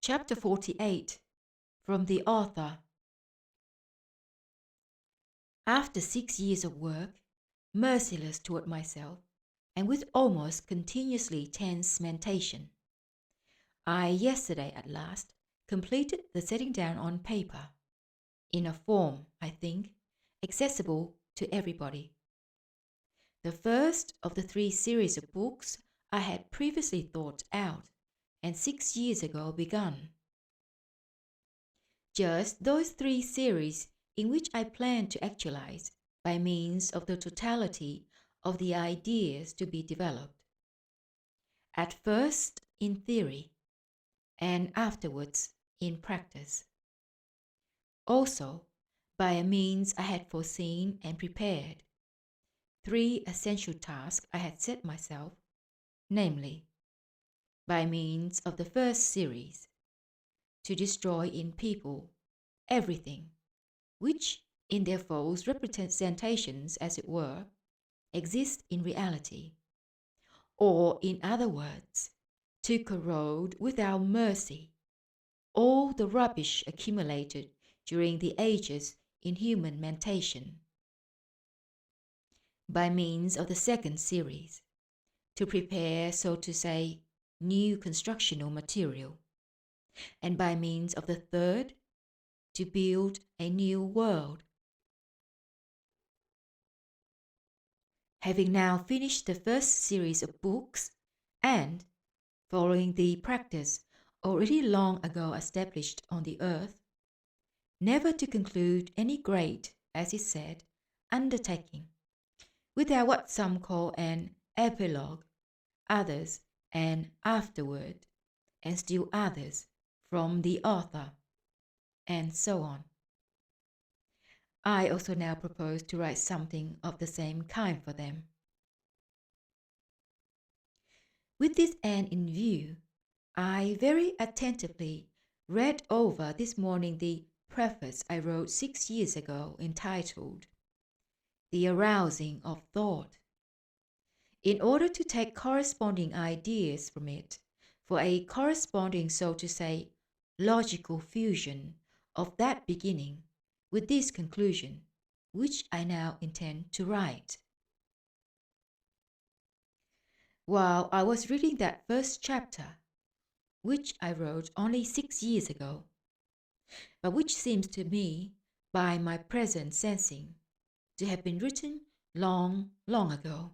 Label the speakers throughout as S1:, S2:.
S1: Chapter 48 from the author. After 6 years of work, merciless toward myself, and with almost continuously tense mentation, I yesterday at last completed the setting down on paper, in a form, I think, accessible to everybody. The first of the 3 series of books I had previously thought out and 6 years ago begun. Just those 3 series in which I plan to actualize by means of the totality of the ideas to be developed. At first in theory, and afterwards in practice. Also, by a means I had foreseen and prepared, 3 essential tasks I had set myself, namely, by means of the first series, to destroy in people everything which, in their false representations as it were, exists in reality, or in other words, to corrode without mercy all the rubbish accumulated during the ages in human mentation. By means of the second series, to prepare, so to say, new constructional material, and by means of the third, to build a new world. Having now finished the first series of books, and, following the practice already long ago established on the earth, never to conclude any great, as is said, undertaking, without what some call an epilogue, others an afterword, and still others from the author, and so on. I also now propose to write something of the same kind for them. With this end in view, I very attentively read over this morning the preface I wrote 6 years ago entitled The Arousing of Thought, in order to take corresponding ideas from it for a corresponding, so to say, logical fusion of that beginning with this conclusion, which I now intend to write. While I was reading that first chapter, which I wrote only 6 years ago, but which seems to me, by my present sensing, to have been written long, long ago,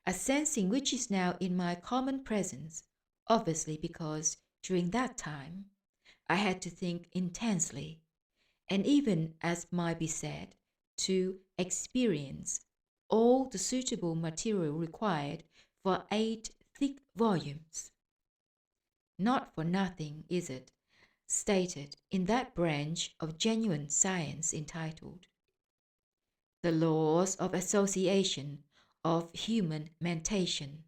S1: a sensing which is now in my common presence, obviously because during that time I had to think intensely, and even, as might be said, to experience all the suitable material required for 8 thick volumes. Not for nothing is it stated in that branch of genuine science entitled The Laws of Association of Human Mentation,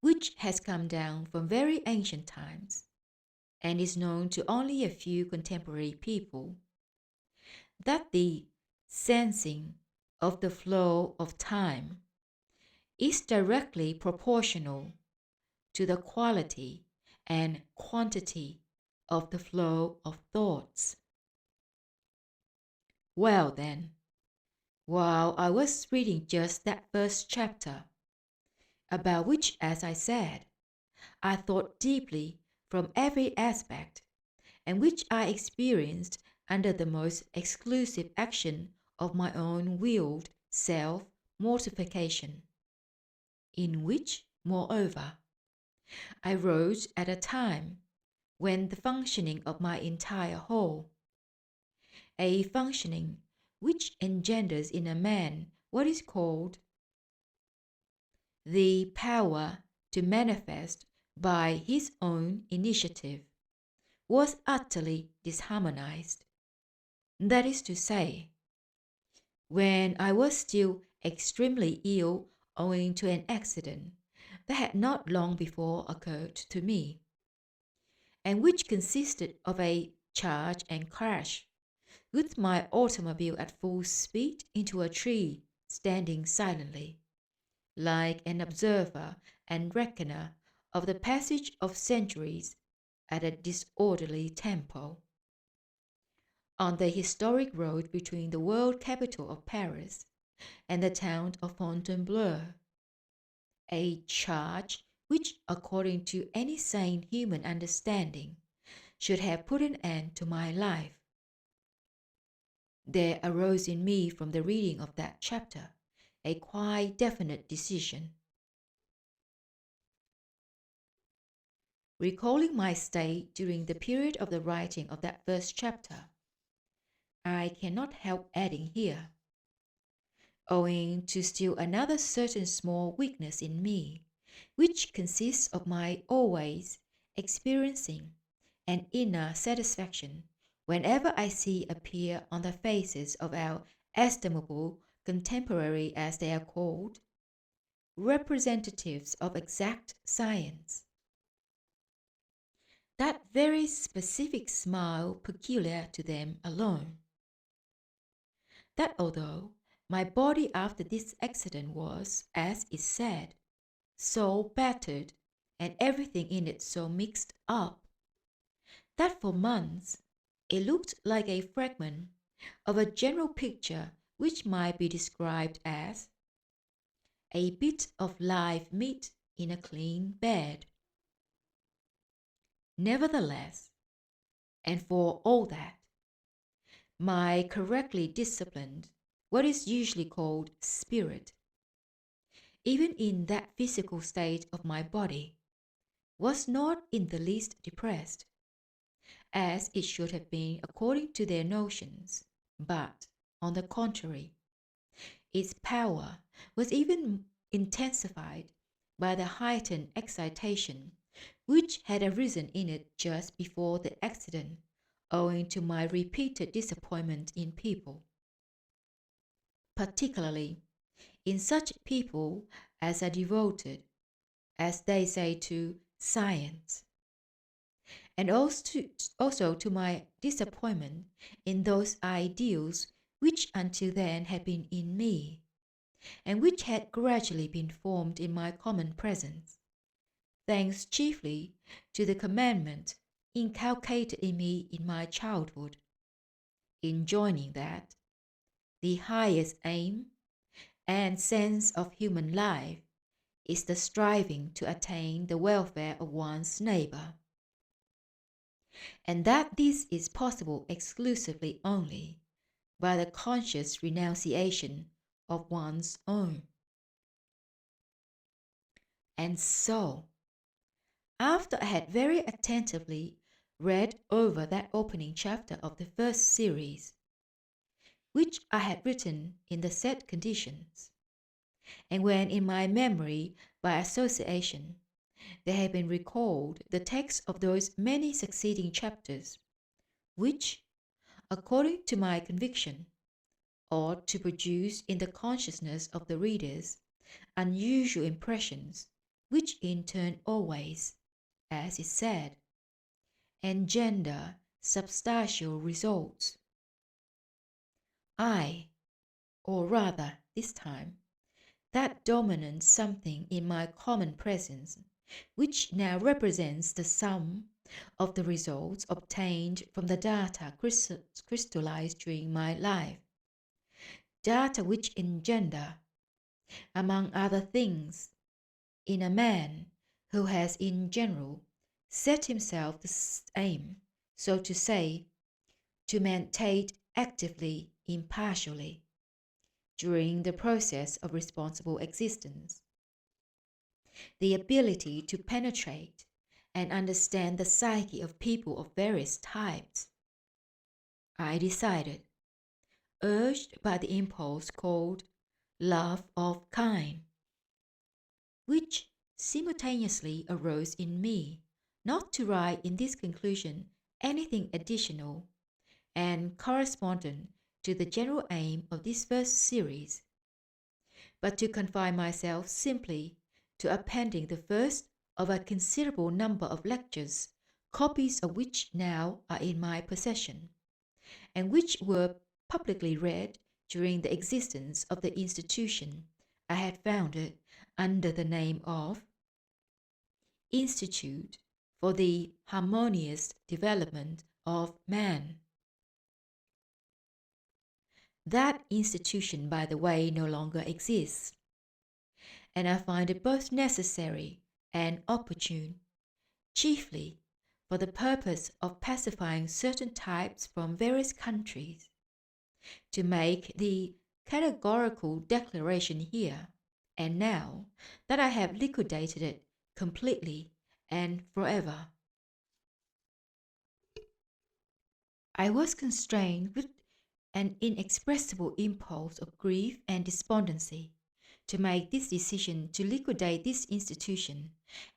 S1: which has come down from very ancient times, and is known to only a few contemporary people, that the sensing of the flow of time is directly proportional to the quality and quantity of the flow of thoughts. Well then, while I was reading just that first chapter, about which, as I said, I thought deeply from every aspect, and which I experienced under the most exclusive action of my own willed self-mortification, in which, moreover, I wrote at a time when the functioning of my entire whole, a functioning which engenders in a man what is called the power to manifest by his own initiative, was utterly disharmonized. That is to say, when I was still extremely ill owing to an accident that had not long before occurred to me, and which consisted of a charge and crash with my automobile at full speed into a tree standing silently, like an observer and reckoner of the passage of centuries at a disorderly tempo. On the historic road between the world capital of Paris and the town of Fontainebleau, a charge which, according to any sane human understanding, should have put an end to my life. There arose in me from the reading of that chapter a quite definite decision. Recalling my state during the period of the writing of that first chapter, I cannot help adding here, owing to still another certain small weakness in me, which consists of my always experiencing an inner satisfaction whenever I see appear on the faces of our estimable contemporary, as they are called, representatives of exact science, that very specific smile peculiar to them alone, that although my body after this accident was, as is said, so battered and everything in it so mixed up, that for months it looked like a fragment of a general picture which might be described as a bit of live meat in a clean bed. Nevertheless, and for all that, my correctly disciplined, what is usually called spirit, even in that physical state of my body, was not in the least depressed, as it should have been according to their notions, but, on the contrary, its power was even intensified by the heightened excitation which had arisen in it just before the accident, owing to my repeated disappointment in people, particularly in such people as are devoted, as they say, to science, and also to my disappointment in those ideals which until then had been in me, and which had gradually been formed in my common presence, thanks chiefly to the commandment inculcated in me in my childhood, enjoining that the highest aim and sense of human life is the striving to attain the welfare of one's neighbor, and that this is possible exclusively only by the conscious renunciation of one's own. And so, after I had very attentively read over that opening chapter of the first series, which I had written in the said conditions, and when in my memory by association there had been recalled the text of those many succeeding chapters, which, according to my conviction, ought to produce in the consciousness of the readers unusual impressions, which in turn always, as is said, engender substantial results, I, or rather this time, that dominant something in my common presence, which now represents the sum of the results obtained from the data crystallized during my life, data which engender, among other things, in a man who has in general set himself the aim, so to say, to meditate actively, impartially, during the process of responsible existence, the ability to penetrate and understand the psyche of people of various types, I decided, urged by the impulse called love of kind, which simultaneously arose in me, not to write in this conclusion anything additional and correspondent to the general aim of this first series, but to confine myself simply to appending the first of a considerable number of lectures, copies of which now are in my possession, and which were publicly read during the existence of the institution I had founded under the name of Institute for the harmonious development of man. That institution, by the way, no longer exists, and I find it both necessary and opportune, chiefly for the purpose of pacifying certain types from various countries, to make the categorical declaration here and now that I have liquidated it completely and forever. I was constrained with an inexpressible impulse of grief and despondency to make this decision to liquidate this institution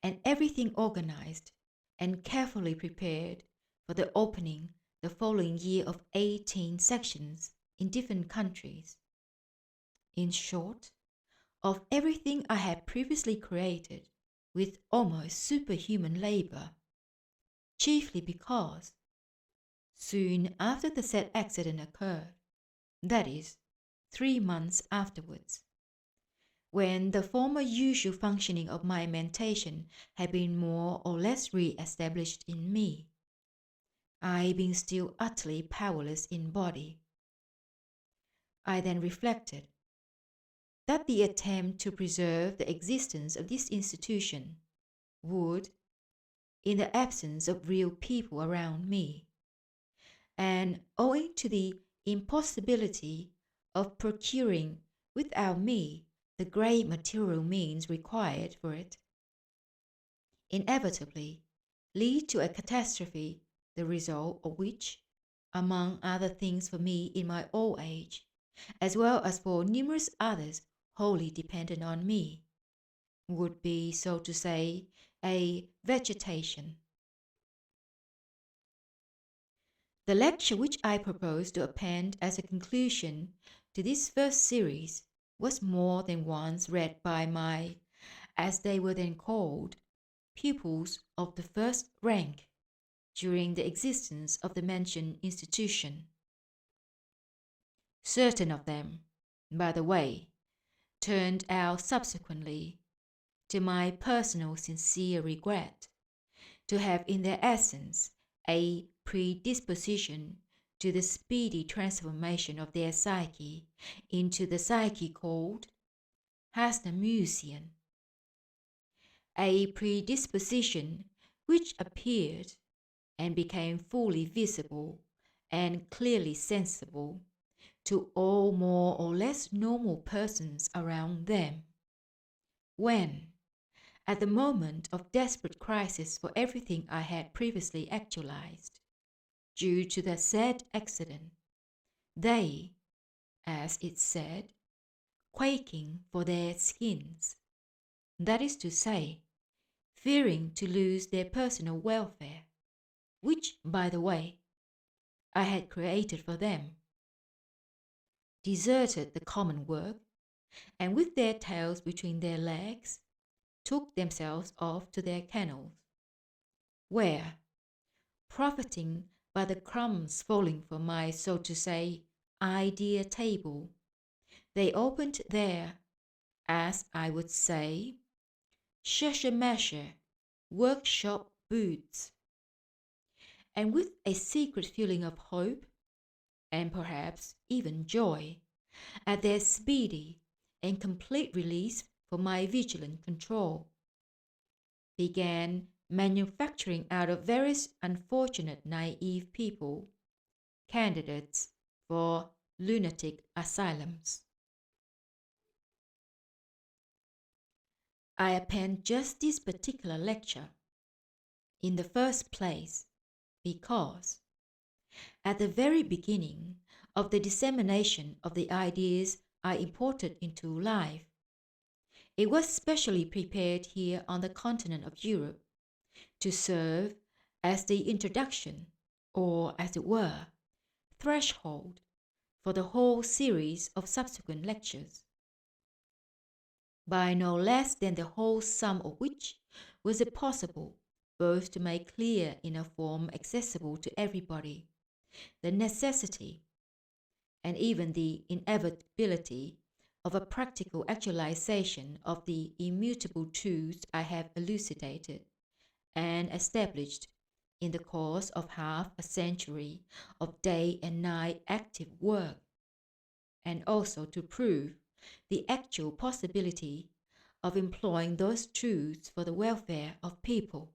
S1: and everything organized and carefully prepared for the opening the following year of 18 sections in different countries. In short, of everything I had previously created with almost superhuman labor, chiefly because soon after the said accident occurred, that is, 3 months afterwards, when the former usual functioning of my mentation had been more or less re-established in me, I being still utterly powerless in body, I then reflected that the attempt to preserve the existence of this institution would, in the absence of real people around me, and owing to the impossibility of procuring without me the great material means required for it, inevitably lead to a catastrophe, the result of which, among other things for me in my old age, as well as for numerous others wholly dependent on me, would be, so to say, a vegetation. The lecture which I propose to append as a conclusion to this first series was more than once read by my, as they were then called, pupils of the first rank during the existence of the mentioned institution. Certain of them, by the way, turned out subsequently, to my personal sincere regret, to have in their essence a predisposition to the speedy transformation of their psyche into the psyche called Hasnamussian, a predisposition which appeared and became fully visible and clearly sensible to all more or less normal persons around them, when, at the moment of desperate crisis for everything I had previously actualized, due to the said accident, they, as it said, quaking for their skins, that is to say, fearing to lose their personal welfare, which, by the way, I had created for them, deserted the common work, and with their tails between their legs, took themselves off to their kennels, where, profiting by the crumbs falling from my, so to say, idea table, they opened their, as I would say, cherche-mâche workshop boots, and with a secret feeling of hope, and perhaps even joy, at their speedy and complete release from my vigilant control, began manufacturing out of various unfortunate naive people candidates for lunatic asylums. I append just this particular lecture, in the first place, because, at the very beginning of the dissemination of the ideas I imported into life, it was specially prepared here on the continent of Europe to serve as the introduction, or as it were, threshold for the whole series of subsequent lectures, by no less than the whole sum of which was it possible both to make clear in a form accessible to everybody the necessity and even the inevitability of a practical actualization of the immutable truths I have elucidated, and established in the course of half a century of day and night active work, and also to prove the actual possibility of employing those truths for the welfare of people.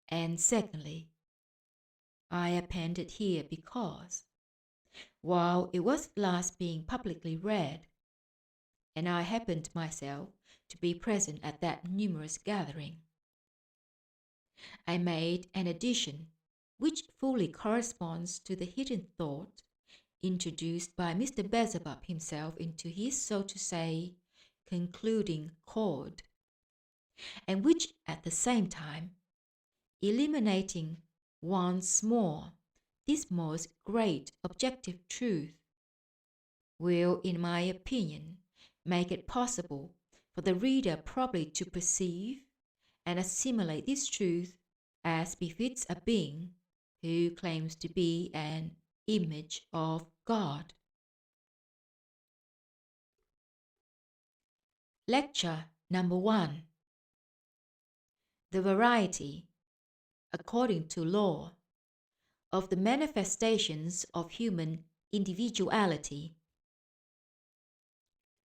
S1: And secondly, I append it here because, while it was last being publicly read, and I happened myself to be present at that numerous gathering, I made an addition which fully corresponds to the hidden thought introduced by Mr. Beelzebub himself into his, so to say, concluding chord, and which at the same time, eliminating once more this most great objective truth, will, in my opinion, make it possible for the reader probably to perceive and assimilate this truth as befits a being who claims to be an image of God. Lecture number 1. The variety, according to law, of the manifestations of human individuality.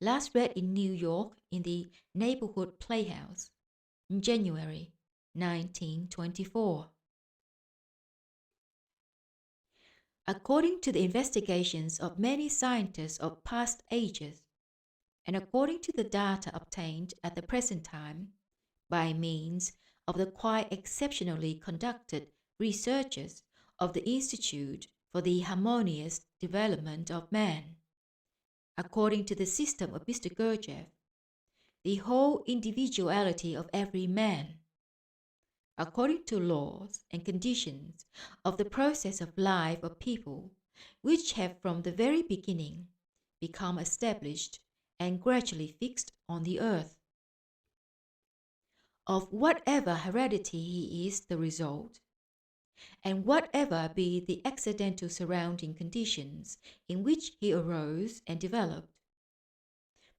S1: Last read in New York in the Neighborhood Playhouse in January 1924. According to the investigations of many scientists of past ages, and according to the data obtained at the present time by means of the quite exceptionally conducted researches of the Institute for the Harmonious Development of Man, according to the system of Mr. GURDJIEFF, the whole individuality of every man, according to laws and conditions of the process of life of people which have from the very beginning become established and gradually fixed on the earth, of whatever heredity he is the result, and whatever be the accidental surrounding conditions in which he arose and developed,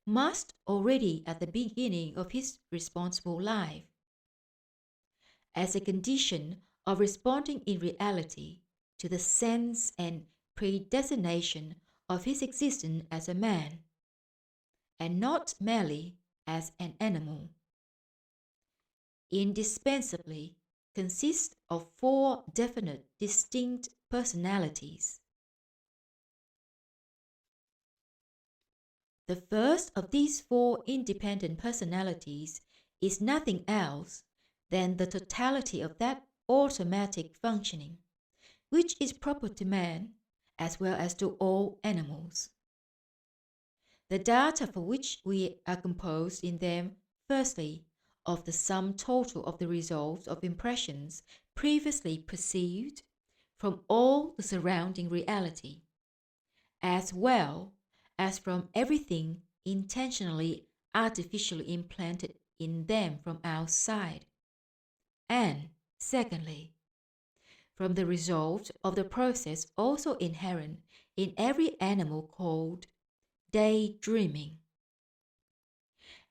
S1: must already at the beginning of his responsible life, as a condition of responding in reality to the sense and predestination of his existence as a man, and not merely as an animal, indispensably consist of 4 definite, distinct personalities. The first of these 4 independent personalities is nothing else than the totality of that automatic functioning, which is proper to man as well as to all animals. The data for which we are composed in them, firstly, of the sum total of the results of impressions previously perceived from all the surrounding reality, as well as from everything intentionally artificially implanted in them from outside, and secondly, from the result of the process also inherent in every animal called daydreaming.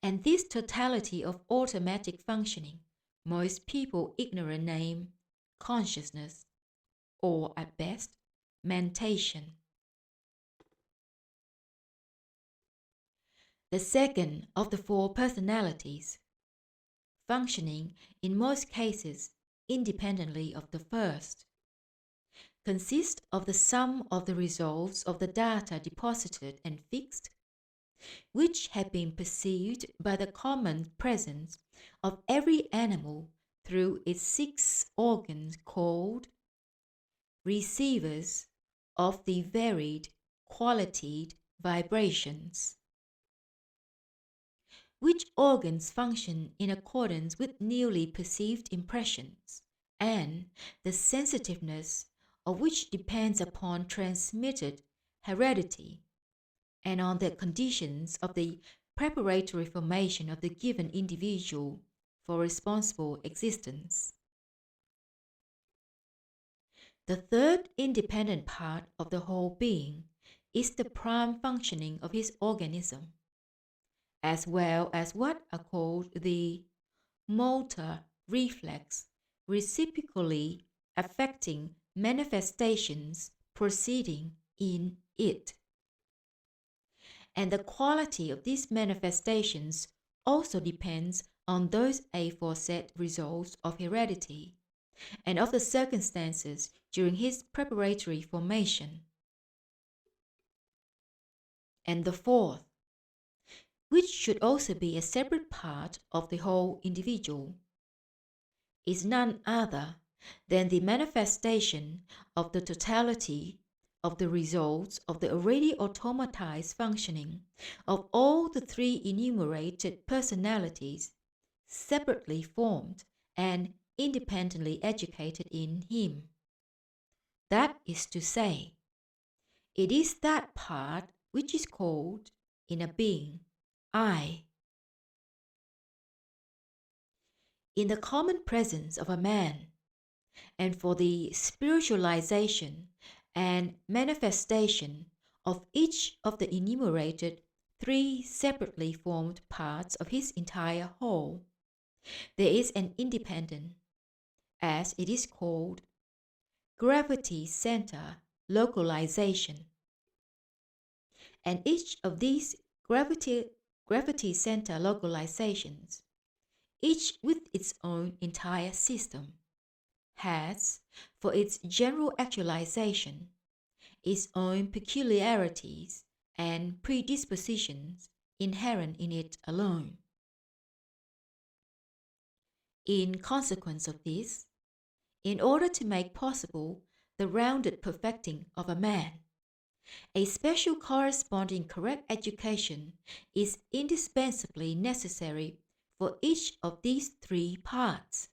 S1: And this totality of automatic functioning most people ignorant name consciousness, or at best, mentation. The second of the 4 personalities, functioning in most cases independently of the first, consists of the sum of the results of the data deposited and fixed, which have been perceived by the common presence of every animal through its 6 organs called receivers of the varied qualitied vibrations, which organs function in accordance with newly perceived impressions, and the sensitiveness of which depends upon transmitted heredity and on the conditions of the preparatory formation of the given individual for responsible existence. The third independent part of the whole being is the prime functioning of his organism, as well as what are called the motor reflex reciprocally affecting manifestations proceeding in it. And the quality of these manifestations also depends on those aforesaid results of heredity and of the circumstances during his preparatory formation. And the fourth, which should also be a separate part of the whole individual, is none other than the manifestation of the totality of the results of the already automatized functioning of all the three enumerated personalities, separately formed and independently educated in him. That is to say, it is that part which is called, in a being, I. In the common presence of a man, and for the spiritualization and manifestation of each of the enumerated three separately formed parts of his entire whole, there is an independent, as it is called, gravity center localization. And each of these gravity center localizations, each with its own entire system, has, for its general actualization, its own peculiarities and predispositions inherent in it alone. In consequence of this, in order to make possible the rounded perfecting of a man, a special corresponding correct education is indispensably necessary for each of these three parts,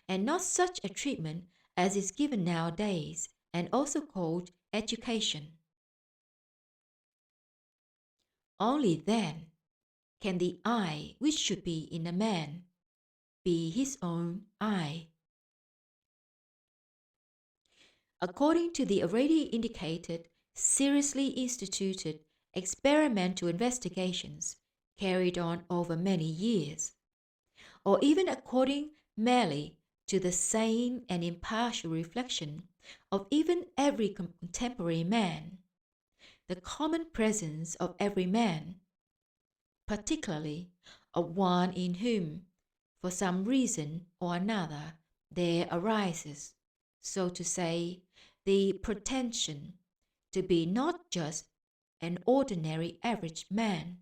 S1: and not such a treatment as is given nowadays and also called education. Only then can the I which should be in a man be his own I. According to the already indicated, seriously instituted experimental investigations carried on over many years, or even according merely to the sane and impartial reflection of even every contemporary man, the common presence of every man, particularly of one in whom, for some reason or another, there arises, so to say, the pretension to be not just an ordinary average man,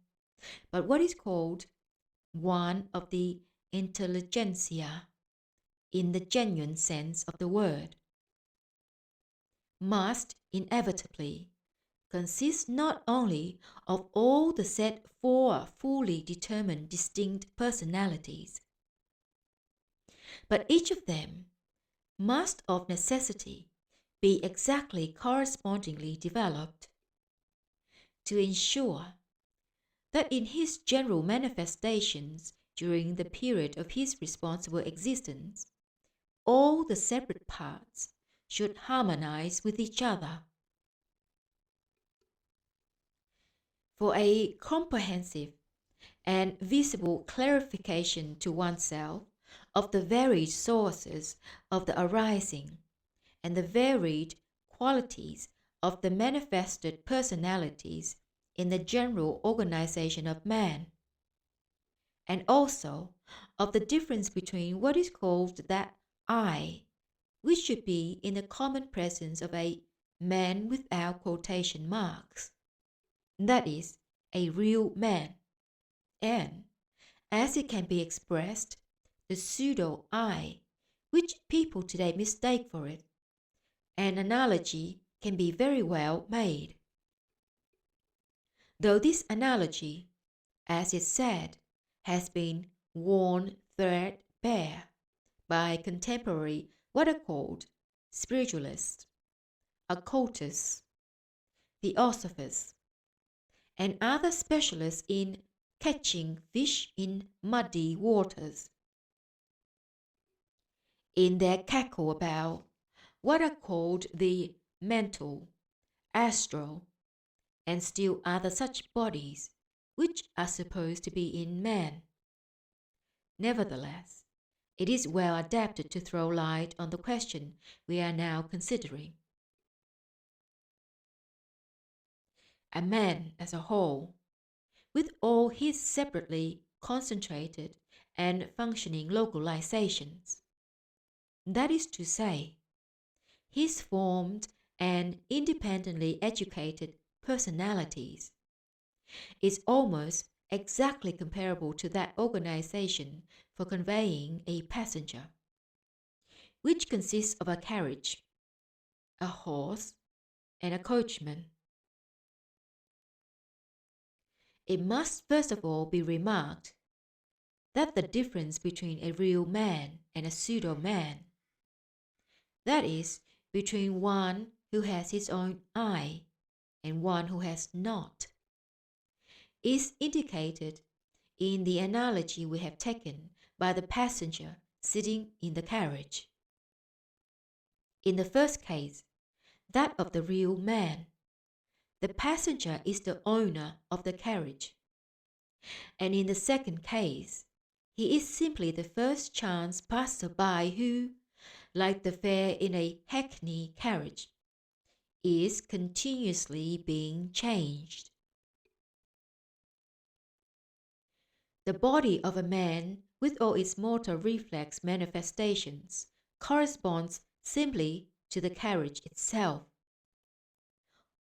S1: but what is called one of the intelligentsia, in the genuine sense of the word, must inevitably consist not only of all the said four fully determined distinct personalities, but each of them must of necessity be exactly correspondingly developed, to ensure that in his general manifestations during the period of his responsible existence, all the separate parts should harmonize with each other. For a comprehensive and visible clarification to oneself of the varied sources of the arising and the varied qualities of the manifested personalities in the general organization of man, and also of the difference between what is called that I, which should be in the common presence of a man without quotation marks, that is, a real man, and, as it can be expressed, the pseudo I, which people today mistake for it. An analogy can be very well made. Though this analogy, as is said, has been worn threadbare by contemporary what are called spiritualists, occultists, theosophists, and other specialists in catching fish in muddy waters. In their cackle about what are called the mental, astral, and still other such bodies which are supposed to be in man. Nevertheless, it is well adapted to throw light on the question we are now considering. A man as a whole, with all his separately concentrated and functioning localizations, that is to say, his formed and independently educated personalities, is almost exactly comparable to that organization for conveying a passenger, which consists of a carriage, a horse, and a coachman. It must first of all be remarked that the difference between a real man and a pseudo-man, that is, between one who has his own I and one who has not, is indicated in the analogy we have taken by the passenger sitting in the carriage. In the first case, that of the real man, the passenger is the owner of the carriage, and in the second case, he is simply the first chance passer-by who, like the fare in a hackney carriage, is continuously being changed. The body of a man, with all its motor reflex manifestations, corresponds simply to the carriage itself.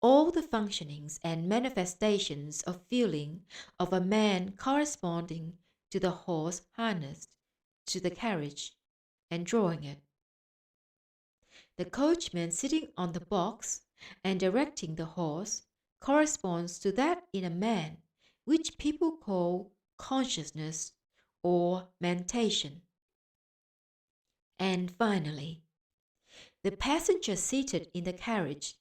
S1: All the functionings and manifestations of feeling of a man corresponding to the horse harnessed to the carriage and drawing it. The coachman sitting on the box and directing the horse corresponds to that in a man which people call consciousness or mentation. And finally, the passenger seated in the carriage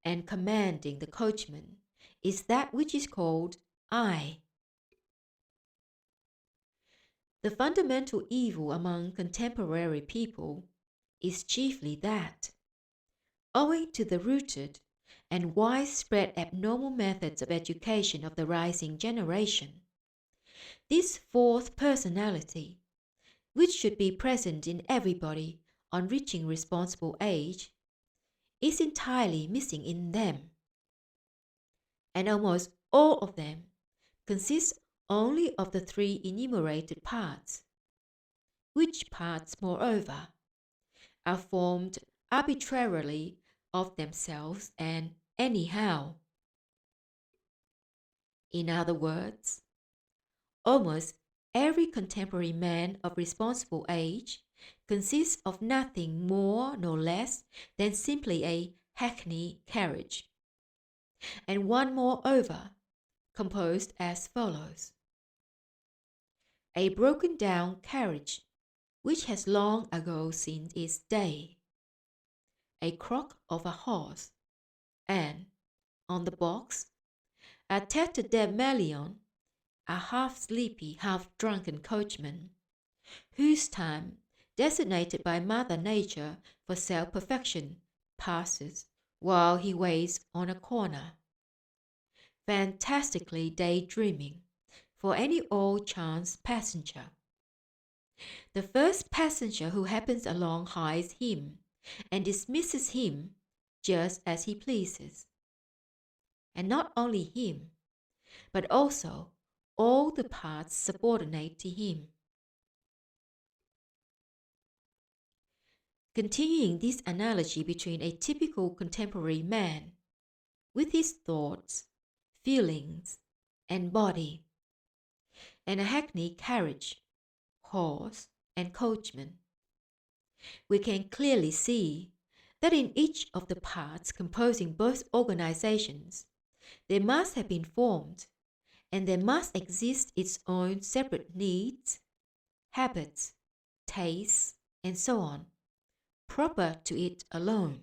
S1: and commanding the coachman is that which is called I. The fundamental evil among contemporary people is chiefly that, owing to the rooted and widespread abnormal methods of education of the rising generation, this fourth personality, which should be present in everybody on reaching responsible age, is entirely missing in them. And almost all of them consist only of the three enumerated parts, which parts, moreover, are formed arbitrarily of themselves and anyhow. In other words, almost every contemporary man of responsible age consists of nothing more nor less than simply a hackney carriage, and one moreover, composed as follows: a broken down carriage which has long ago seen its day, a crock of a horse, and, on the box, a tatterdemalion, a half-sleepy, half-drunken coachman, whose time, designated by Mother Nature for self-perfection, passes while he waits on a corner, fantastically daydreaming for any old chance passenger. The first passenger who happens along hides him and dismisses him just as he pleases. And not only him, but also all the parts subordinate to him. Continuing this analogy between a typical contemporary man, with his thoughts, feelings, and body, and a hackney carriage, horse, and coachman, we can clearly see that in each of the parts composing both organizations, there must have been formed, and there must exist its own separate needs, habits, tastes, and so on, proper to it alone.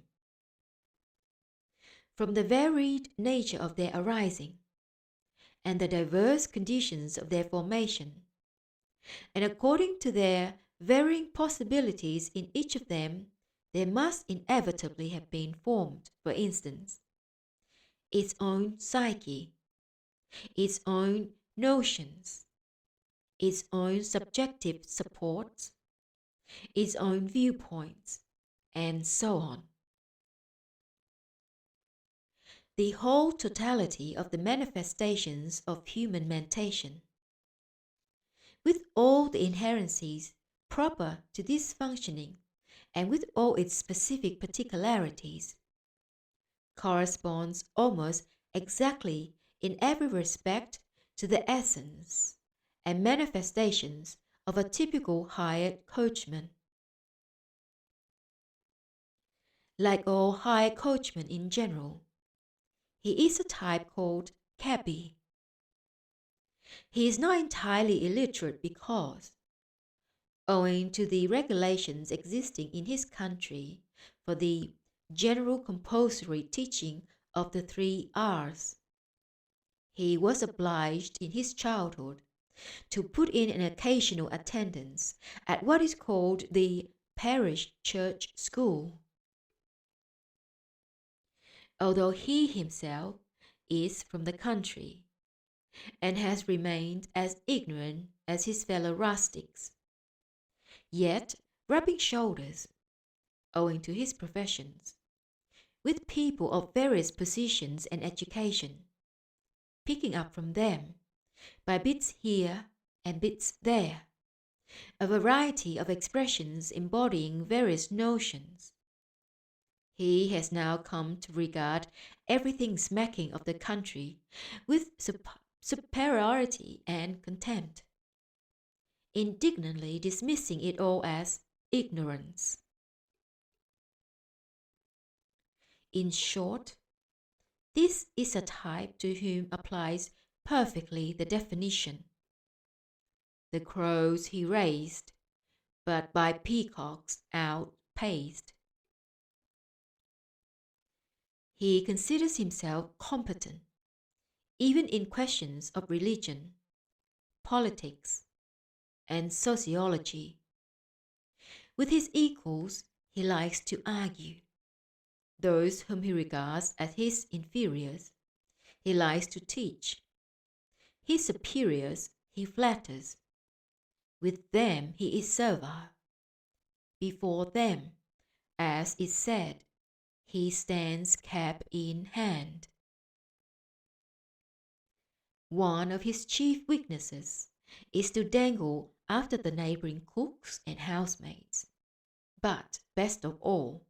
S1: From the varied nature of their arising, and the diverse conditions of their formation, and according to their varying possibilities in each of them, there must inevitably have been formed, for instance, its own psyche, its own notions, its own subjective supports, its own viewpoints, and so on. The whole totality of the manifestations of human mentation, with all the inherencies proper to this functioning and with all its specific particularities, corresponds almost exactly in every respect to the essence and manifestations of a typical hired coachman. Like all hired coachmen in general, he is a type called cabby. He is not entirely illiterate because, owing to the regulations existing in his country for the general compulsory teaching of the 3 R's, he was obliged in his childhood to put in an occasional attendance at what is called the parish church school. Although he himself is from the country and has remained as ignorant as his fellow rustics, yet rubbing shoulders, owing to his professions, with people of various positions and education, picking up from them, by bits here and bits there, a variety of expressions embodying various notions, he has now come to regard everything smacking of the country with superiority and contempt, indignantly dismissing it all as ignorance. In short, this is a type to whom applies perfectly the definition. The crows he raised, but by peacocks outpaced. He considers himself competent, even in questions of religion, politics, and sociology. With his equals, he likes to argue. Those whom he regards as his inferiors, he likes to teach. His superiors he flatters. With them he is servile. Before them, as is said, he stands cap in hand. One of his chief weaknesses is to dangle after the neighboring cooks and housemaids. But best of all,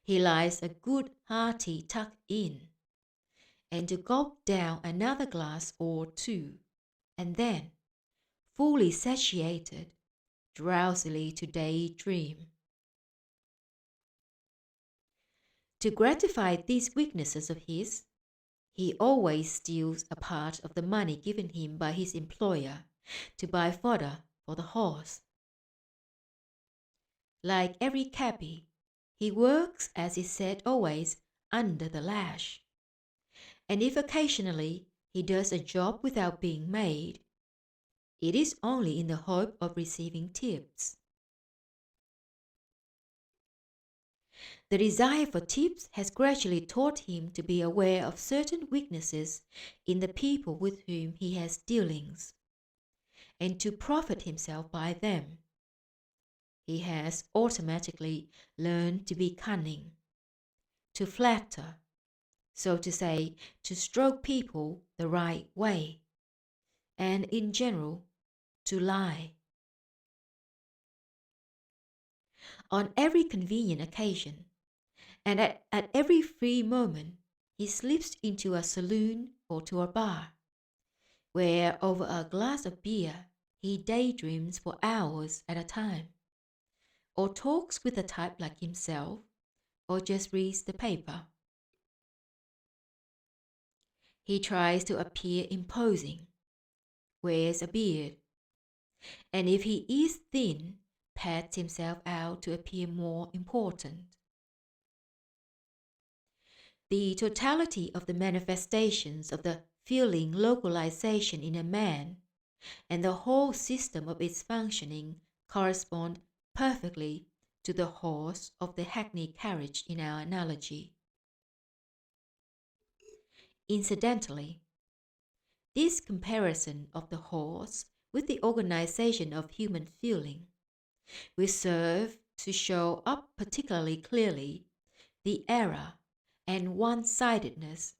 S1: he likes a good hearty tuck in, and to gulp down another glass or 2, and then, fully satiated, drowsily to daydream. To gratify these weaknesses of his, he always steals a part of the money given him by his employer to buy fodder for the horse. Like every cabby, he works, as is said, always under the lash. And if occasionally he does a job without being made, it is only in the hope of receiving tips. The desire for tips has gradually taught him to be aware of certain weaknesses in the people with whom he has dealings, and to profit himself by them. He has automatically learned to be cunning, to flatter, so to say, to stroke people the right way, and in general, to lie. On every convenient occasion, and at every free moment, he slips into a saloon or to a bar, where over a glass of beer he daydreams for hours at a time, or talks with a type like himself, or just reads the paper. He tries to appear imposing, wears a beard, and if he is thin, pats himself out to appear more important. The totality of the manifestations of the feeling localization in a man and the whole system of its functioning correspond perfectly to the horse of the hackney carriage in our analogy. Incidentally, this comparison of the horse with the organization of human feeling will serve to show up particularly clearly the error and one-sidedness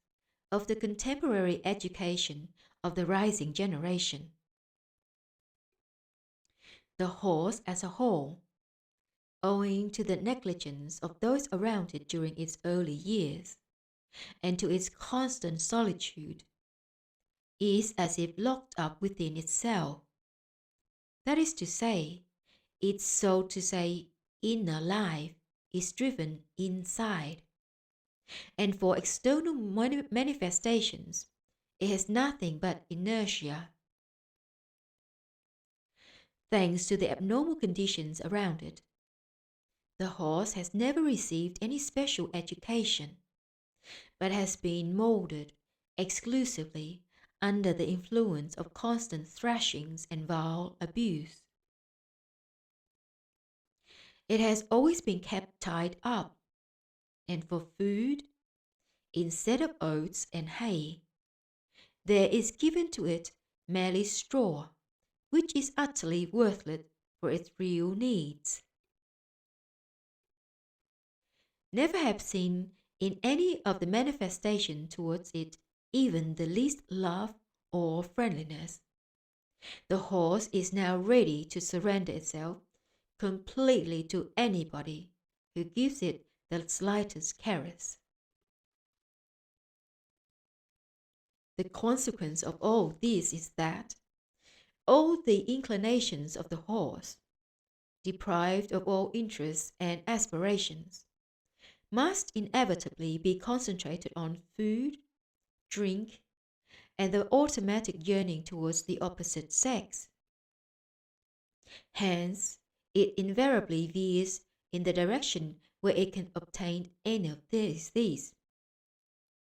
S1: of the contemporary education of the rising generation. The horse as a whole, owing to the negligence of those around it during its early years, and to its constant solitude, is as if locked up within itself. That is to say, its so to say inner life is driven inside, and for external manifestations it has nothing but inertia. Thanks to the abnormal conditions around it, the horse has never received any special education, but has been molded exclusively under the influence of constant thrashings and vile abuse. It has always been kept tied up, and for food, instead of oats and hay, there is given to it merely straw, which is utterly worthless for its real needs. Never have seen in any of the manifestations towards it even the least love or friendliness. The horse is now ready to surrender itself completely to anybody who gives it the slightest caress. The consequence of all this is that all the inclinations of the horse, deprived of all interests and aspirations, must inevitably be concentrated on food, drink, and the automatic yearning towards the opposite sex. Hence, it invariably veers in the direction where it can obtain any of these.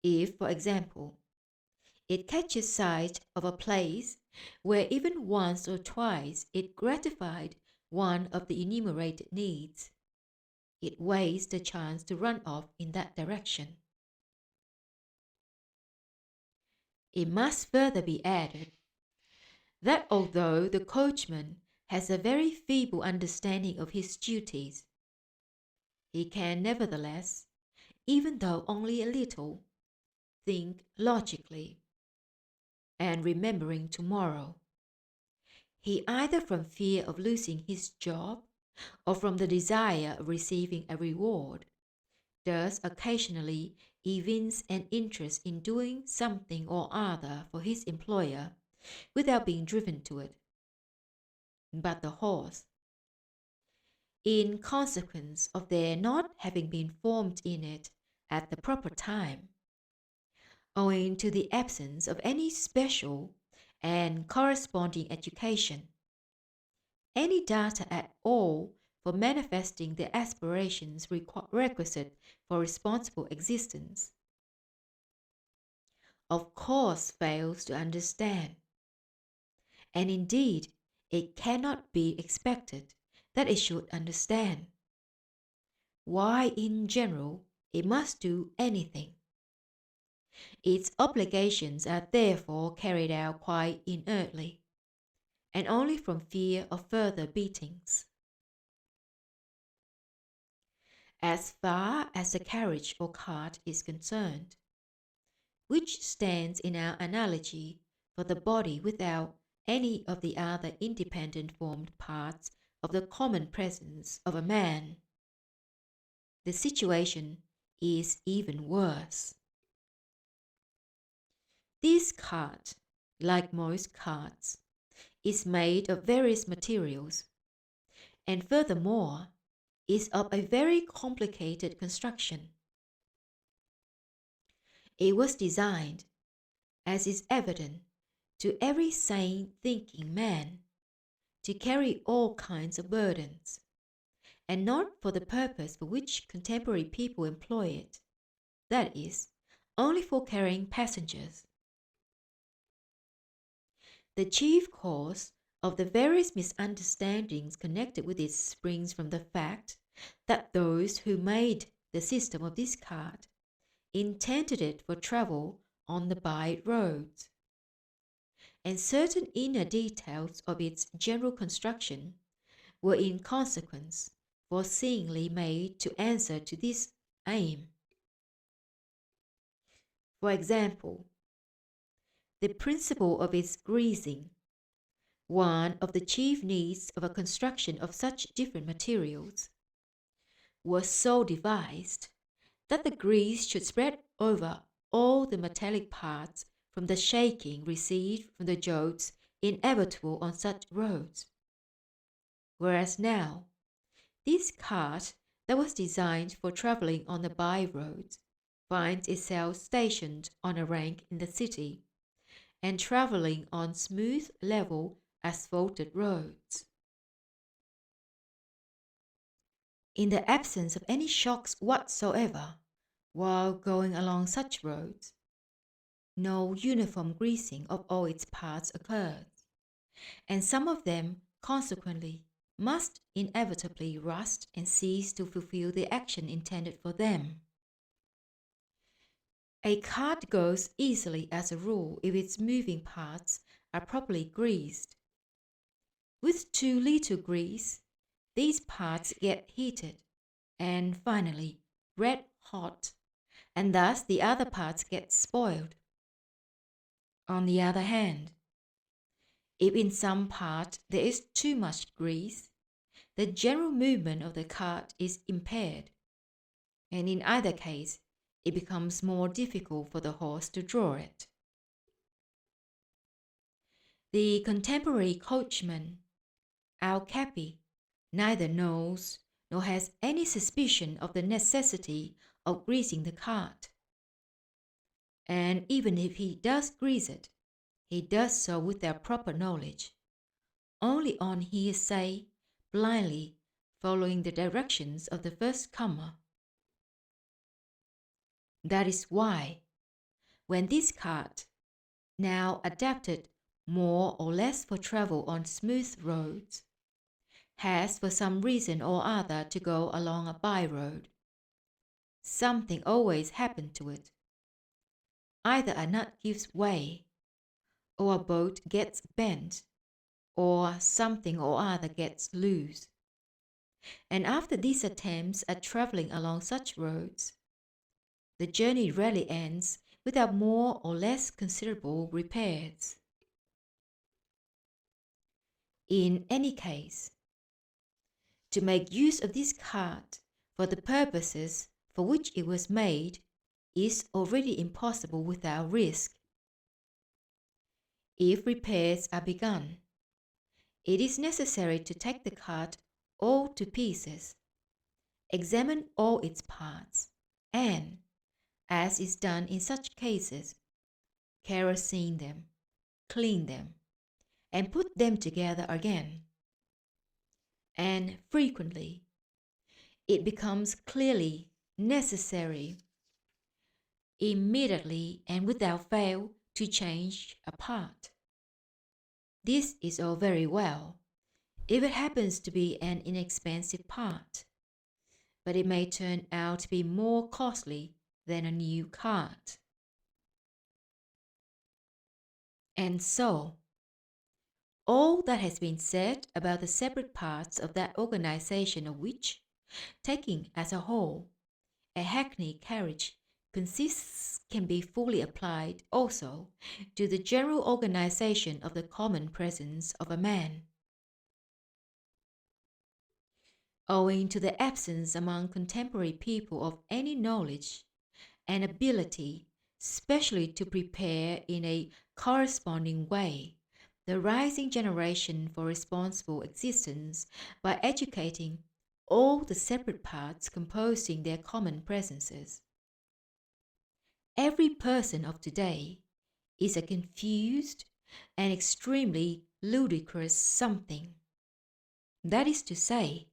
S1: If, for example, it catches sight of a place where even once or twice it gratified one of the enumerated needs, it wastes the chance to run off in that direction. It must further be added that although the coachman has a very feeble understanding of his duties, he can nevertheless, even though only a little, think logically, and remembering tomorrow. He either from fear of losing his job or from the desire of receiving a reward, does occasionally evince an interest in doing something or other for his employer without being driven to it. But the horse, in consequence of their not having been formed in it at the proper time, owing to the absence of any special and corresponding education, any data at all for manifesting the aspirations requisite for responsible existence, of course fails to understand. And indeed, it cannot be expected that it should understand why in general it must do anything. Its obligations are therefore carried out quite inertly, and only from fear of further beatings. As far as the carriage or cart is concerned, which stands in our analogy for the body without any of the other independent formed parts of the common presence of a man, the situation is even worse. This cart, like most carts, is made of various materials, and furthermore is of a very complicated construction. It was designed, as is evident to every sane thinking man, to carry all kinds of burdens, and not for the purpose for which contemporary people employ it, that is, only for carrying passengers. The chief cause of the various misunderstandings connected with it springs from the fact that those who made the system of this cart intended it for travel on the by roads, and certain inner details of its general construction were in consequence foreseeingly made to answer to this aim. For example, the principle of its greasing, one of the chief needs of a construction of such different materials, was so devised that the grease should spread over all the metallic parts from the shaking received from the jolts inevitable on such roads. Whereas now, this cart that was designed for travelling on the by-roads finds itself stationed on a rank in the city and travelling on smooth, level, asphalted roads. In the absence of any shocks whatsoever while going along such roads, no uniform greasing of all its parts occurs, and some of them consequently must inevitably rust and cease to fulfill the action intended for them. A cart goes easily as a rule if its moving parts are properly greased. With too little grease, these parts get heated and finally red hot, and thus the other parts get spoiled. On the other hand, if in some part there is too much grease, the general movement of the cart is impaired, and in either case it becomes more difficult for the horse to draw it. The contemporary coachman, our cabby, neither knows nor has any suspicion of the necessity of greasing the cart. And even if he does grease it, he does so without proper knowledge, only on hearsay, blindly following the directions of the first comer. That is why, when this cart, now adapted more or less for travel on smooth roads, has for some reason or other to go along a by-road, something always happens to it. Either a nut gives way, or a bolt gets bent, or something or other gets loose. And after these attempts at travelling along such roads, the journey rarely ends without more or less considerable repairs. In any case, to make use of this cart for the purposes for which it was made is already impossible without risk. If repairs are begun, it is necessary to take the cart all to pieces, examine all its parts, and, as is done in such cases, kerosene them, clean them, and put them together again. And frequently, it becomes clearly necessary immediately and without fail to change a part. This is all very well if it happens to be an inexpensive part, but it may turn out to be more costly than a new cart. And so, all that has been said about the separate parts of that organization of which, taking as a whole, a hackney carriage consists can be fully applied also to the general organization of the common presence of a man. Owing to the absence among contemporary people of any knowledge and ability specially to prepare in a corresponding way the rising generation for responsible existence by educating all the separate parts composing their common presences, every person of today is a confused and extremely ludicrous something. That is to say,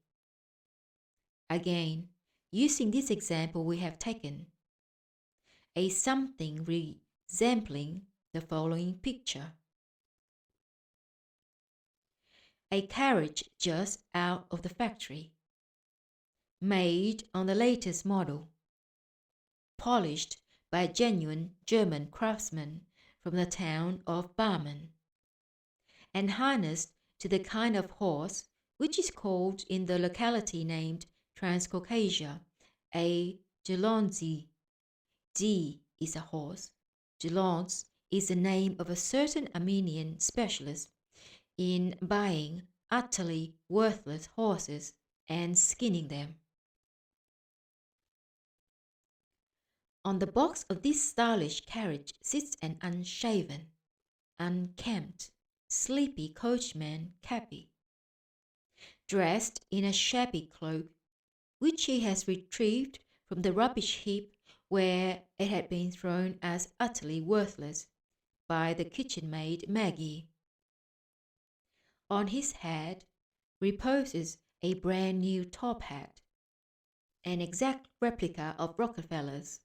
S1: again, using this example we have taken, a something resembling the following picture. A carriage just out of the factory, made on the latest model, polished by a genuine German craftsman from the town of Barmen, and harnessed to the kind of horse which is called in the locality named Transcaucasia a Dglozidzi. D is a horse. Dgloz is the name of a certain Armenian specialist in buying utterly worthless horses and skinning them. On the box of this stylish carriage sits an unshaven, unkempt, sleepy coachman Cappy, dressed in a shabby cloak, which he has retrieved from the rubbish heap where it had been thrown as utterly worthless by the kitchen maid Maggie. On his head reposes a brand new top hat, an exact replica of Rockefeller's,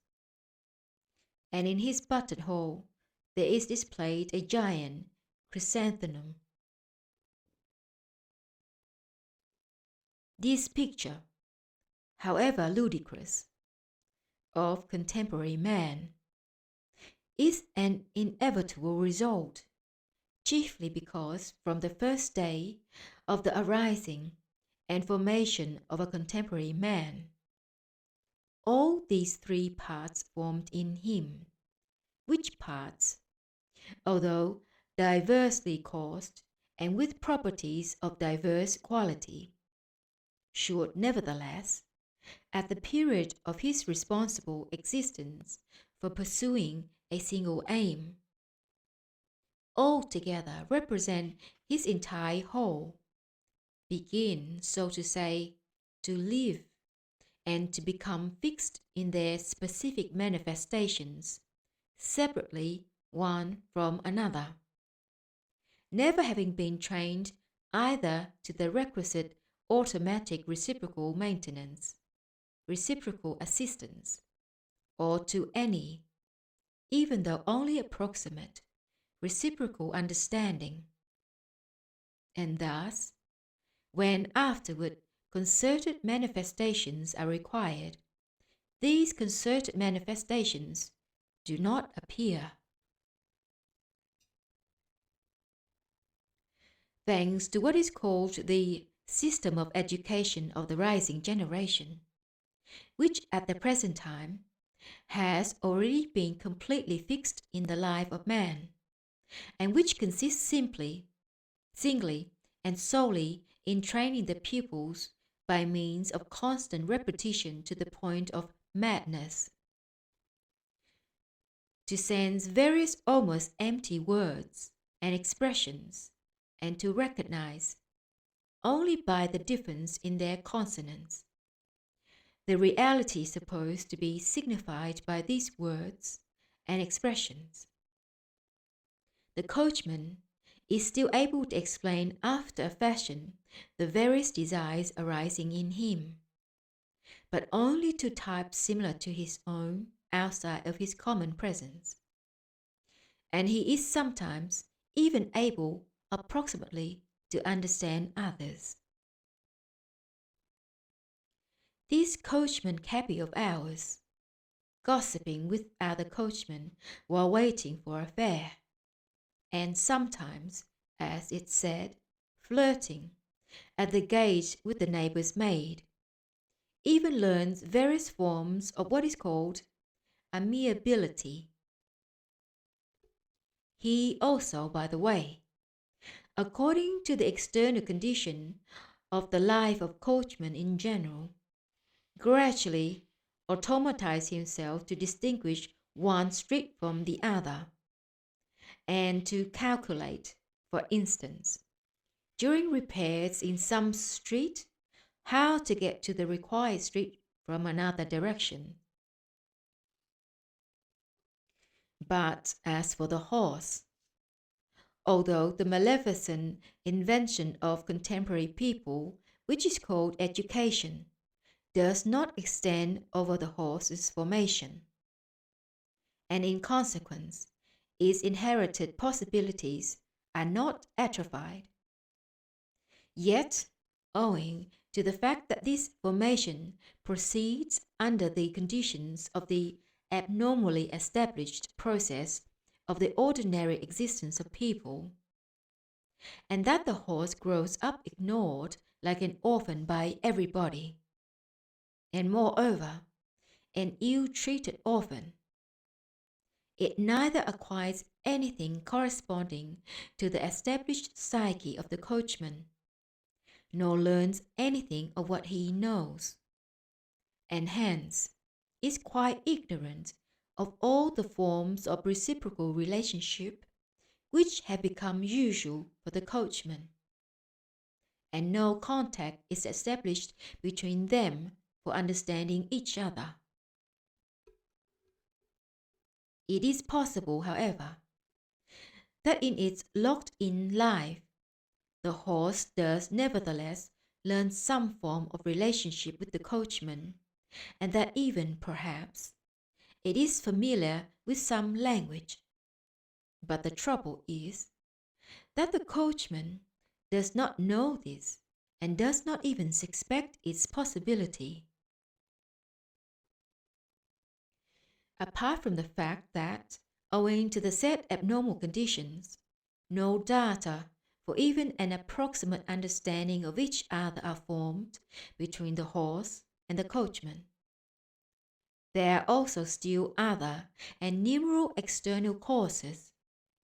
S1: and in his buttonhole there is displayed a giant chrysanthemum. This picture, however ludicrous, of contemporary man is an inevitable result, chiefly because from the first day of the arising and formation of a contemporary man, all these three parts formed in him, which parts, although diversely caused and with properties of diverse quality, should nevertheless, at the period of his responsible existence for pursuing a single aim, altogether represent his entire whole, begin, so to say, to live and to become fixed in their specific manifestations, separately one from another, never having been trained either to the requisite automatic reciprocal maintenance, reciprocal assistance, or to any, even though only approximate, reciprocal understanding. And thus, when afterward concerted manifestations are required, these concerted manifestations do not appear. Thanks to what is called the system of education of the rising generation, which at the present time has already been completely fixed in the life of man, and which consists singly and solely in training the pupils by means of constant repetition to the point of madness, to sense various almost empty words and expressions, and to recognize, only by the difference in their consonants, the reality supposed to be signified by these words and expressions. The coachman is still able to explain after a fashion the various desires arising in him, but only to types similar to his own outside of his common presence. And he is sometimes even able approximately to understand others. This coachman Cappy of ours, gossiping with other coachmen while waiting for a fare, and sometimes, as it said, flirting at the gate with the neighbour's maid, even learns various forms of what is called amiability. He also, by the way, according to the external condition of the life of coachmen in general, gradually automatized himself to distinguish one street from the other, and to calculate, for instance, during repairs in some street, how to get to the required street from another direction. But as for the horse, although the maleficent invention of contemporary people, which is called education, does not extend over the horse's formation, and in consequence, its inherited possibilities are not atrophied. Yet, owing to the fact that this formation proceeds under the conditions of the abnormally established process of the ordinary existence of people, and that the horse grows up ignored like an orphan by everybody, and moreover, an ill-treated orphan. It neither acquires anything corresponding to the established psyche of the coachman, nor learns anything of what he knows, and hence is quite ignorant of all the forms of reciprocal relationship which have become usual for the coachman, and no contact is established between them for understanding each other. It is possible, however, that in its locked-in life, the horse does nevertheless learn some form of relationship with the coachman, and that even, perhaps, it is familiar with some language. But the trouble is that the coachman does not know this and does not even suspect its possibility. Apart from the fact that, owing to the said abnormal conditions, no data for even an approximate understanding of each other are formed between the horse and the coachman, there are also still other and numerous external causes,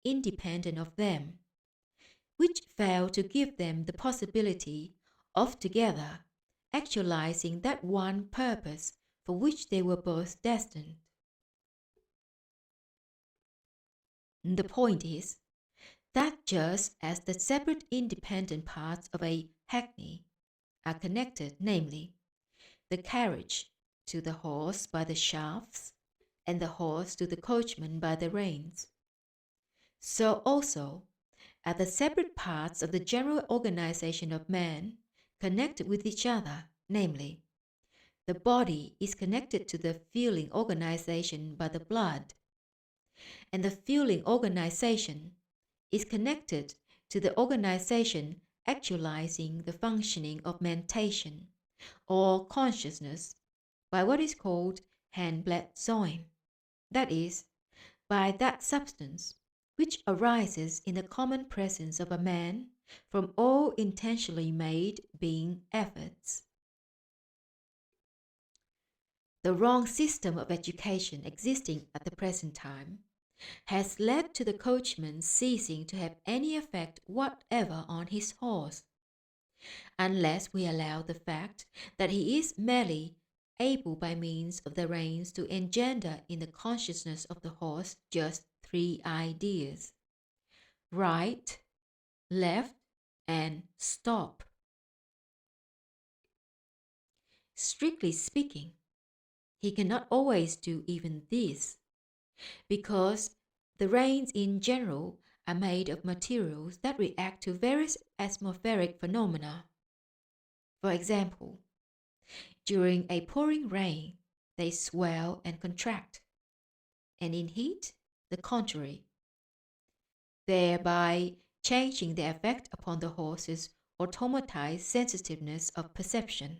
S1: independent of them, which fail to give them the possibility of together actualizing that one purpose for which they were both destined. The point is that just as the separate independent parts of a hackney are connected, namely, the carriage to the horse by the shafts and the horse to the coachman by the reins, so also are the separate parts of the general organization of man connected with each other, namely, the body is connected to the feeling organization by the blood, and the feeling organization is connected to the organization actualizing the functioning of mentation or consciousness by what is called Handblattzoin, that is, by that substance which arises in the common presence of a man from all intentionally made being efforts. The wrong system of education existing at the present time has led to the coachman ceasing to have any effect whatever on his horse, unless we allow the fact that he is merely able by means of the reins to engender in the consciousness of the horse just three ideas: right, left, and stop. Strictly speaking, he cannot always do even this, because the reins in general are made of materials that react to various atmospheric phenomena. For example, during a pouring rain, they swell and contract, and in heat, the contrary, thereby changing the effect upon the horse's automatized sensitiveness of perception.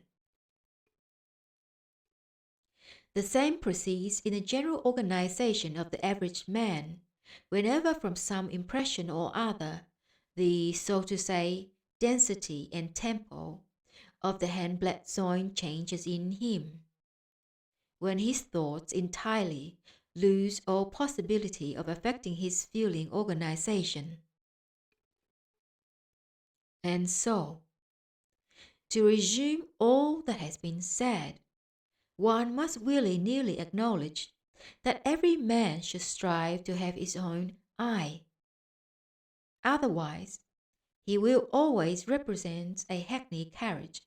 S1: The same proceeds in the general organization of the average man, whenever from some impression or other, the, so to say, density and tempo of the Handblattzoin changes in him, when his thoughts entirely lose all possibility of affecting his feeling organization. And so, to resume all that has been said, one must willy-nilly acknowledge that every man should strive to have his own I. Otherwise, he will always represent a hackney carriage,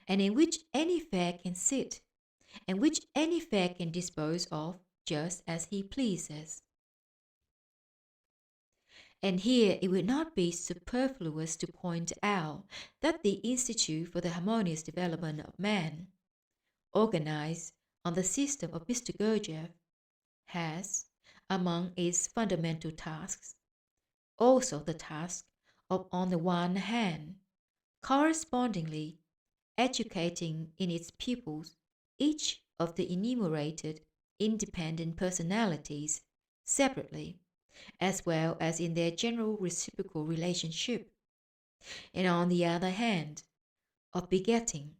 S1: and in which any fare can sit, and which any fare can dispose of just as he pleases. And here it would not be superfluous to point out that the Institute for the Harmonious Development of Man, organized on the system of Mr. Gurdjieff, has, among its fundamental tasks, also the task of, on the one hand, correspondingly educating in its pupils each of the enumerated independent personalities separately, as well as in their general reciprocal relationship, and on the other hand, of begetting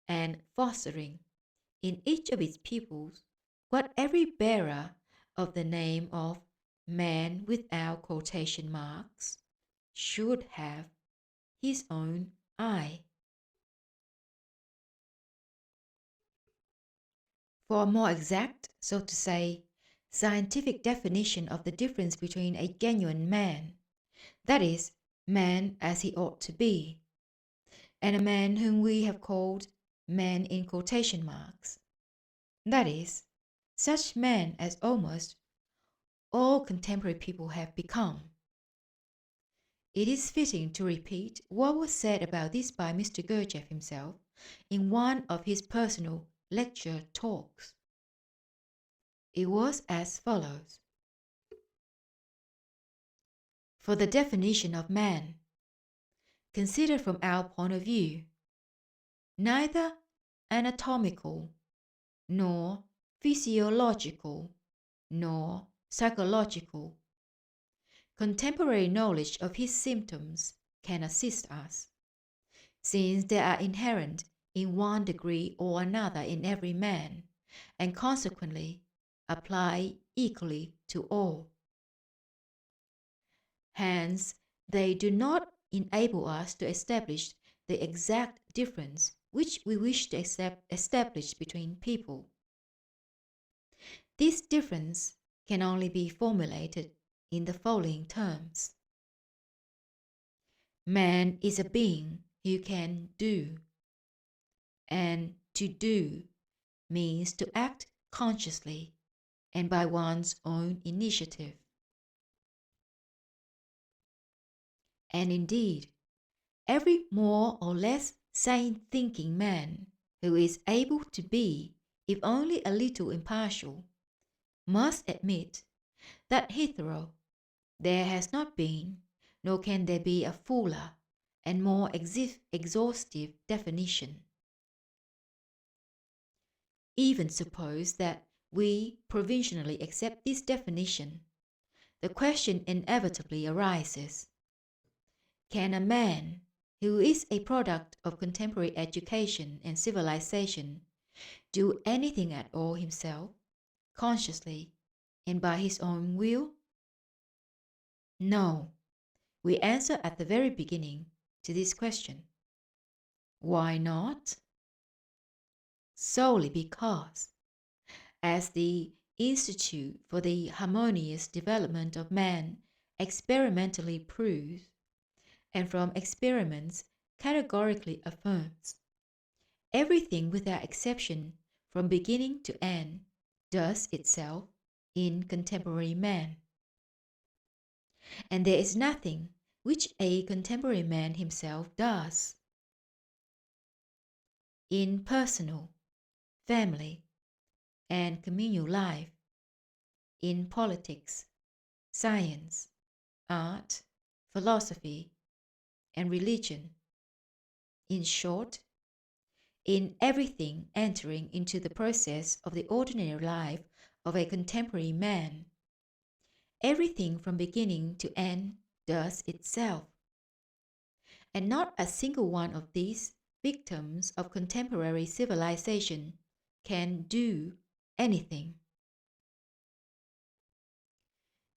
S1: and fostering in each of its pupils what every bearer of the name of man without quotation marks should have, his own eye. For a more exact, so to say, scientific definition of the difference between a genuine man, that is, man as he ought to be, and a man whom we have called man in quotation marks, that is, such men as almost all contemporary people have become. It is fitting to repeat what was said about this by Mr. Gurdjieff himself in one of his personal lecture talks. It was as follows. For the definition of man, considered from our point of view, neither anatomical, nor physiological, nor psychological, contemporary knowledge of his symptoms can assist us, since they are inherent in one degree or another in every man, and consequently apply equally to all. Hence, they do not enable us to establish the exact difference which we wish to establish between people. This difference can only be formulated in the following terms. Man is a being who can do, and to do means to act consciously and by one's own initiative. And indeed, every more or less sane-thinking man who is able to be, if only a little impartial, must admit that hitherto there has not been, nor can there be, a fuller and more exhaustive definition. Even suppose that we provisionally accept this definition, the question inevitably arises: can a man who is a product of contemporary education and civilization do anything at all himself, consciously, and by his own will? No, we answer at the very beginning to this question. Why not? Solely because, as the Institute for the Harmonious Development of Man experimentally proves, and from experiments categorically affirms, everything without exception from beginning to end does itself in contemporary man. And there is nothing which a contemporary man himself does. In personal, family, and communal life, in politics, science, art, philosophy, and religion, in short, in everything entering into the process of the ordinary life of a contemporary man, everything from beginning to end does itself. And not a single one of these victims of contemporary civilization can do anything.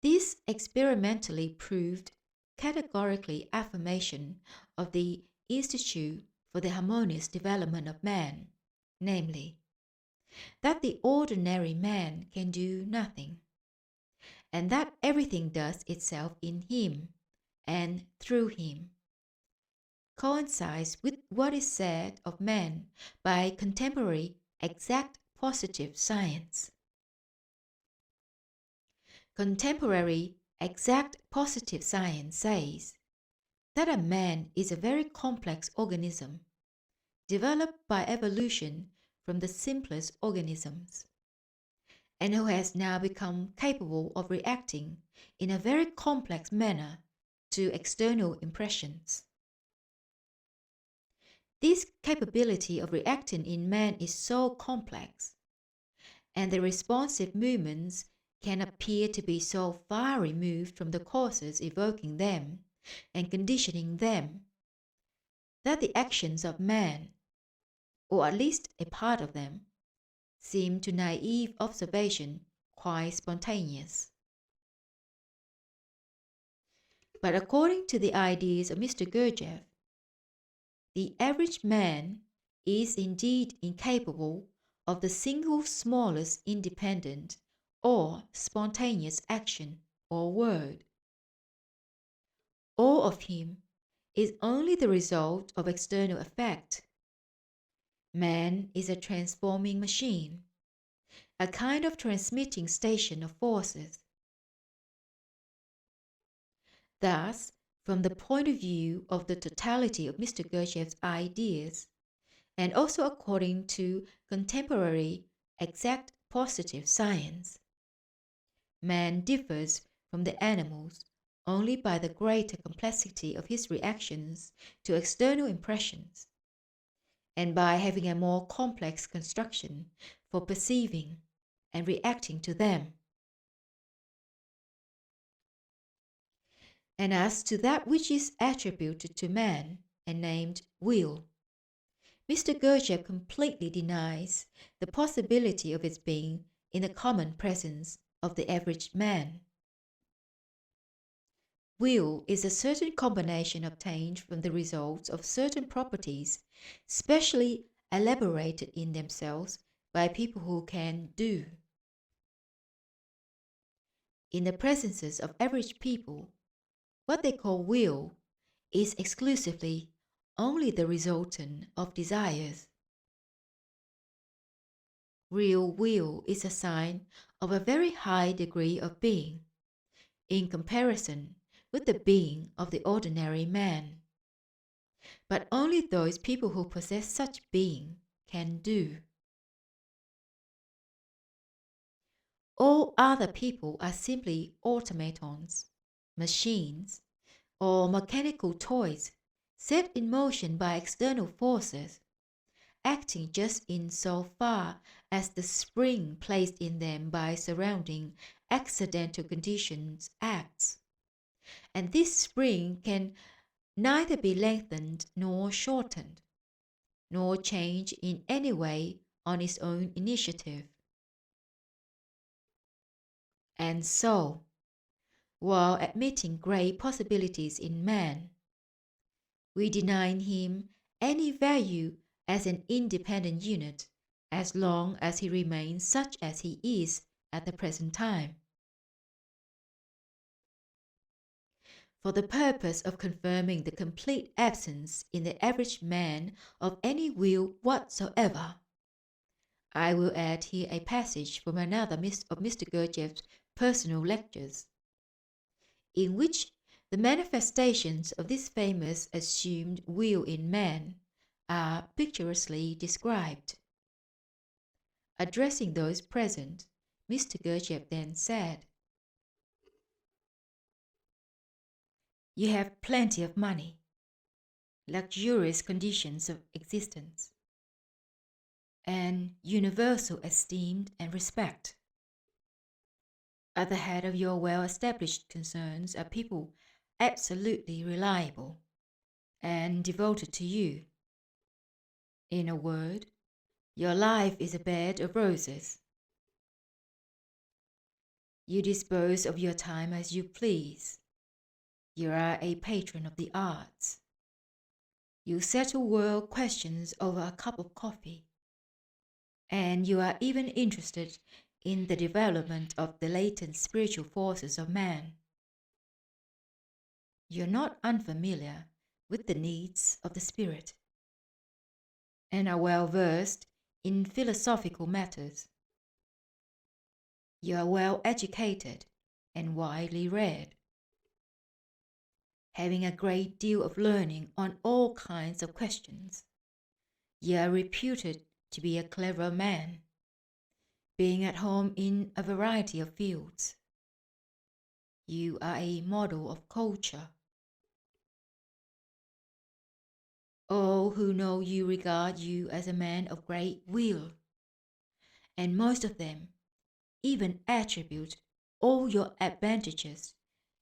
S1: This experimentally proved categorically affirmation of the Institute for the Harmonious Development of Man, namely, that the ordinary man can do nothing, and that everything does itself in him and through him, coincides with what is said of man by contemporary exact positive science. Contemporary exact positive science says that a man is a very complex organism, developed by evolution from the simplest organisms, and who has now become capable of reacting in a very complex manner to external impressions. This capability of reacting in man is so complex, and the responsive movements can appear to be so far removed from the causes evoking them and conditioning them, that the actions of man, or at least a part of them, seem to naive observation quite spontaneous. But according to the ideas of Mr. Gurdjieff, the average man is indeed incapable of the single smallest independent or spontaneous action or word. All of him is only the result of external effect. Man is a transforming machine, a kind of transmitting station of forces. Thus, from the point of view of the totality of Mr. Gurdjieff's ideas, and also according to contemporary exact positive science, man differs from the animals only by the greater complexity of his reactions to external impressions, and by having a more complex construction for perceiving and reacting to them. And as to that which is attributed to man and named will, Mr. Gurdjieff completely denies the possibility of its being in the common presence of the average man. Will is a certain combination obtained from the results of certain properties specially elaborated in themselves by people who can do. In the presences of average people, what they call will is exclusively only the resultant of desires. Real will is a sign of a very high degree of being, in comparison with the being of the ordinary man. But only those people who possess such being can do. All other people are simply automatons, machines, or mechanical toys set in motion by external forces, acting just in so far as the spring placed in them by surrounding accidental conditions acts. And this spring can neither be lengthened nor shortened, nor change in any way on its own initiative. And so, while admitting great possibilities in man, we deny him any value as an independent unit as long as he remains such as he is at the present time. For the purpose of confirming the complete absence in the average man of any will whatsoever, I will add here a passage from another of Mr. Gurdjieff's personal lectures, in which the manifestations of this famous assumed will in man are picturesquely described. Addressing those present, Mr. Gurdjieff then said, "You have plenty of money, luxurious conditions of existence, and universal esteem and respect. At the head of your well-established concerns are people absolutely reliable and devoted to you. In a word, your life is a bed of roses. You dispose of your time as you please. You are a patron of the arts. You settle world questions over a cup of coffee. And you are even interested in the development of the latent spiritual forces of man. You're not unfamiliar with the needs of the spirit, and are well versed in philosophical matters. You are well educated and widely read, having a great deal of learning on all kinds of questions. You are reputed to be a clever man, being at home in a variety of fields. You are a model of culture. All who know you regard you as a man of great will, and most of them even attribute all your advantages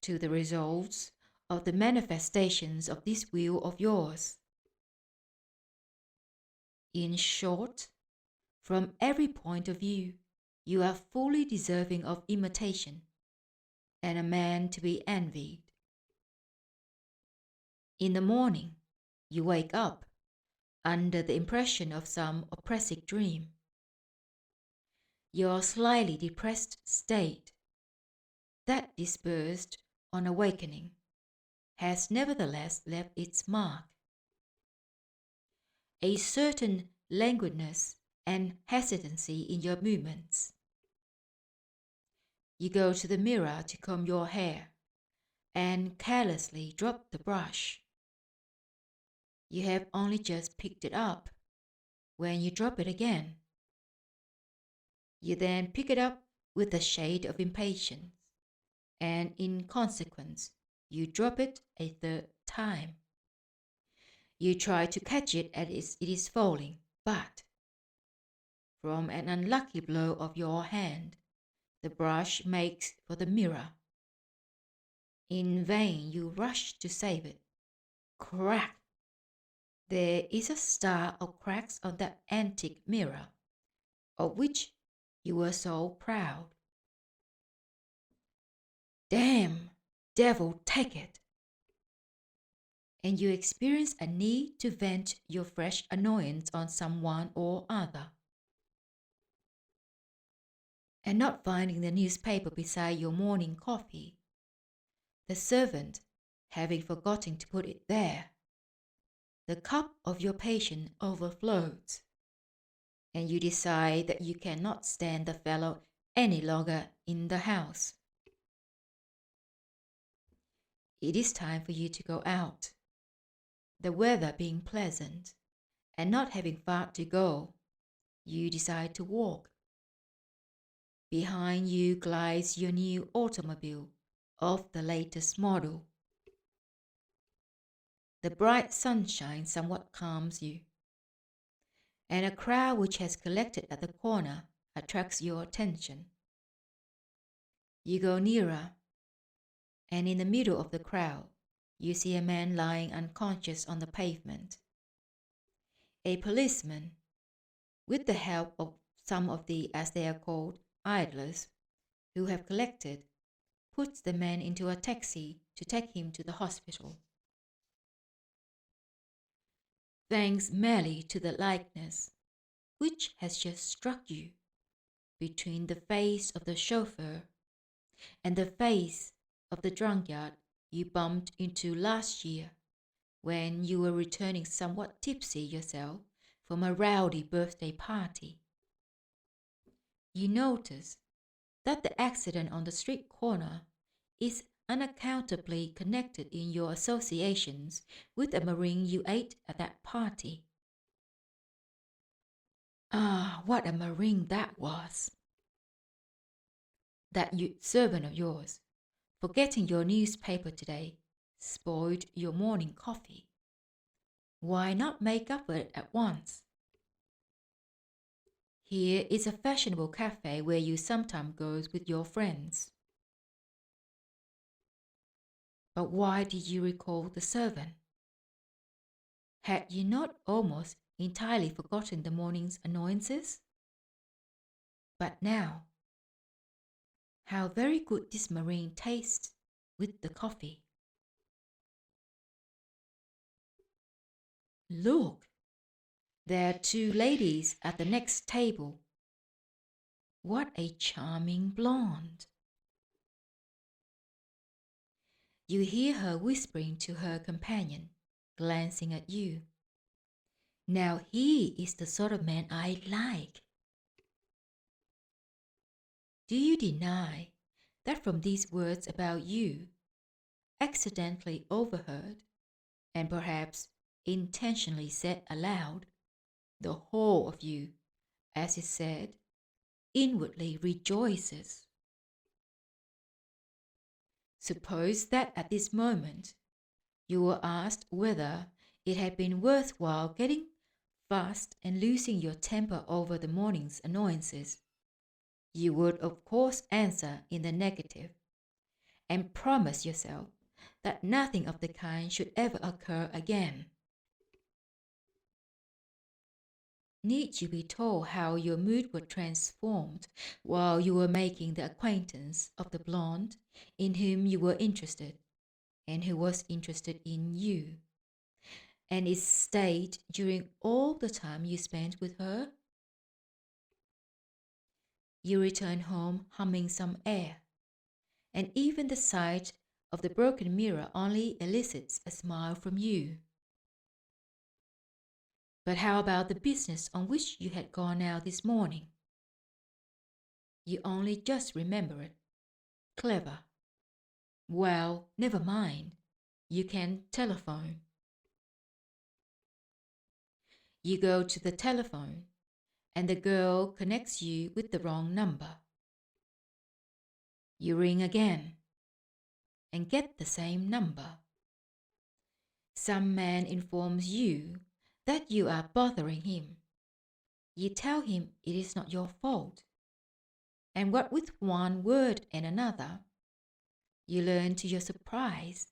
S1: to the results of the manifestations of this will of yours. In short, from every point of view, you are fully deserving of imitation, and a man to be envied. In the morning, you wake up under the impression of some oppressive dream. Your slightly depressed state, that dispersed on awakening, has nevertheless left its mark. A certain languidness and hesitancy in your movements. You go to the mirror to comb your hair and carelessly drop the brush. You have only just picked it up when you drop it again. You then pick it up with a shade of impatience, and in consequence, you drop it a third time. You try to catch it as it is falling, but from an unlucky blow of your hand, the brush makes for the mirror. In vain you rush to save it. Crack! There is a star of cracks on that antique mirror, of which you were so proud. Damn! Devil take it! And you experience a need to vent your fresh annoyance on someone or other. And not finding the newspaper beside your morning coffee, the servant having forgotten to put it there, the cup of your patient overflows, and you decide that you cannot stand the fellow any longer in the house. It is time for you to go out. The weather being pleasant, and not having far to go, you decide to walk. Behind you glides your new automobile of the latest model. The bright sunshine somewhat calms you, and a crowd which has collected at the corner attracts your attention. You go nearer, and in the middle of the crowd, you see a man lying unconscious on the pavement. A policeman, with the help of some of the, as they are called, idlers, who have collected, puts the man into a taxi to take him to the hospital. Thanks merely to the likeness, which has just struck you, between the face of the chauffeur and the face of the drunkard you bumped into last year, when you were returning somewhat tipsy yourself from a rowdy birthday party. You notice that the accident on the street corner is unaccountably connected in your associations with a marine you ate at that party. Ah, what a marine that was! That servant of yours, forgetting your newspaper today, spoiled your morning coffee. Why not make up for it at once? Here is a fashionable cafe where you sometimes go with your friends. But why did you recall the servant? Had you not almost entirely forgotten the morning's annoyances? But now, how very good this marine tastes with the coffee. Look, there are two ladies at the next table. What a charming blonde! You hear her whispering to her companion, glancing at you. Now he is the sort of man I like. Do you deny that from these words about you, accidentally overheard, and perhaps intentionally said aloud, the whole of you, as is said, inwardly rejoices? Suppose that at this moment you were asked whether it had been worthwhile getting fast and losing your temper over the morning's annoyances. You would of course answer in the negative, and promise yourself that nothing of the kind should ever occur again. Need you be told how your mood was transformed while you were making the acquaintance of the blonde in whom you were interested, and who was interested in you, and its state during all the time you spent with her? You return home humming some air, and even the sight of the broken mirror only elicits a smile from you. But how about the business on which you had gone out this morning? You only just remember it. Clever. Well, never mind. You can telephone. You go to the telephone, and the girl connects you with the wrong number. You ring again, and get the same number. Some man informs you that you are bothering him. You tell him it is not your fault. And what with one word and another, you learn to your surprise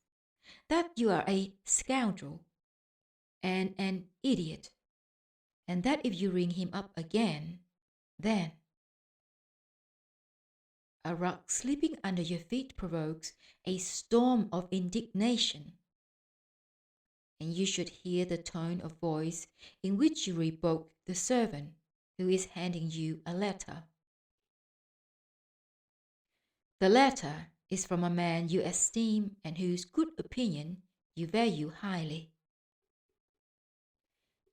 S1: that you are a scoundrel and an idiot, and that if you ring him up again, then a rock slipping under your feet provokes a storm of indignation, and you should hear the tone of voice in which you rebuke the servant who is handing you a letter. The letter is from a man you esteem and whose good opinion you value highly.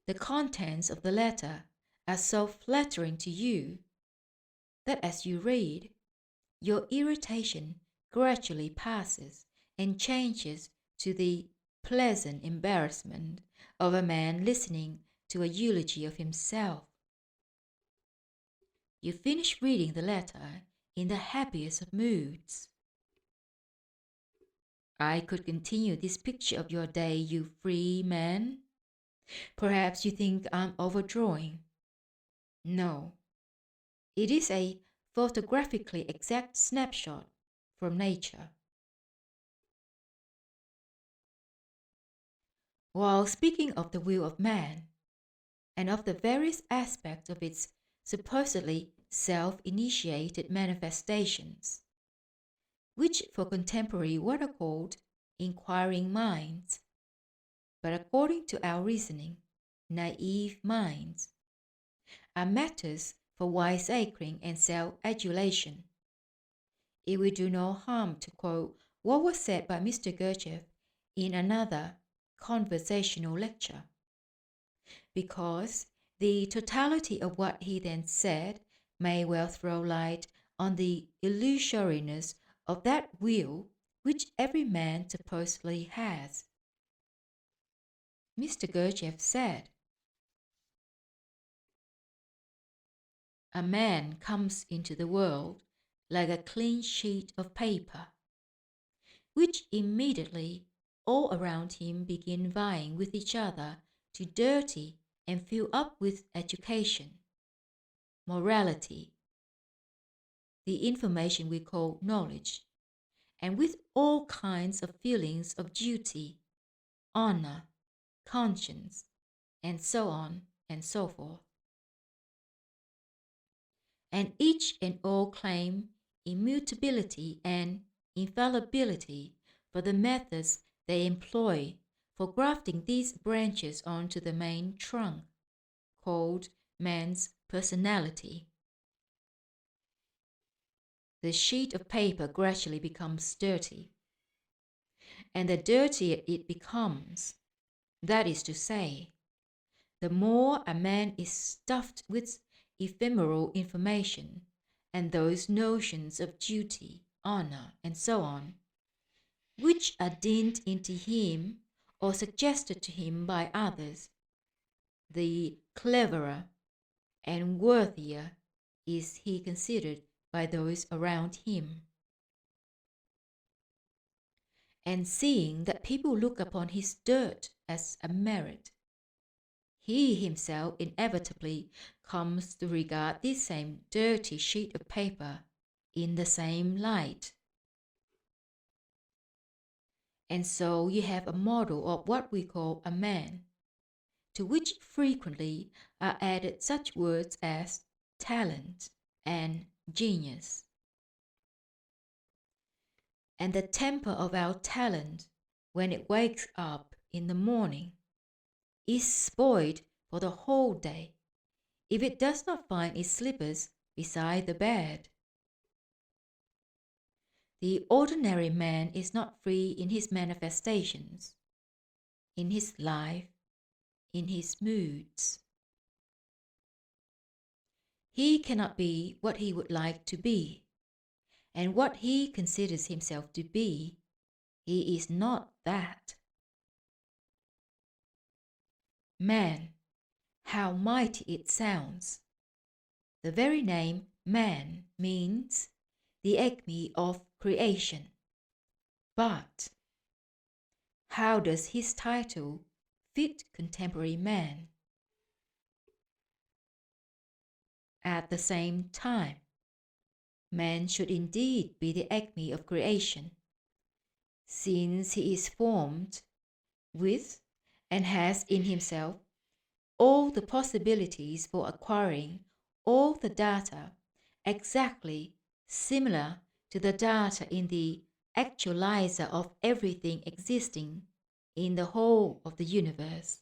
S1: The contents of the letter are so flattering to you that as you read, your irritation gradually passes and changes to the pleasant embarrassment of a man listening to a eulogy of himself. You finish reading the letter in the happiest of moods. I could continue this picture of your day, you free man. Perhaps you think I'm overdrawing. No, it is a photographically exact snapshot from nature. While speaking of the will of man, and of the various aspects of its supposedly self-initiated manifestations, which for contemporary what are called inquiring minds, but according to our reasoning, naive minds, are matters for wiseacring and self-adulation. It will do no harm to quote what was said by Mr. GURDJIEFF in another conversational lecture, because the totality of what he then said may well throw light on the illusoriness of that will which every man supposedly has. Mr. GURDJIEFF said, "A man comes into the world like a clean sheet of paper, which immediately all around him begin vying with each other to dirty and fill up with education, morality, the information we call knowledge, and with all kinds of feelings of duty, honor, conscience, and so on and so forth. And each and all claim immutability and infallibility for the methods they employ for grafting these branches onto the main trunk, called man's personality. The sheet of paper gradually becomes dirty, and the dirtier it becomes, that is to say, the more a man is stuffed with ephemeral information and those notions of duty, honor, and so on, which are dinned into him or suggested to him by others, the cleverer and worthier is he considered by those around him. And seeing that people look upon his dirt as a merit, he himself inevitably comes to regard this same dirty sheet of paper in the same light. And so you have a model of what we call a man, to which frequently are added such words as talent and genius. And the temper of our talent, when it wakes up in the morning, is spoiled for the whole day if it does not find its slippers beside the bed. The ordinary man is not free in his manifestations, in his life, in his moods. He cannot be what he would like to be, and what he considers himself to be, he is not that. Man, how mighty it sounds! The very name man means the acme of creation. But how does his title fit contemporary man? At the same time, man should indeed be the acme of creation, since he is formed with and has in himself all the possibilities for acquiring all the data exactly similar to the data in the actualizer of everything existing in the whole of the universe.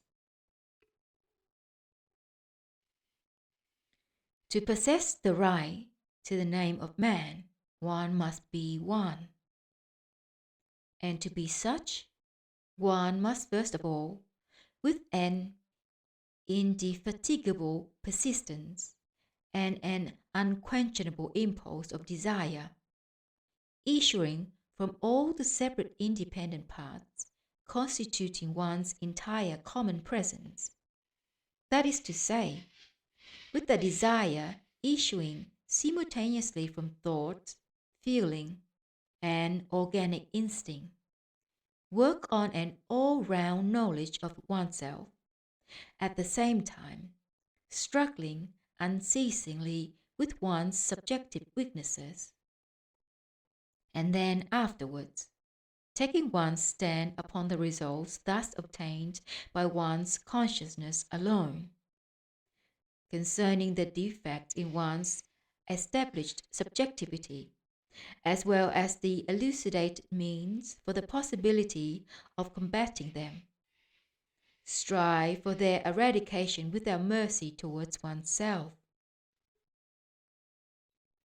S1: To possess the right to the name of man, one must be one. And to be such, one must first of all, with an indefatigable persistence and an unquenchable impulse of desire, issuing from all the separate independent parts constituting one's entire common presence. That is to say, with the desire issuing simultaneously from thought, feeling, and organic instinct, work on an all-round knowledge of oneself, at the same time struggling unceasingly with one's subjective weaknesses, and then afterwards taking one's stand upon the results thus obtained by one's consciousness alone, concerning the defect in one's established subjectivity, as well as the elucidated means for the possibility of combating them. Strive for their eradication without mercy towards oneself.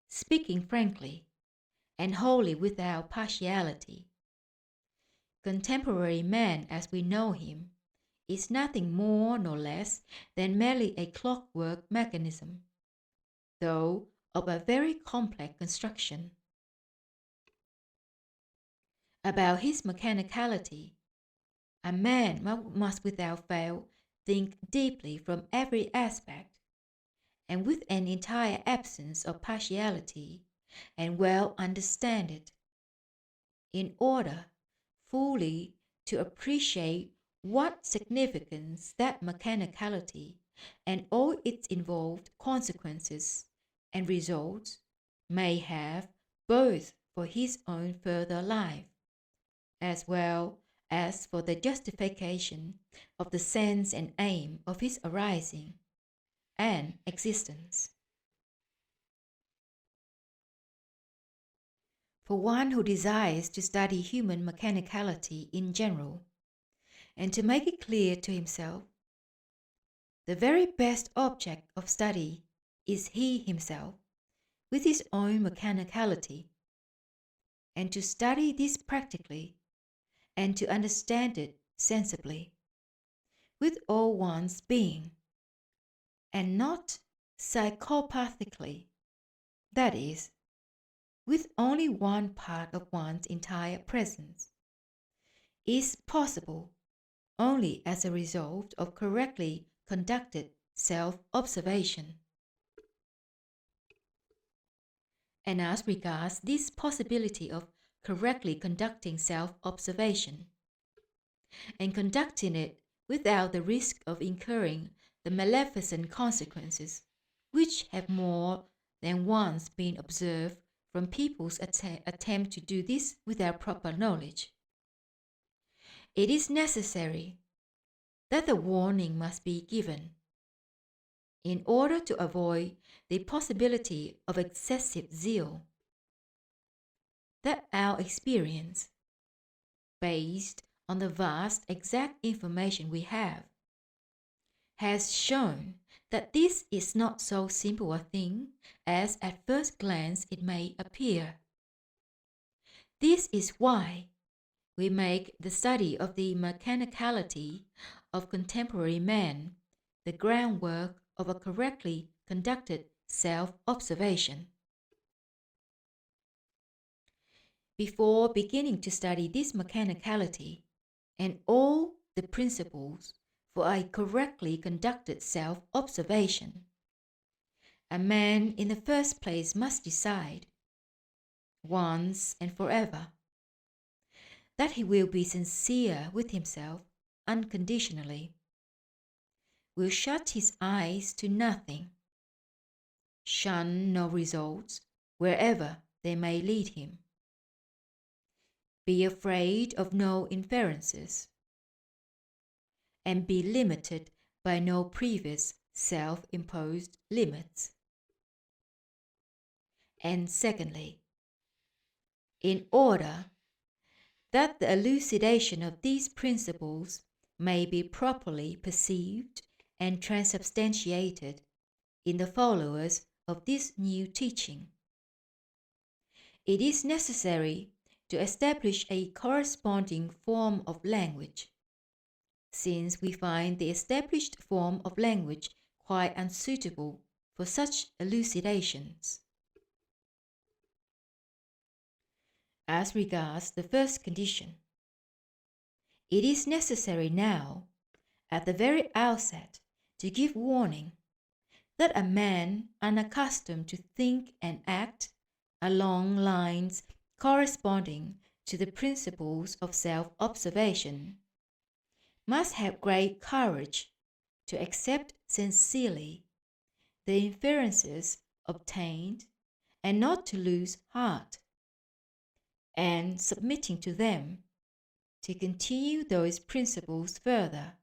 S1: Speaking frankly, and wholly without partiality, contemporary man as we know him is nothing more nor less than merely a clockwork mechanism, though of a very complex construction. About his mechanicality, a man must without fail think deeply from every aspect, and with an entire absence of partiality, and well understand it, in order fully to appreciate what significance that mechanicality and all its involved consequences and results may have both for his own further life, as well as for the justification of the sense and aim of his arising and existence. For one who desires to study human mechanicality in general, and to make it clear to himself, the very best object of study is he himself, with his own mechanicality, and to study this practically, and to understand it sensibly, with all one's being, and not psychopathically, that is, with only one part of one's entire presence, is possible only as a result of correctly conducted self-observation. And as regards this possibility of correctly conducting self-observation, and conducting it without the risk of incurring the maleficent consequences which have more than once been observed from people's attempt to do this without proper knowledge, it is necessary that the warning must be given. in order to avoid the possibility of excessive zeal. That our experience, based on the vast exact information we have, has shown that this is not so simple a thing as at first glance it may appear. This is why we make the study of the mechanicality of contemporary man the groundwork of a correctly conducted self-observation. Before beginning to study this mechanicality and all the principles for a correctly conducted self-observation, a man in the first place must decide, once and forever, that he will be sincere with himself unconditionally, will shut his eyes to nothing, shun no results wherever they may lead him, be afraid of no inferences, and be limited by no previous self-imposed limits. And secondly, in order that the elucidation of these principles may be properly perceived and transubstantiated in the followers of this new teaching, it is necessary to establish a corresponding form of language, since we find the established form of language quite unsuitable for such elucidations. As regards the first condition, it is necessary now, at the very outset, to give warning that a man unaccustomed to think and act along lines corresponding to the principles of self-observation must have great courage to accept sincerely the inferences obtained and not to lose heart, and submitting to them, to continue those principles further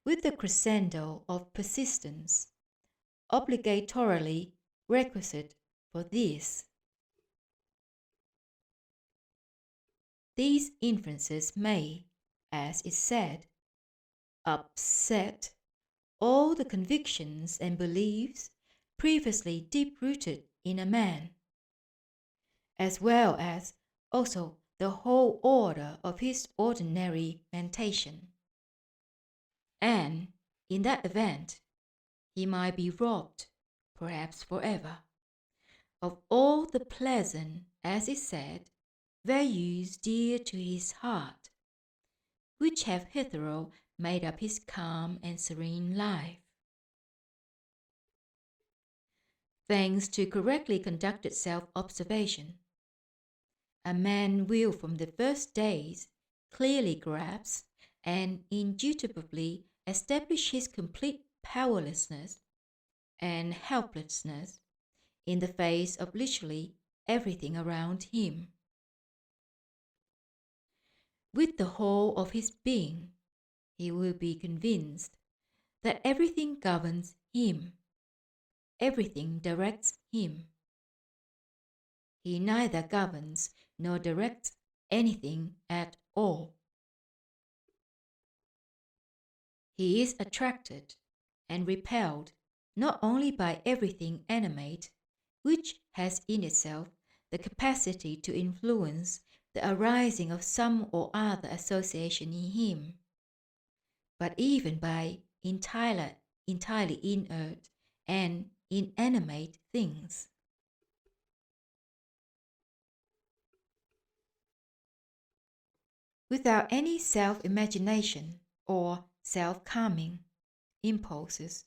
S1: with the crescendo of persistence obligatorily requisite for this. These inferences may, as is said, upset all the convictions and beliefs previously deep-rooted in a man, as well as also the whole order of his ordinary mentation. And in that event, he might be robbed, perhaps forever, of all the pleasant, as is said, values dear to his heart, which have hitherto made up his calm and serene life. Thanks to correctly conducted self-observation, a man will from the first days clearly grasp and indubitably establish his complete powerlessness and helplessness in the face of literally everything around him. With the whole of his being, he will be convinced that everything governs him, everything directs him. He neither governs nor directs anything at all. He is attracted and repelled not only by everything animate, which has in itself the capacity to influence the arising of some or other association in him, but even by entirely inert and inanimate things. Without any self-imagination or self-calming impulses,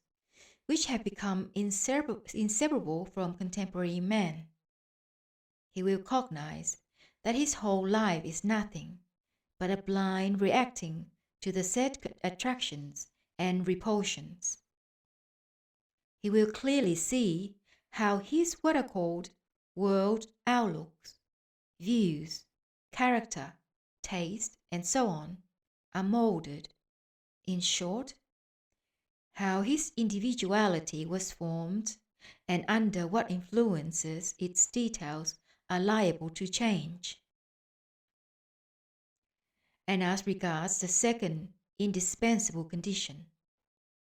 S1: which have become inseparable from contemporary man, he will cognize that his whole life is nothing but a blind reacting to the said attractions and repulsions. He will clearly see how his what are called world outlooks, views, character, taste, and so on are molded, in short, how his individuality was formed, and under what influences its details are liable to change. And as regards the second indispensable condition,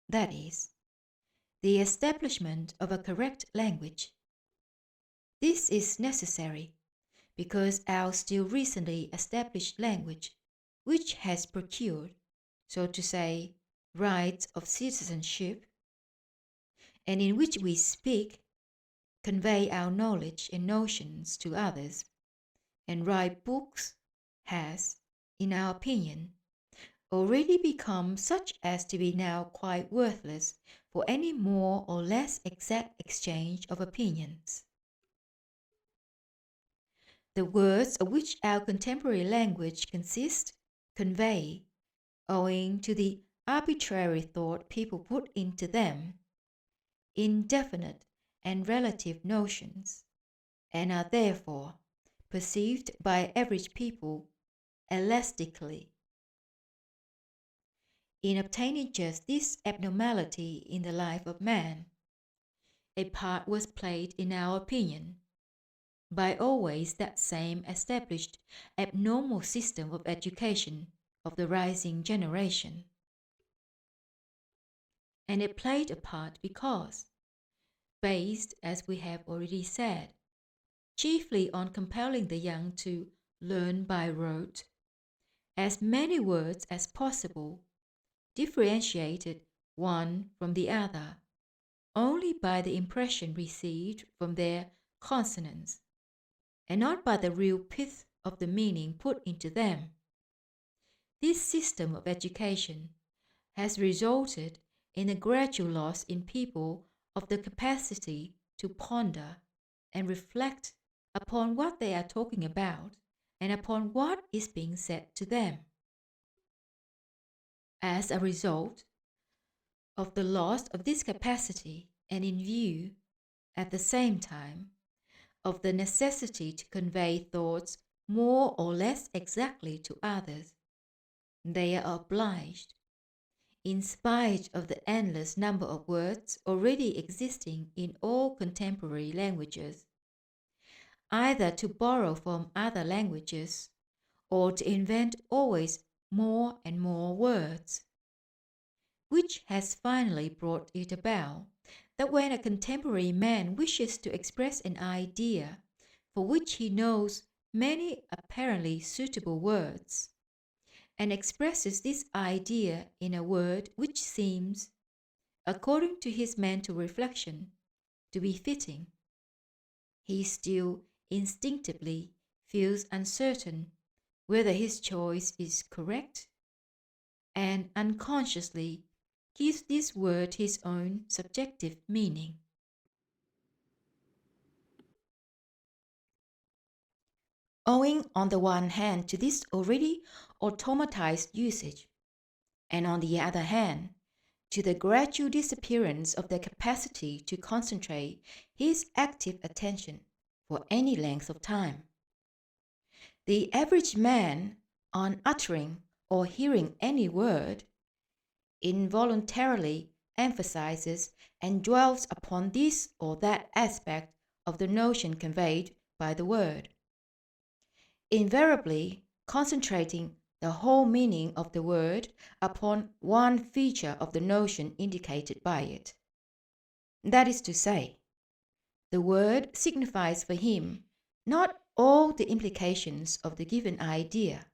S1: that is, the establishment of a correct language, this is necessary because our still recently established language, which has procured, so to say, rights of citizenship, and in which we speak, convey our knowledge and notions to others, and write books, has, in our opinion, already become such as to be now quite worthless for any more or less exact exchange of opinions. The words of which our contemporary language consists convey, owing to the arbitrary thought people put into them, indefinite and relative notions, and are therefore perceived by average people elastically. In obtaining just this abnormality in the life of man, a part was played, in our opinion, by always that same established abnormal system of education of the rising generation. And it played a part because, based, as we have already said, chiefly on compelling the young to learn by rote as many words as possible, differentiated one from the other only by the impression received from their consonants, and not by the real pith of the meaning put into them. This system of education has resulted in a gradual loss in people of the capacity to ponder and reflect upon what they are talking about and upon what is being said to them. As a result of the loss of this capacity, and in view, at the same time, of the necessity to convey thoughts more or less exactly to others, they are obliged, in spite of the endless number of words already existing in all contemporary languages, either to borrow from other languages or to invent always more and more words, which has finally brought it about that when a contemporary man wishes to express an idea for which he knows many apparently suitable words, and expresses this idea in a word which seems, according to his mental reflection, to be fitting, he still instinctively feels uncertain whether his choice is correct, and unconsciously gives this word his own subjective meaning. Owing on the one hand to this already automatized usage, and on the other hand to the gradual disappearance of the capacity to concentrate his active attention for any length of time, the average man, on uttering or hearing any word, involuntarily emphasizes and dwells upon this or that aspect of the notion conveyed by the word, invariably concentrating the whole meaning of the word upon one feature of the notion indicated by it. That is to say, the word signifies for him not all the implications of the given idea,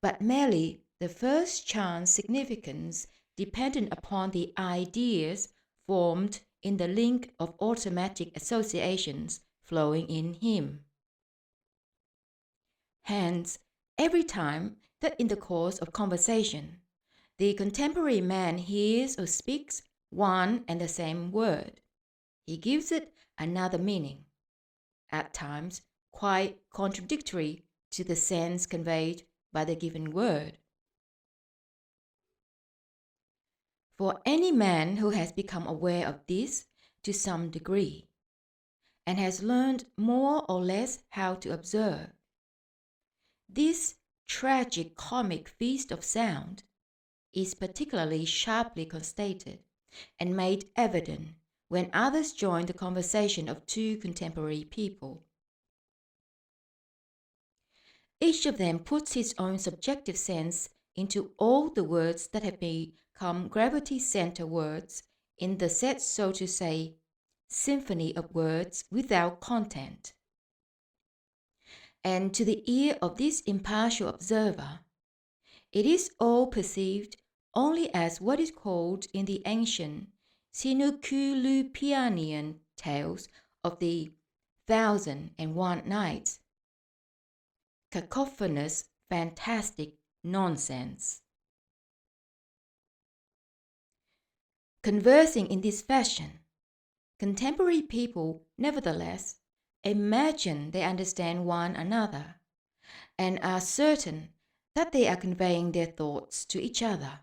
S1: but merely the first chance significance dependent upon the ideas formed in the link of automatic associations flowing in him. Hence, every time that in the course of conversation the contemporary man hears or speaks one and the same word, he gives it another meaning, at times quite contradictory to the sense conveyed by the given word. For any man who has become aware of this to some degree, and has learned more or less how to observe, this tragic comic feast of sound is particularly sharply constated and made evident when others join the conversation of two contemporary people. Each of them puts his own subjective sense into all the words that have become gravity center words in the said, so to say, symphony of words without content. And to the ear of this impartial observer, it is all perceived only as what is called in the ancient Sinokooloopianian tales of the 1001 Nights, cacophonous, fantastic nonsense. Conversing in this fashion, contemporary people nevertheless imagine they understand one another and are certain that they are conveying their thoughts to each other.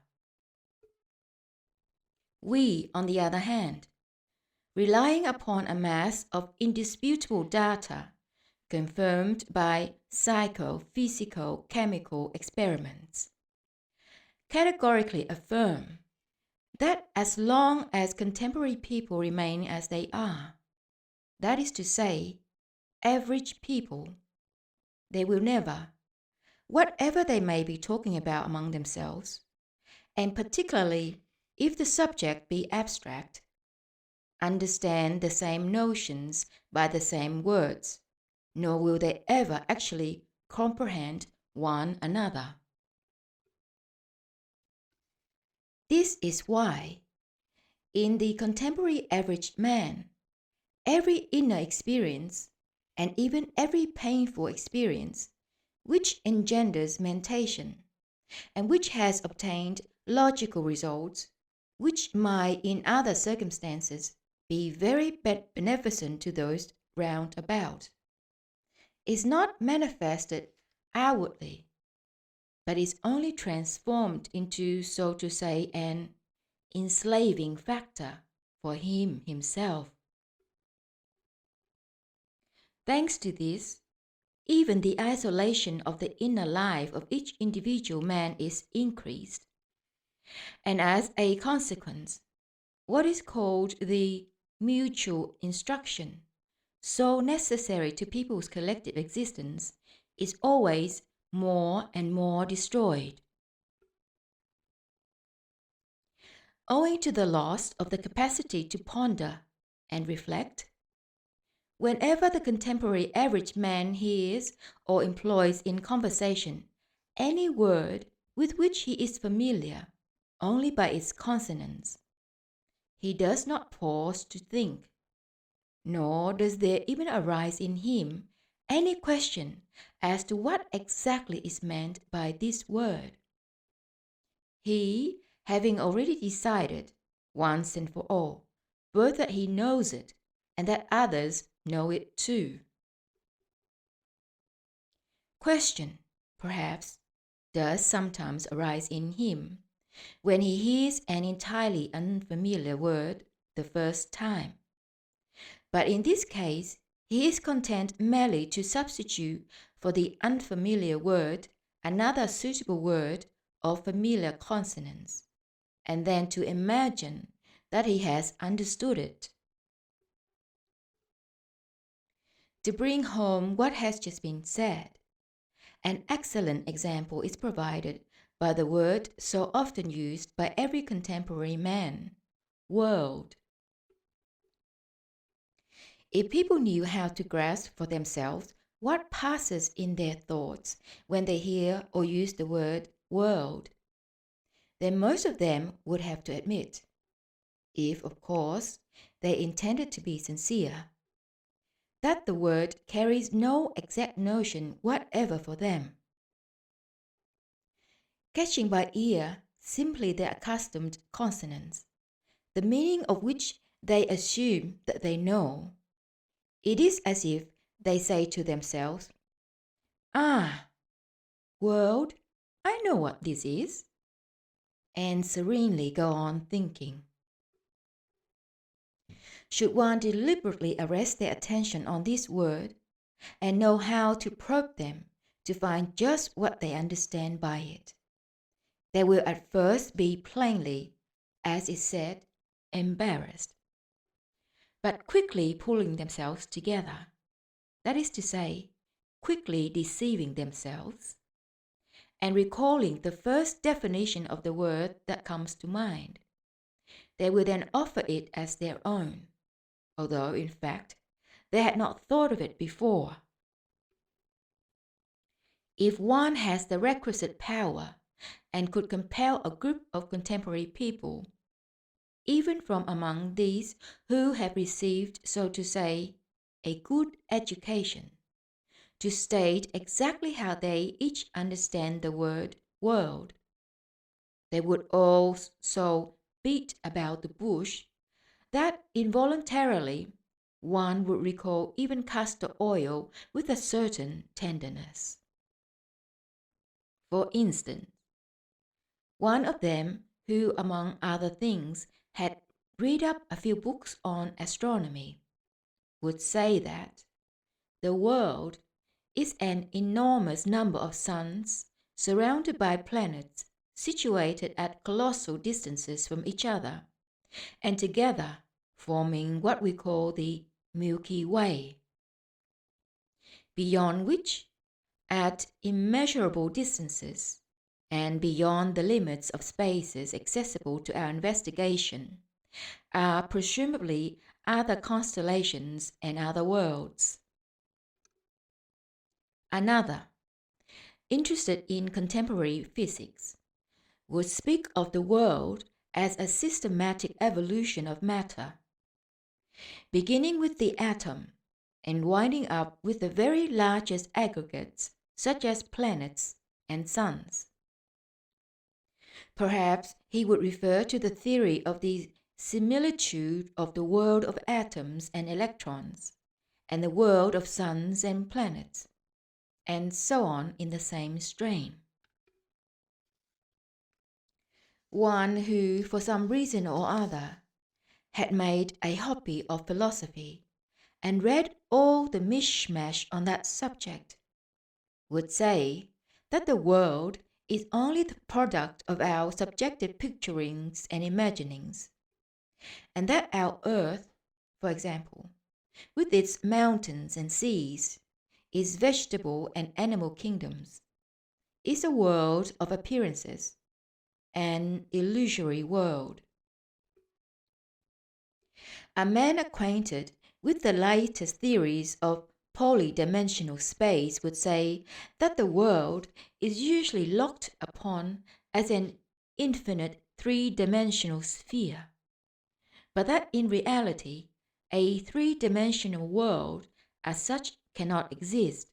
S1: We, on the other hand, relying upon a mass of indisputable data confirmed by psycho-physical chemical experiments, categorically affirm that as long as contemporary people remain as they are, that is to say, average people, they will never, whatever they may be talking about among themselves, and particularly if the subject be abstract, understand the same notions by the same words, nor will they ever actually comprehend one another. This is why, in the contemporary average man, every inner experience, and even every painful experience, which engenders mentation, and which has obtained logical results, which might in other circumstances be very beneficent to those round about, is not manifested outwardly, but is only transformed into, so to say, an enslaving factor for him himself. Thanks to this, even the isolation of the inner life of each individual man is increased, and as a consequence, what is called the mutual instruction, so necessary to people's collective existence, is always more and more destroyed. Owing to the loss of the capacity to ponder and reflect, whenever the contemporary average man hears or employs in conversation any word with which he is familiar only by its consonants, he does not pause to think, nor does there even arise in him any question as to what exactly is meant by this word. He, having already decided, once and for all, both that he knows it and that others know it too. Question, perhaps, does sometimes arise in him when he hears an entirely unfamiliar word the first time. But in this case, he is content merely to substitute for the unfamiliar word another suitable word of familiar consonants, and then to imagine that he has understood it. To bring home what has just been said, an excellent example is provided by the word so often used by every contemporary man, world. If people knew how to grasp for themselves what passes in their thoughts when they hear or use the word world, then most of them would have to admit, if of course they intended to be sincere, that the word carries no exact notion whatever for them. Catching by ear simply the accustomed consonants, the meaning of which they assume that they know, it is as if they say to themselves, "Ah, world, I know what this is," and serenely go on thinking. Should one deliberately arrest their attention on this word and know how to probe them to find just what they understand by it, they will at first be plainly, as is said, embarrassed, but quickly pulling themselves together, that is to say, quickly deceiving themselves, and recalling the first definition of the word that comes to mind. They will then offer it as their own, although in fact they had not thought of it before. If one has the requisite power and could compel a group of contemporary people, even from among these who have received, so to say, a good education, to state exactly how they each understand the word world, they would all so beat about the bush that involuntarily one would recall even castor oil with a certain tenderness. For instance, one of them who, among other things, had read up a few books on astronomy, would say that the world is an enormous number of suns surrounded by planets situated at colossal distances from each other, and together forming what we call the Milky Way, beyond which, at immeasurable distances, and beyond the limits of spaces accessible to our investigation, are presumably other constellations and other worlds. Another, interested in contemporary physics, would speak of the world as a systematic evolution of matter, beginning with the atom and winding up with the very largest aggregates such as planets and suns. Perhaps he would refer to the theory of the similitude of the world of atoms and electrons, and the world of suns and planets, and so on in the same strain. One who, for some reason or other, had made a hobby of philosophy and read all the mishmash on that subject, would say that the world is only the product of our subjective picturings and imaginings, and that our earth, for example, with its mountains and seas, its vegetable and animal kingdoms, is a world of appearances, an illusory world. A man acquainted with the latest theories of polydimensional space would say that the world is usually looked upon as an infinite three-dimensional sphere, but that in reality a three-dimensional world as such cannot exist,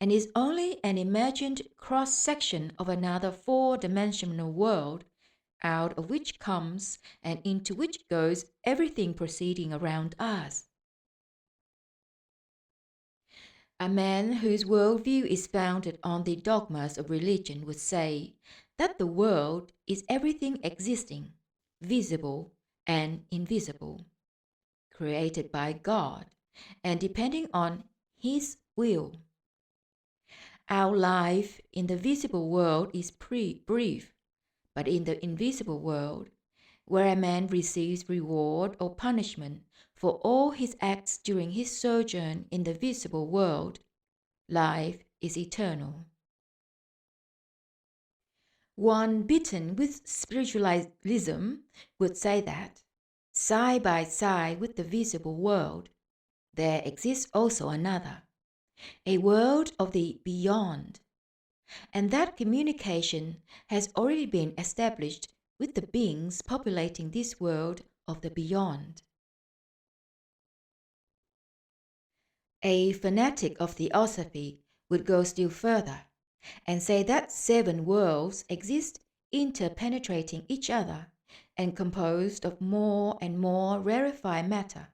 S1: and is only an imagined cross-section of another four-dimensional world, out of which comes and into which goes everything proceeding around us. A man whose worldview is founded on the dogmas of religion would say that the world is everything existing, visible and invisible, created by God and depending on His will. Our life in the visible world is brief, but in the invisible world, where a man receives reward or punishment for all his acts during his sojourn in the visible world, life is eternal. One bitten with spiritualism would say that, side by side with the visible world, there exists also another, a world of the beyond, and that communication has already been established with the beings populating this world of the beyond. A fanatic of theosophy would go still further and say that 7 worlds exist interpenetrating each other and composed of more and more rarefied matter,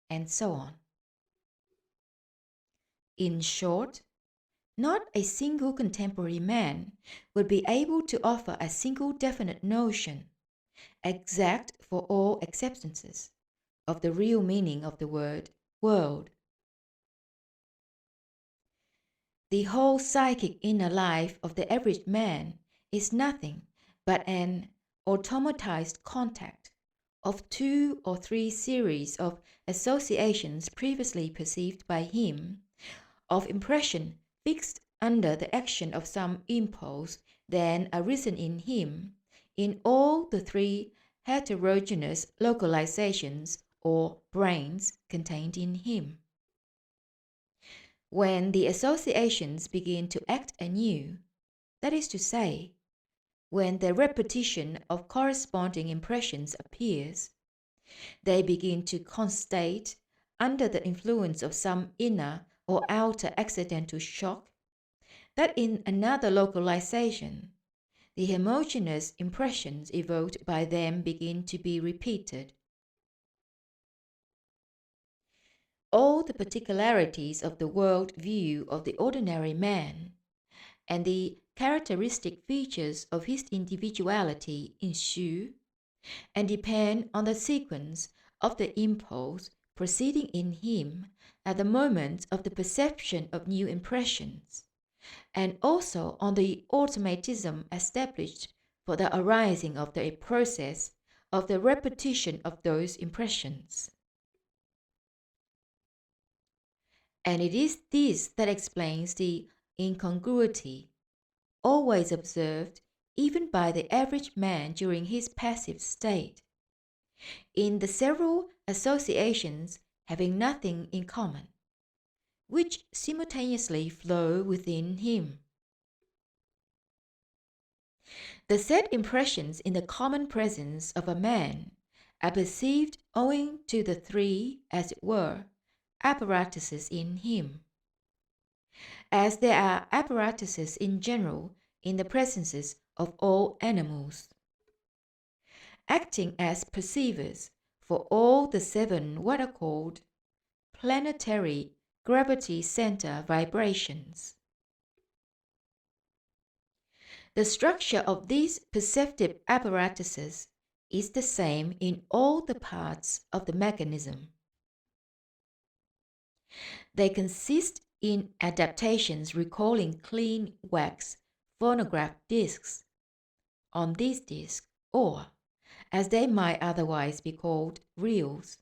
S1: and so on. In short, not a single contemporary man would be able to offer a single definite notion, exact for all acceptances, of the real meaning of the word world. The whole psychic inner life of the average man is nothing but an automatized contact of 2 or 3 series of associations previously perceived by him, of impression fixed under the action of some impulse then arisen in him, in all the 3 heterogeneous localizations or brains contained in him. When the associations begin to act anew, that is to say, when the repetition of corresponding impressions appears, they begin to constate under the influence of some inner or outer accidental shock, that in another localization, the homogeneous impressions evoked by them begin to be repeated. All the particularities of the world view of the ordinary man and the characteristic features of his individuality ensue and depend on the sequence of the impulse proceeding in him at the moment of the perception of new impressions, and also on the automatism established for the arising of the process of the repetition of those impressions. And it is this that explains the incongruity, always observed even by the average man during his passive state, in the several associations having nothing in common, which simultaneously flow within him. The said impressions in the common presence of a man are perceived owing to the 3, as it were, apparatuses in him, as there are apparatuses in general in the presences of all animals, acting as perceivers for all the 7 what are called planetary gravity center vibrations. The structure of these perceptive apparatuses is the same in all the parts of the mechanism. They consist in adaptations recalling clean wax phonograph discs. On these discs, or, as they might otherwise be called, reels,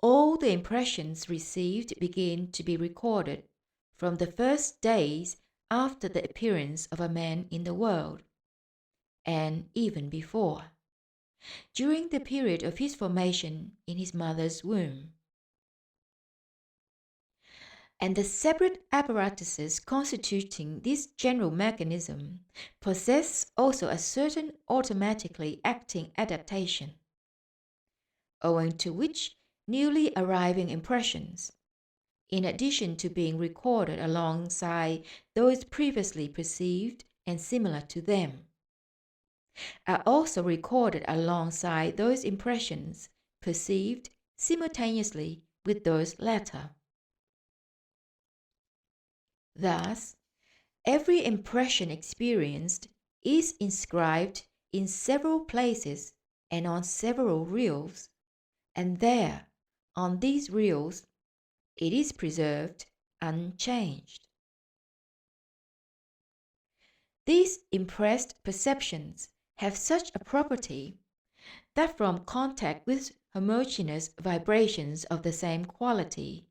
S1: all the impressions received begin to be recorded from the first days after the appearance of a man in the world, and even before, during the period of his formation in his mother's womb. And the separate apparatuses constituting this general mechanism possess also a certain automatically acting adaptation, owing to which newly arriving impressions, in addition to being recorded alongside those previously perceived and similar to them, are also recorded alongside those impressions perceived simultaneously with those latter. Thus, every impression experienced is inscribed in several places and on several reels, and there, on these reels, it is preserved unchanged. These impressed perceptions have such a property that from contact with homogeneous vibrations of the same quality,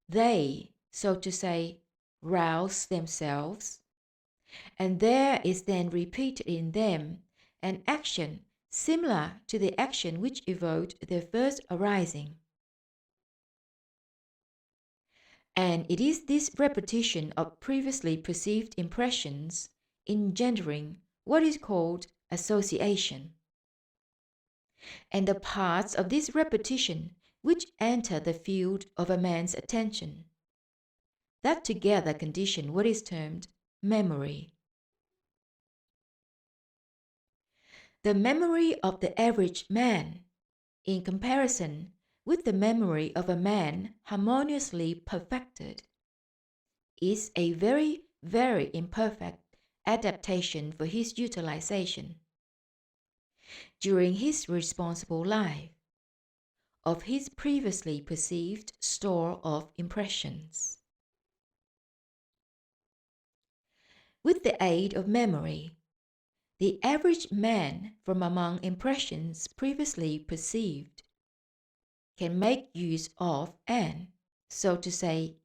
S1: they, so to say, rouse themselves, and there is then repeated in them an action similar to the action which evoked their first arising. And it is this repetition of previously perceived impressions engendering what is called association, and the parts of this repetition which enter the field of a man's attention, that together condition what is termed memory. The memory of the average man, in comparison with the memory of a man harmoniously perfected, is a very, very imperfect adaptation for his utilization, during his responsible life, of his previously perceived store of impressions. With the aid of memory, the average man from among impressions previously perceived can make use of and, so to say,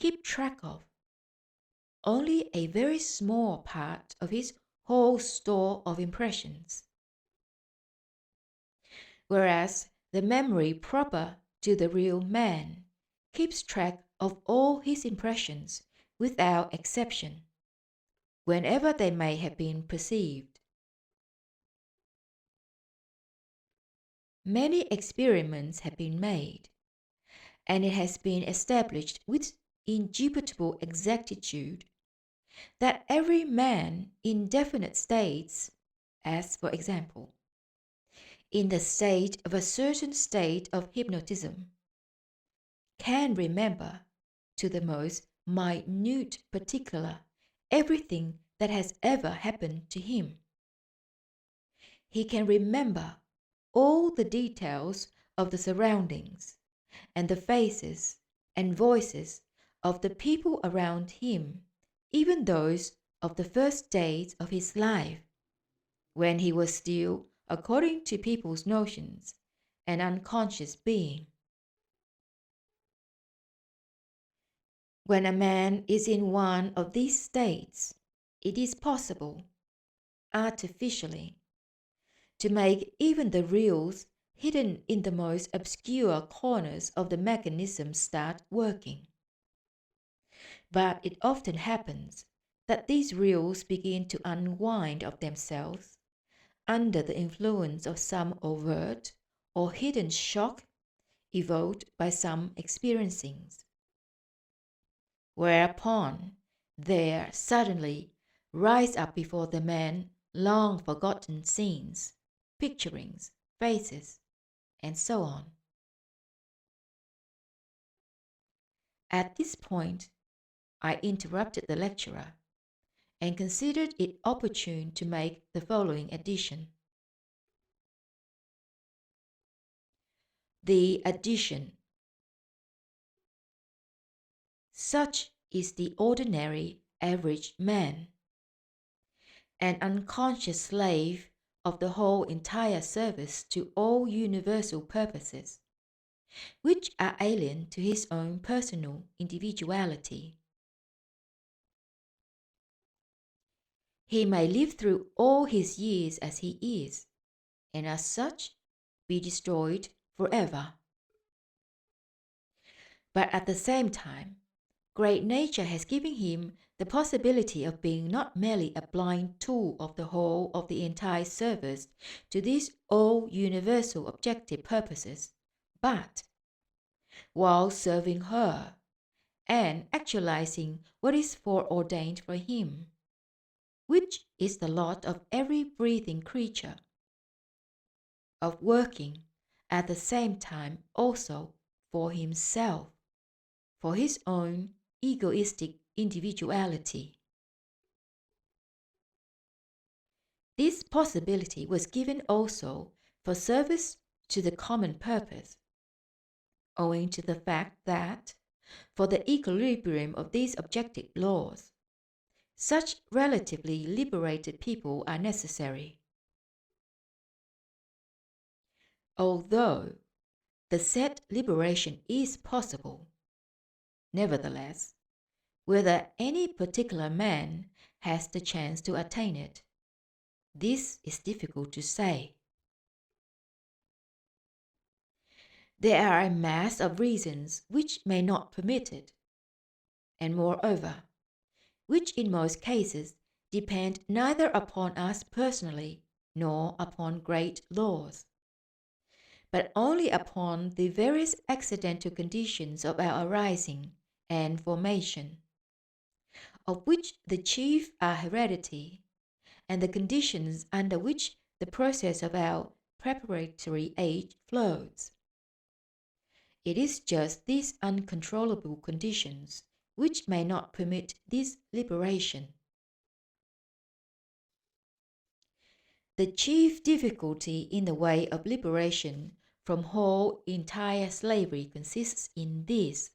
S1: keep track of only a very small part of his whole store of impressions, whereas the memory proper to the real man keeps track of all his impressions without exception, whenever they may have been perceived. Many experiments have been made, and it has been established with indubitable exactitude that every man in definite states, as for example, in the state of a certain state of hypnotism, can remember to the most minute particular everything that has ever happened to him. He can remember all the details of the surroundings and the faces and voices of the people around him, even those of the first days of his life, when he was still, according to people's notions, an unconscious being. When a man is in one of these states, it is possible, artificially, to make even the reels hidden in the most obscure corners of the mechanism start working. But it often happens that these reels begin to unwind of themselves under the influence of some overt or hidden shock evoked by some experiencings, whereupon there suddenly rise up before the man long forgotten scenes, picturings, faces, and so on. At this point, I interrupted the lecturer and considered it opportune to make the following addition. The addition: such is the ordinary average man, an unconscious slave of the whole entire service to all universal purposes, which are alien to his own personal individuality. He may live through all his years as he is, and as such be destroyed forever. But at the same time, great nature has given him the possibility of being not merely a blind tool of the whole of the entire service to these all universal objective purposes, but, while serving her and actualizing what is foreordained for him, which is the lot of every breathing creature, of working at the same time also for himself, for his own egoistic individuality. This possibility was given also for service to the common purpose, owing to the fact that, for the equilibrium of these objective laws, such relatively liberated people are necessary. Although the said liberation is possible, nevertheless, whether any particular man has the chance to attain it, this is difficult to say. There are a mass of reasons which may not permit it, and moreover, which in most cases depend neither upon us personally nor upon great laws, but only upon the various accidental conditions of our arising and formation, of which the chief are heredity, and the conditions under which the process of our preparatory age flows. It is just these uncontrollable conditions which may not permit this liberation. The chief difficulty in the way of liberation from whole entire slavery consists in this,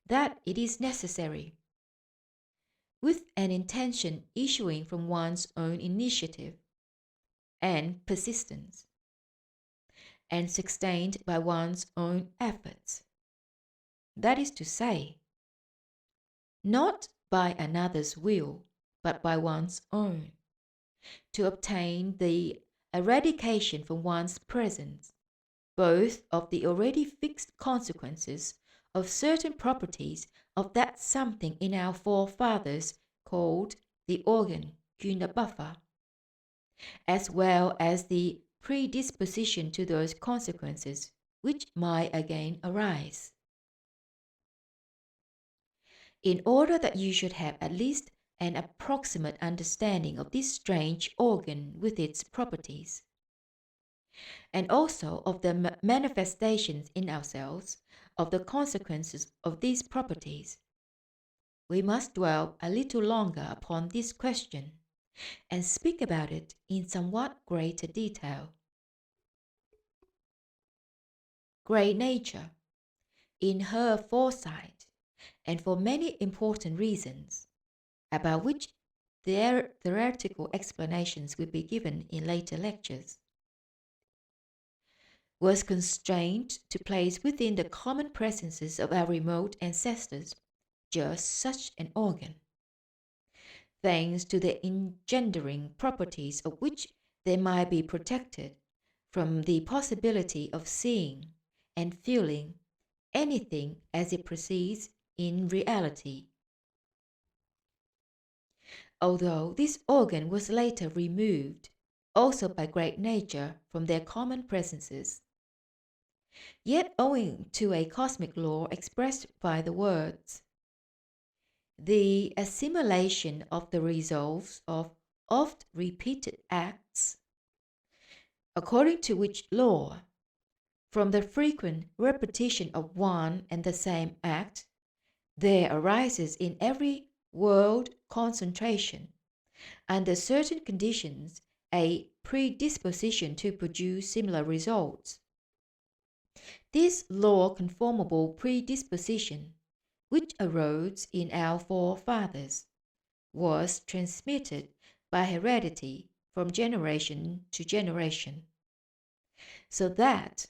S1: that it is necessary, with an intention issuing from one's own initiative and persistence, and sustained by one's own efforts. That is to say, not by another's will, but by one's own, to obtain the eradication from one's presence, both of the already fixed consequences of certain properties of that something in our forefathers called the organ Kundabuffer, as well as the predisposition to those consequences which might again arise. In order that you should have at least an approximate understanding of this strange organ with its properties, and also of the manifestations in ourselves of the consequences of these properties, we must dwell a little longer upon this question and speak about it in somewhat greater detail. Great Nature, in her foresight, and for many important reasons, about which theoretical explanations will be given in later lectures, was constrained to place within the common presences of our remote ancestors just such an organ, thanks to the engendering properties of which they might be protected from the possibility of seeing and feeling anything as it proceeds in reality. Although this organ was later removed also by Great Nature from their common presences, yet owing to a cosmic law expressed by the words, the assimilation of the results of oft repeated acts, according to which law, from the frequent repetition of one and the same act, there arises in every world concentration, under certain conditions, a predisposition to produce similar results. This law-conformable predisposition, which arose in our forefathers, was transmitted by heredity from generation to generation, so that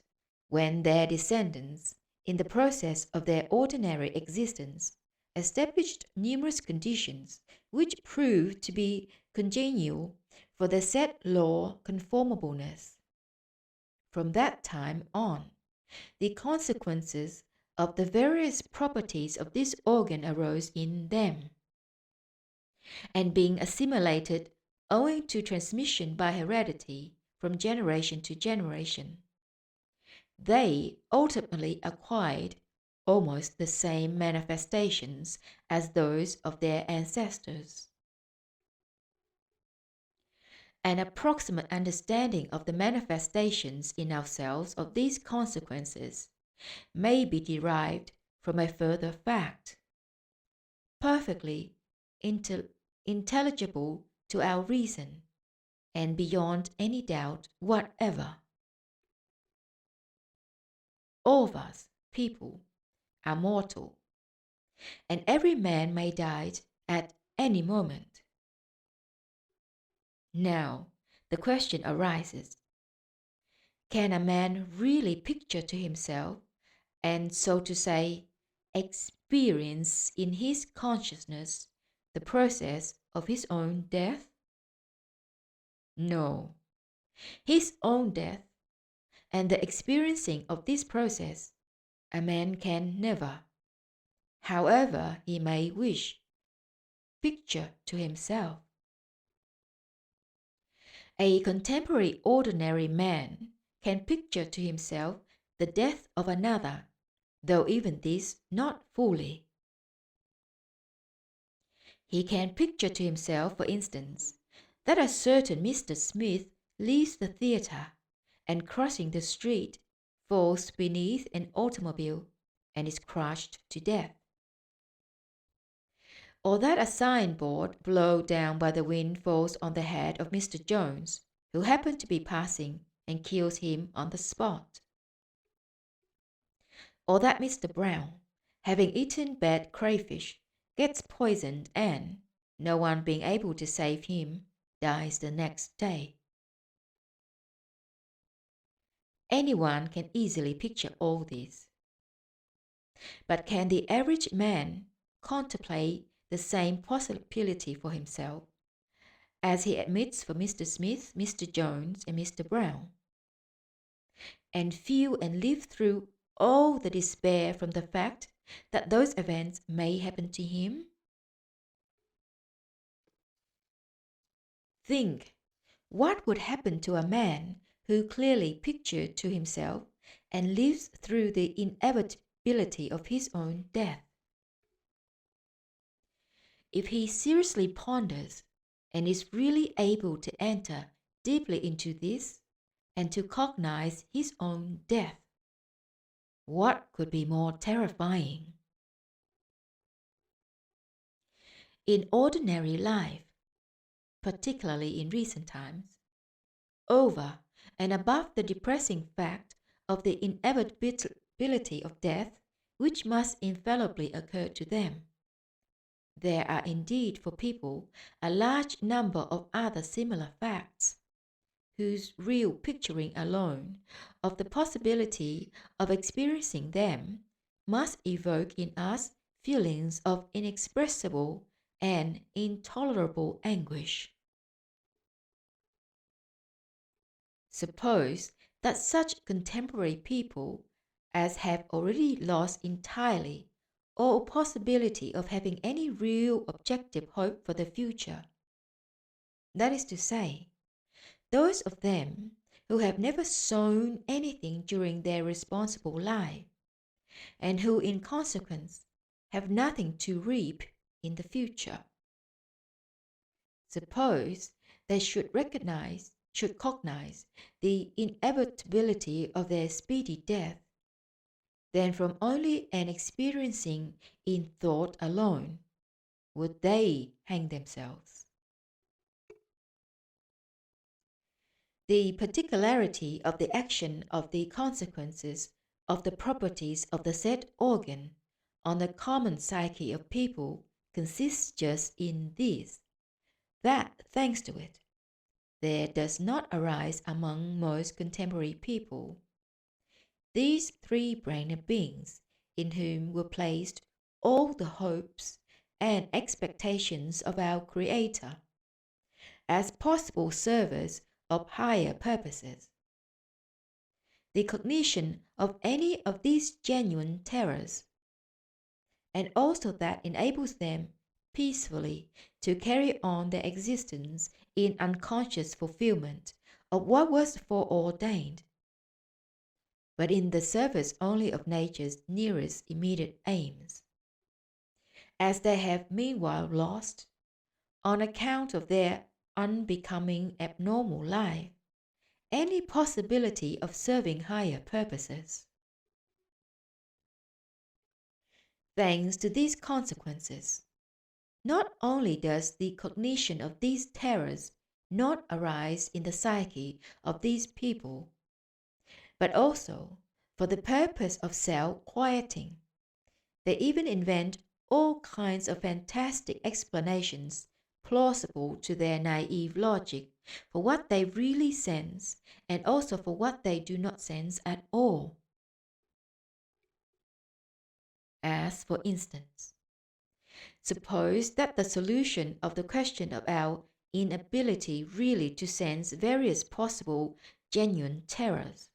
S1: when their descendants, in the process of their ordinary existence, established numerous conditions which proved to be congenial for the said law conformableness, from that time on, the consequences of the various properties of this organ arose in them, and being assimilated owing to transmission by heredity from generation to generation, they ultimately acquired almost the same manifestations as those of their ancestors. An approximate understanding of the manifestations in ourselves of these consequences may be derived from a further fact, perfectly intelligible to our reason, and beyond any doubt whatever. All of us, people, are mortal, and every man may die at any moment. Now, the question arises, can a man really picture to himself, and so to say, experience in his consciousness the process of his own death? No. His own death and the experiencing of this process a man can never, however he may wish, picture to himself. A contemporary ordinary man can picture to himself the death of another, though even this not fully. He can picture to himself, for instance, that a certain Mr. Smith leaves the theatre and, crossing the street, falls beneath an automobile and is crushed to death. Or that a signboard blown down by the wind falls on the head of Mr. Jones, who happened to be passing, and kills him on the spot. Or that Mr. Brown, having eaten bad crayfish, gets poisoned and, no one being able to save him, dies the next day. Anyone can easily picture all this. But can the average man contemplate the same possibility for himself as he admits for Mr. Smith, Mr. Jones, and Mr. Brown, and feel and live through all the despair from the fact that those events may happen to him? Think, what would happen to a man who clearly pictured to himself and lives through the inevitability of his own death? If he seriously ponders and is really able to enter deeply into this and to cognize his own death, what could be more terrifying? In ordinary life, particularly in recent times, over and above the depressing fact of the inevitability of death, which must infallibly occur to them, there are indeed for people a large number of other similar facts, whose real picturing alone of the possibility of experiencing them must evoke in us feelings of inexpressible and intolerable anguish. Suppose that such contemporary people as have already lost entirely all possibility of having any real objective hope for the future. That is to say, those of them who have never sown anything during their responsible life, and who in consequence have nothing to reap in the future. Suppose they should cognize the inevitability of their speedy death, then from only an experiencing in thought alone would they hang themselves. The particularity of the action of the consequences of the properties of the said organ on the common psyche of people consists just in this, that, thanks to it, there does not arise among most contemporary people these three-brained beings in whom were placed all the hopes and expectations of our Creator, as possible servers of higher purposes. The cognition of any of these genuine terrors, and also that enables them peacefully to carry on their existence in unconscious fulfillment of what was foreordained, but in the service only of nature's nearest immediate aims, as they have meanwhile lost, on account of their unbecoming abnormal life, any possibility of serving higher purposes. Thanks to these consequences, not only does the cognition of these terrors not arise in the psyche of these people, but also, for the purpose of self-quieting, they even invent all kinds of fantastic explanations plausible to their naive logic for what they really sense and also for what they do not sense at all. As, for instance, suppose that the solution of the question of our inability really to sense various possible genuine terrors,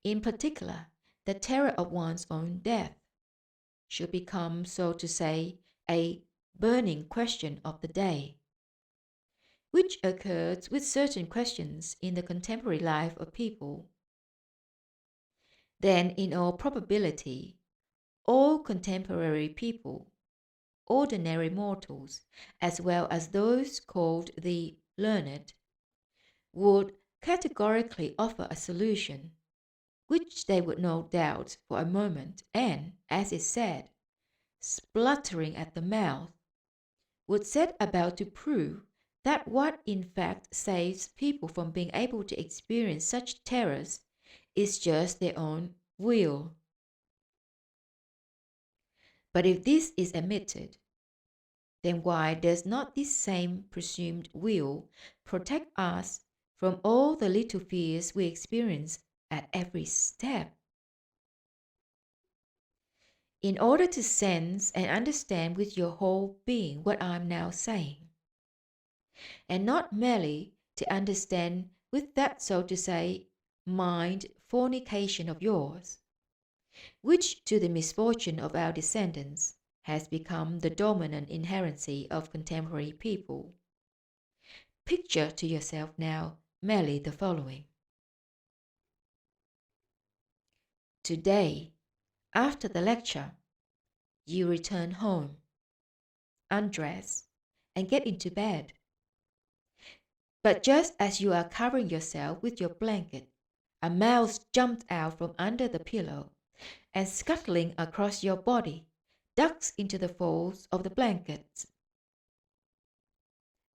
S1: in particular the terror of one's own death, should become, so to say, a burning question of the day, which occurs with certain questions in the contemporary life of people. Then, in all probability, all contemporary people, ordinary mortals, as well as those called the learned, would categorically offer a solution, which they would no doubt for a moment, and, as is said, spluttering at the mouth, would set about to prove that what in fact saves people from being able to experience such terrors is just their own will. But if this is admitted, then why does not this same presumed will protect us from all the little fears we experience at every step? In order to sense and understand with your whole being what I am now saying, and not merely to understand with that, so to say, mind fornication of yours, which to the misfortune of our descendants has become the dominant inherency of contemporary people. Picture to yourself now merely the following. Today, after the lecture, you return home, undress, and get into bed. But just as you are covering yourself with your blanket, a mouse jumped out from under the pillow and scuttling across your body, ducks into the folds of the blankets.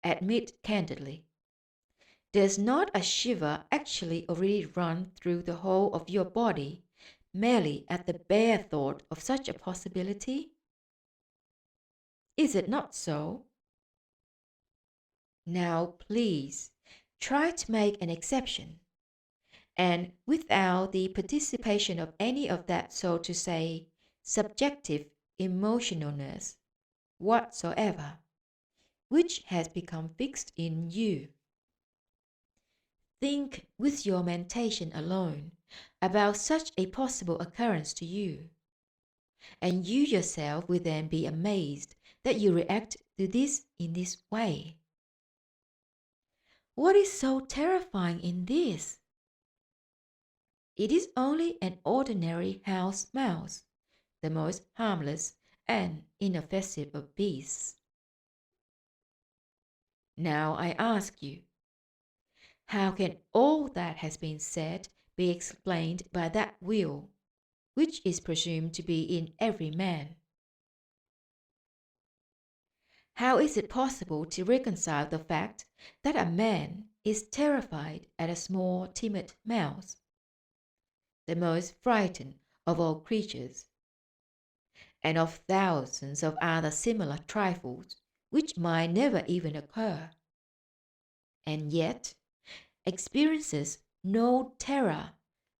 S1: Admit candidly, does not a shiver actually already run through the whole of your body merely at the bare thought of such a possibility? Is it not so? Now, please, try to make an exception, and without the participation of any of that, so to say, subjective emotionalness whatsoever, which has become fixed in you. Think with your mentation alone about such a possible occurrence to you, and you yourself will then be amazed that you react to this in this way. What is so terrifying in this? It is only an ordinary house mouse, the most harmless and inoffensive of beasts. Now I ask you, how can all that has been said be explained by that will, which is presumed to be in every man? How is it possible to reconcile the fact that a man is terrified at a small timid mouse, the most frightened of all creatures, and of thousands of other similar trifles which might never even occur, and yet experiences no terror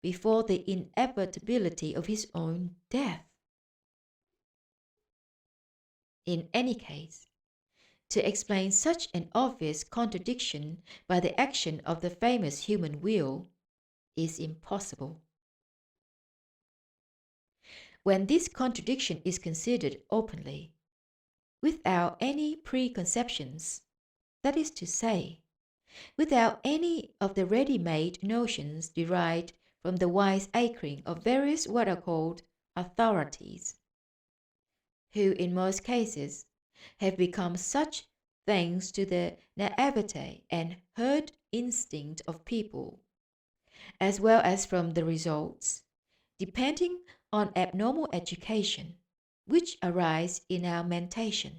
S1: before the inevitability of his own death? In any case, to explain such an obvious contradiction by the action of the famous human will is impossible. When this contradiction is considered openly, without any preconceptions, that is to say, without any of the ready-made notions derived from the wise acring of various what are called authorities, who in most cases have become such thanks to the naivete and herd instinct of people, as well as from the results, depending on abnormal education, which arise in our mentation.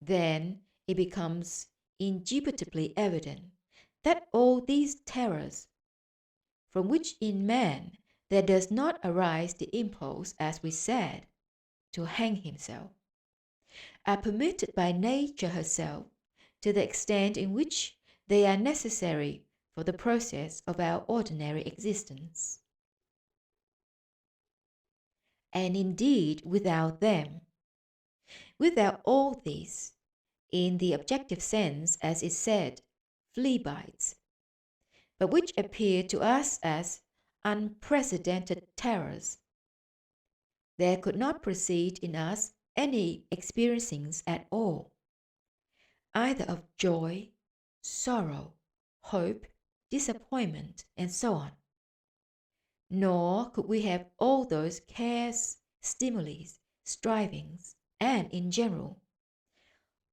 S1: Then it becomes indubitably evident that all these terrors, from which in man there does not arise the impulse, as we said, to hang himself, are permitted by nature herself to the extent in which they are necessary for the process of our ordinary existence. And indeed, without them, without all this, in the objective sense, as is said, flea bites, but which appear to us as unprecedented terrors, there could not proceed in us any experiencings at all, either of joy, sorrow, hope, disappointment, and so on. Nor could we have all those cares, stimulis, strivings, and in general,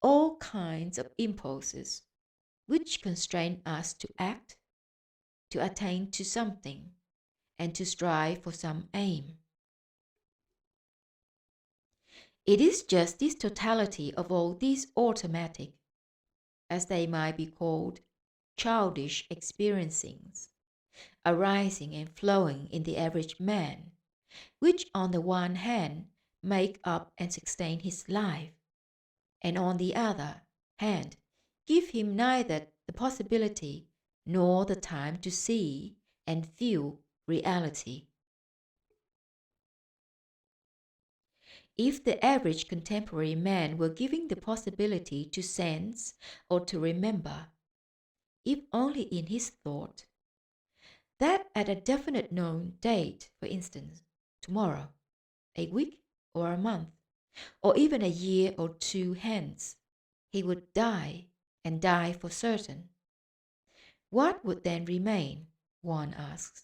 S1: all kinds of impulses which constrain us to act, to attain to something, and to strive for some aim. It is just this totality of all these automatic, as they might be called, childish experiencings, arising and flowing in the average man, which on the one hand make up and sustain his life, and on the other hand, give him neither the possibility nor the time to see and feel reality. If the average contemporary man were given the possibility to sense or to remember, if only in his thought, that at a definite known date, for instance, tomorrow, a week or a month, or even a year or two hence, he would die, and die for certain, what would then remain, one asks,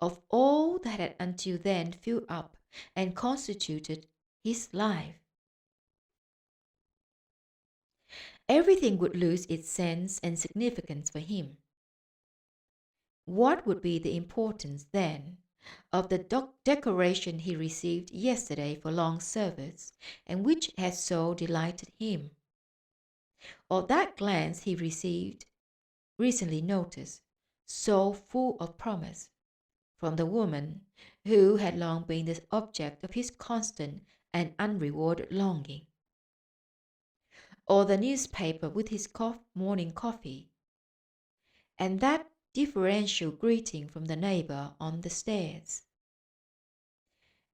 S1: of all that had until then filled up and constituted his life? Everything would lose its sense and significance for him. What would be the importance, then, of the decoration he received yesterday for long service, and which had so delighted him? Or that glance he received, recently noticed, so full of promise, from the woman who had long been the object of his constant and unrewarded longing? Or the newspaper with his morning coffee, and that deferential greeting from the neighbor on the stairs,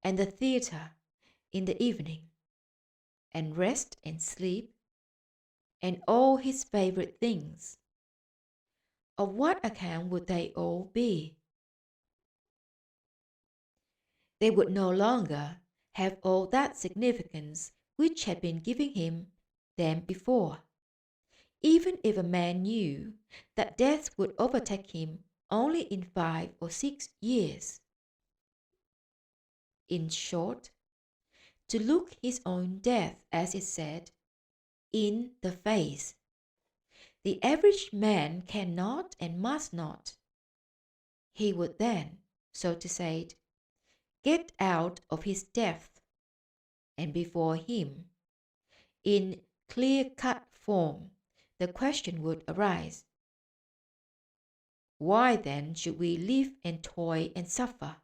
S1: and the theatre in the evening, and rest and sleep, and all his favorite things? Of what account would they all be? They would no longer have all that significance which had been giving him them before, even if a man knew that death would overtake him only in 5 or 6 years. In short, to look his own death, as is said, in the face, the average man cannot and must not. He would then, so to say, get out of his depth, and before him, in clear-cut form, the question would arise: why then should we live and toil and suffer?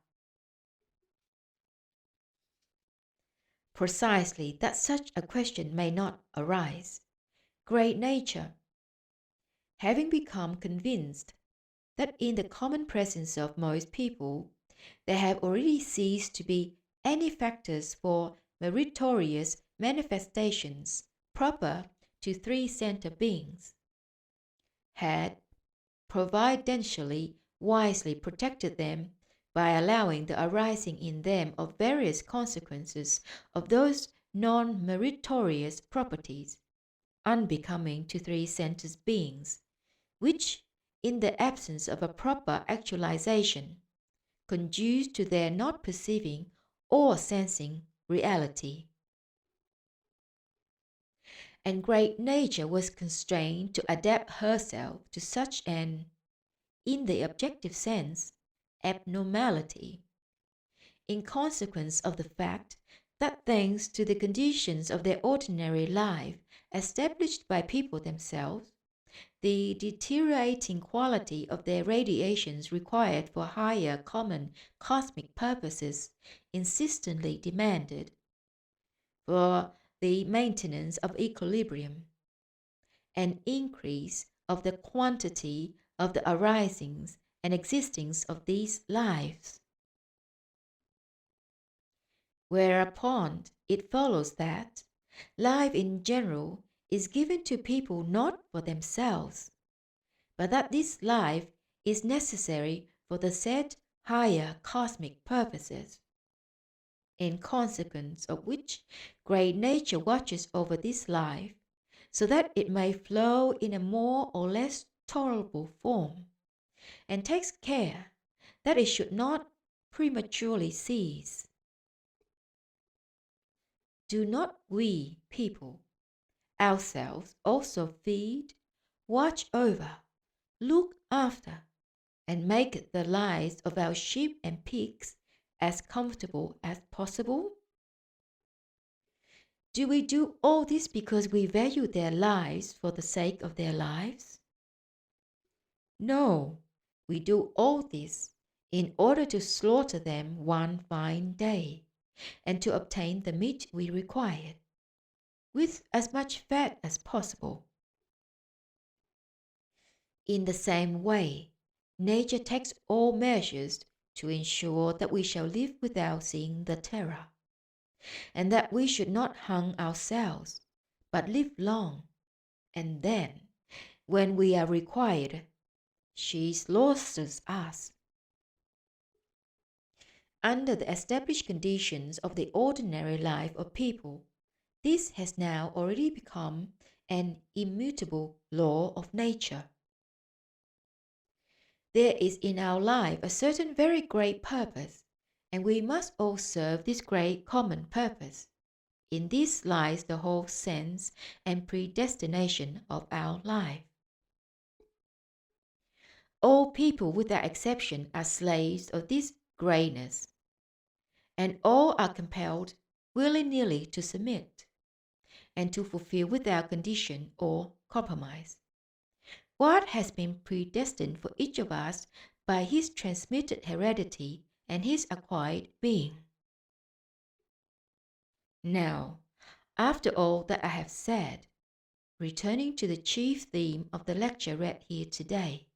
S1: Precisely that such a question may not arise, great nature, having become convinced that in the common presence of most people there have already ceased to be any factors for meritorious manifestations proper to three-center beings, had providentially wisely protected them by allowing the arising in them of various consequences of those non-meritorious properties, unbecoming to three-centers beings, which, in the absence of a proper actualization, conduce to their not perceiving or sensing reality. And great nature was constrained to adapt herself to such an, in the objective sense, abnormality, in consequence of the fact that, thanks to the conditions of their ordinary life established by people themselves, the deteriorating quality of their radiations required for higher common cosmic purposes insistently demanded, for the maintenance of equilibrium, an increase of the quantity of the arisings and existings of these lives. Whereupon it follows that life in general is given to people not for themselves, but that this life is necessary for the said higher cosmic purposes, in consequence of which great nature watches over this life, so that it may flow in a more or less tolerable form, and takes care that it should not prematurely cease. Do not we people ourselves also feed, watch over, look after, and make the lives of our sheep and pigs as comfortable as possible? Do we do all this because we value their lives for the sake of their lives? No, we do all this in order to slaughter them one fine day, and to obtain the meat we require. with as much fat as possible. In the same way, nature takes all measures to ensure that we shall live without seeing the terror, and that we should not hang ourselves, but live long, and then, when we are required, she slaughters us. Under the established conditions of the ordinary life of people, this has now already become an immutable law of nature. There is in our life a certain very great purpose, and we must all serve this great common purpose. In this lies the whole sense and predestination of our life. All people without exception are slaves of this greatness, and all are compelled willy-nilly to submit, and to fulfill without condition or compromise what has been predestined for each of us by his transmitted heredity and his acquired being. Now, after all that I have said, returning to the chief theme of the lecture read here today,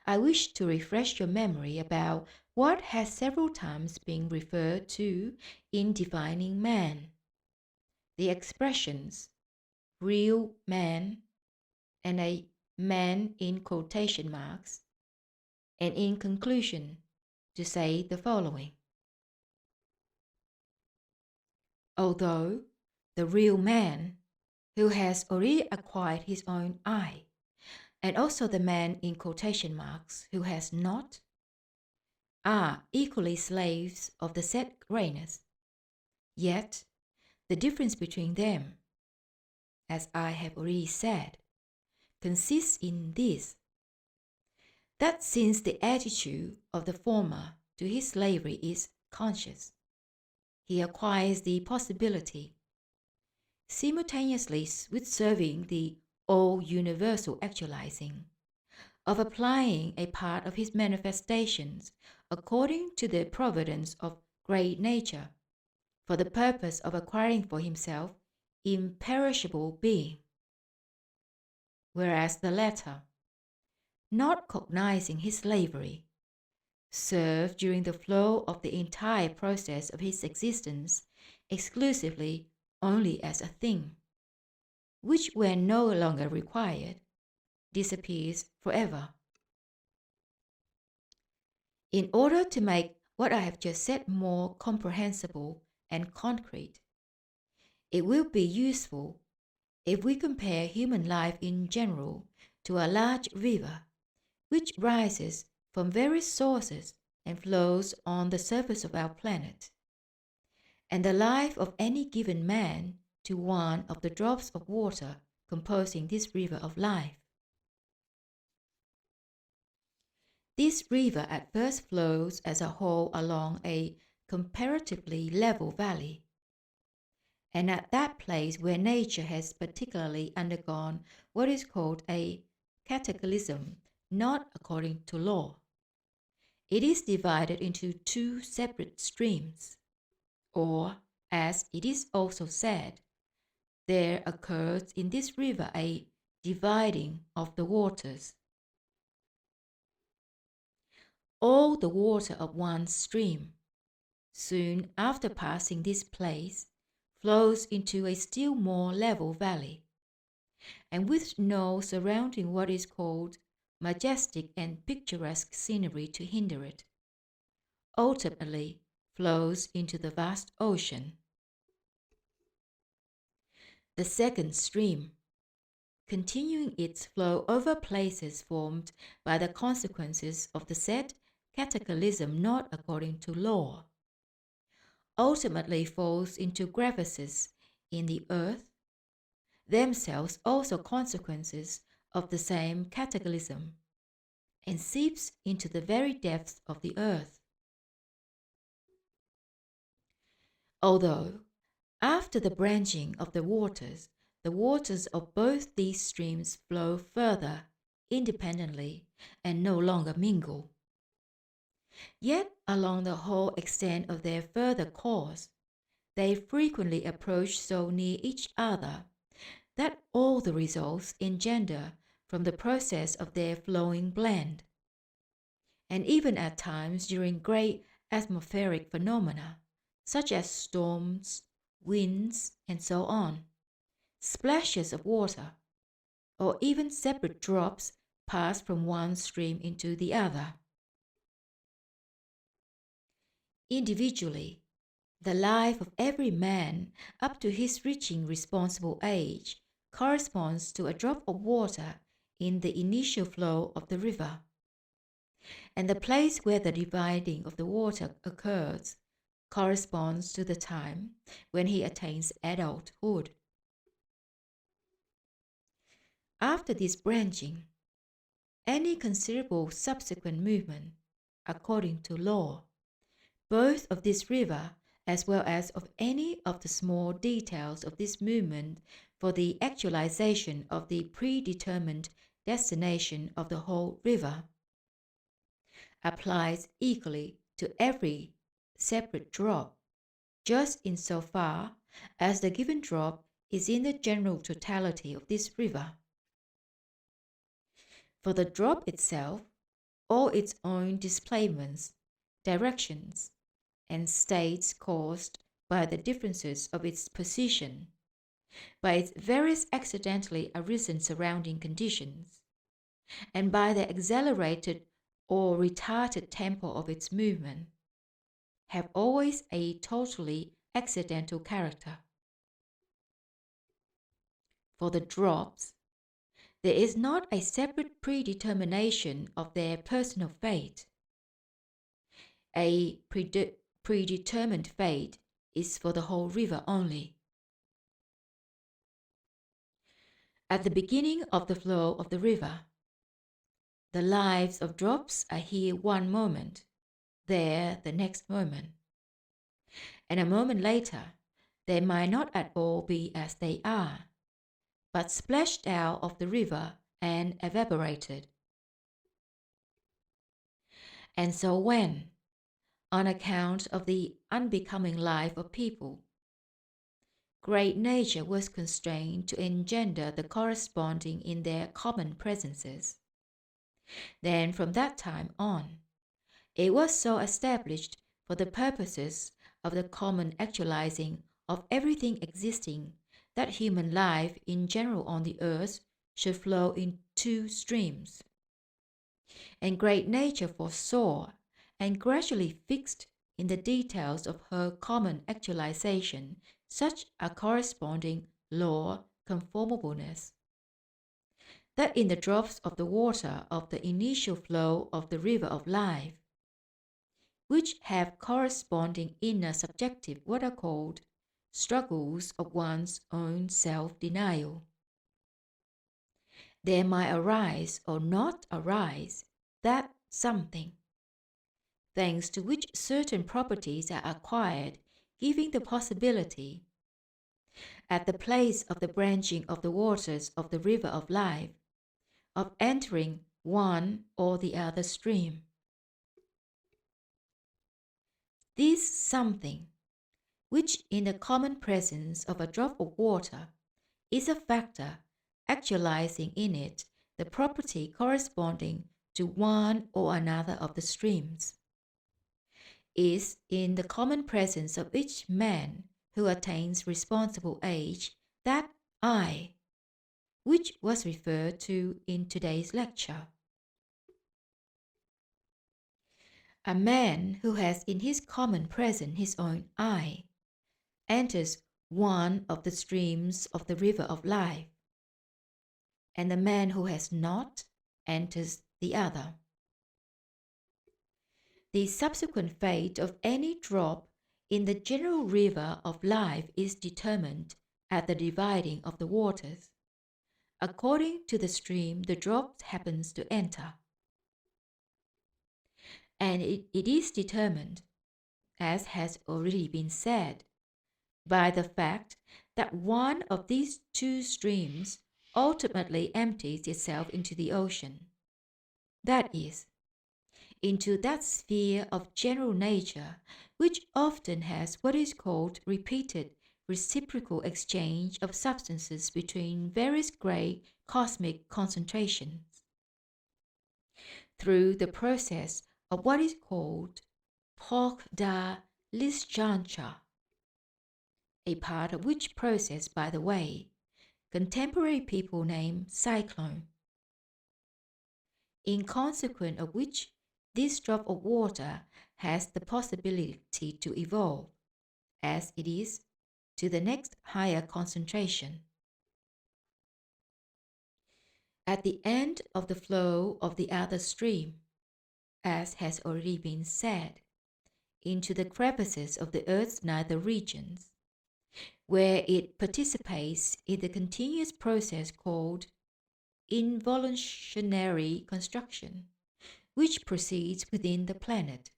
S1: I wish to refresh your memory about what has several times been referred to in defining man. The expressions real man and a man in quotation marks, and in conclusion to say the following. Although the real man, who has already acquired his own I, and also the man in quotation marks who has not, are equally slaves of the said greatness, yet the difference between them, as I have already said, consists in this, that since the attitude of the former to his slavery is conscious, he acquires the possibility, simultaneously with serving the all-universal actualizing, of applying a part of his manifestations according to the providence of great nature, for the purpose of acquiring for himself imperishable being. Whereas the latter, not cognizing his slavery, served during the flow of the entire process of his existence exclusively only as a thing, which when no longer required, disappears forever. In order to make what I have just said more comprehensible and concrete, it will be useful if we compare human life in general to a large river which rises from various sources and flows on the surface of our planet, and the life of any given man to one of the drops of water composing this river of life. This river at first flows as a whole along a comparatively level valley, and at that place where nature has particularly undergone what is called a cataclysm not according to law, it is divided into two separate streams, or, as it is also said, there occurs in this river a dividing of the waters. All the water of one stream, soon after passing this place, flows into a still more level valley, and with no surrounding what is called majestic and picturesque scenery to hinder it, ultimately flows into the vast ocean. The second stream, continuing its flow over places formed by the consequences of the said cataclysm not according to law, ultimately falls into crevices in the earth, themselves also consequences of the same cataclysm, and seeps into the very depths of the earth. Although, after the branching of the waters of both these streams flow further independently and no longer mingle, yet along the whole extent of their further course, they frequently approach so near each other that all the results engender from the process of their flowing blend. And even at times during great atmospheric phenomena, such as storms, winds, and so on, splashes of water, or even separate drops pass from one stream into the other. Individually, the life of every man up to his reaching responsible age corresponds to a drop of water in the initial flow of the river, and the place where the dividing of the water occurs corresponds to the time when he attains adulthood. After this branching, any considerable subsequent movement, according to law, both of this river as well as of any of the small details of this movement for the actualization of the predetermined destination of the whole river, applies equally to every separate drop, just in so far as the given drop is in the general totality of this river. For the drop itself, all its own displacements, directions, and states caused by the differences of its position, by its various accidentally arisen surrounding conditions, and by the accelerated or retarded tempo of its movement, have always a totally accidental character. For the drops, there is not a separate predetermination of their personal fate. A predetermined fate is for the whole river only. At the beginning of the flow of the river, the lives of drops are here one moment, there the next moment, and a moment later they might not at all be as they are, but splashed out of the river and evaporated. And so when, on account of the unbecoming life of people, great nature was constrained to engender the corresponding in their common presences, then from that time on, it was so established for the purposes of the common actualizing of everything existing that human life in general on the earth should flow in two streams. And great nature foresaw and gradually fixed in the details of her common actualization such a corresponding law conformableness, that in the drops of the water of the initial flow of the river of life, which have corresponding inner subjective what are called struggles of one's own self-denial, there might arise or not arise that something, thanks to which certain properties are acquired, giving the possibility, at the place of the branching of the waters of the river of life, of entering one or the other stream. This something, which in the common presence of a drop of water is a factor actualizing in it the property corresponding to one or another of the streams, is in the common presence of each man who attains responsible age that I, which was referred to in today's lecture. A man who has in his common presence his own I enters one of the streams of the river of life, and the man who has not enters the other. The subsequent fate of any drop in the general river of life is determined at the dividing of the waters, according to the stream the drop happens to enter. And it is determined, as has already been said, by the fact that one of these two streams ultimately empties itself into the ocean, that is, into that sphere of general nature which often has what is called repeated reciprocal exchange of substances between various great cosmic concentrations. Through the process of what is called Pokhdalissdjancha, a part of which process, by the way, contemporary people name cyclone, in consequence of which this drop of water has the possibility to evolve, as it is, to the next higher concentration. At the end of the flow of the other stream, as has already been said, into the crevices of the earth's nether regions, where it participates in the continuous process called involutionary construction, which proceeds within the planet.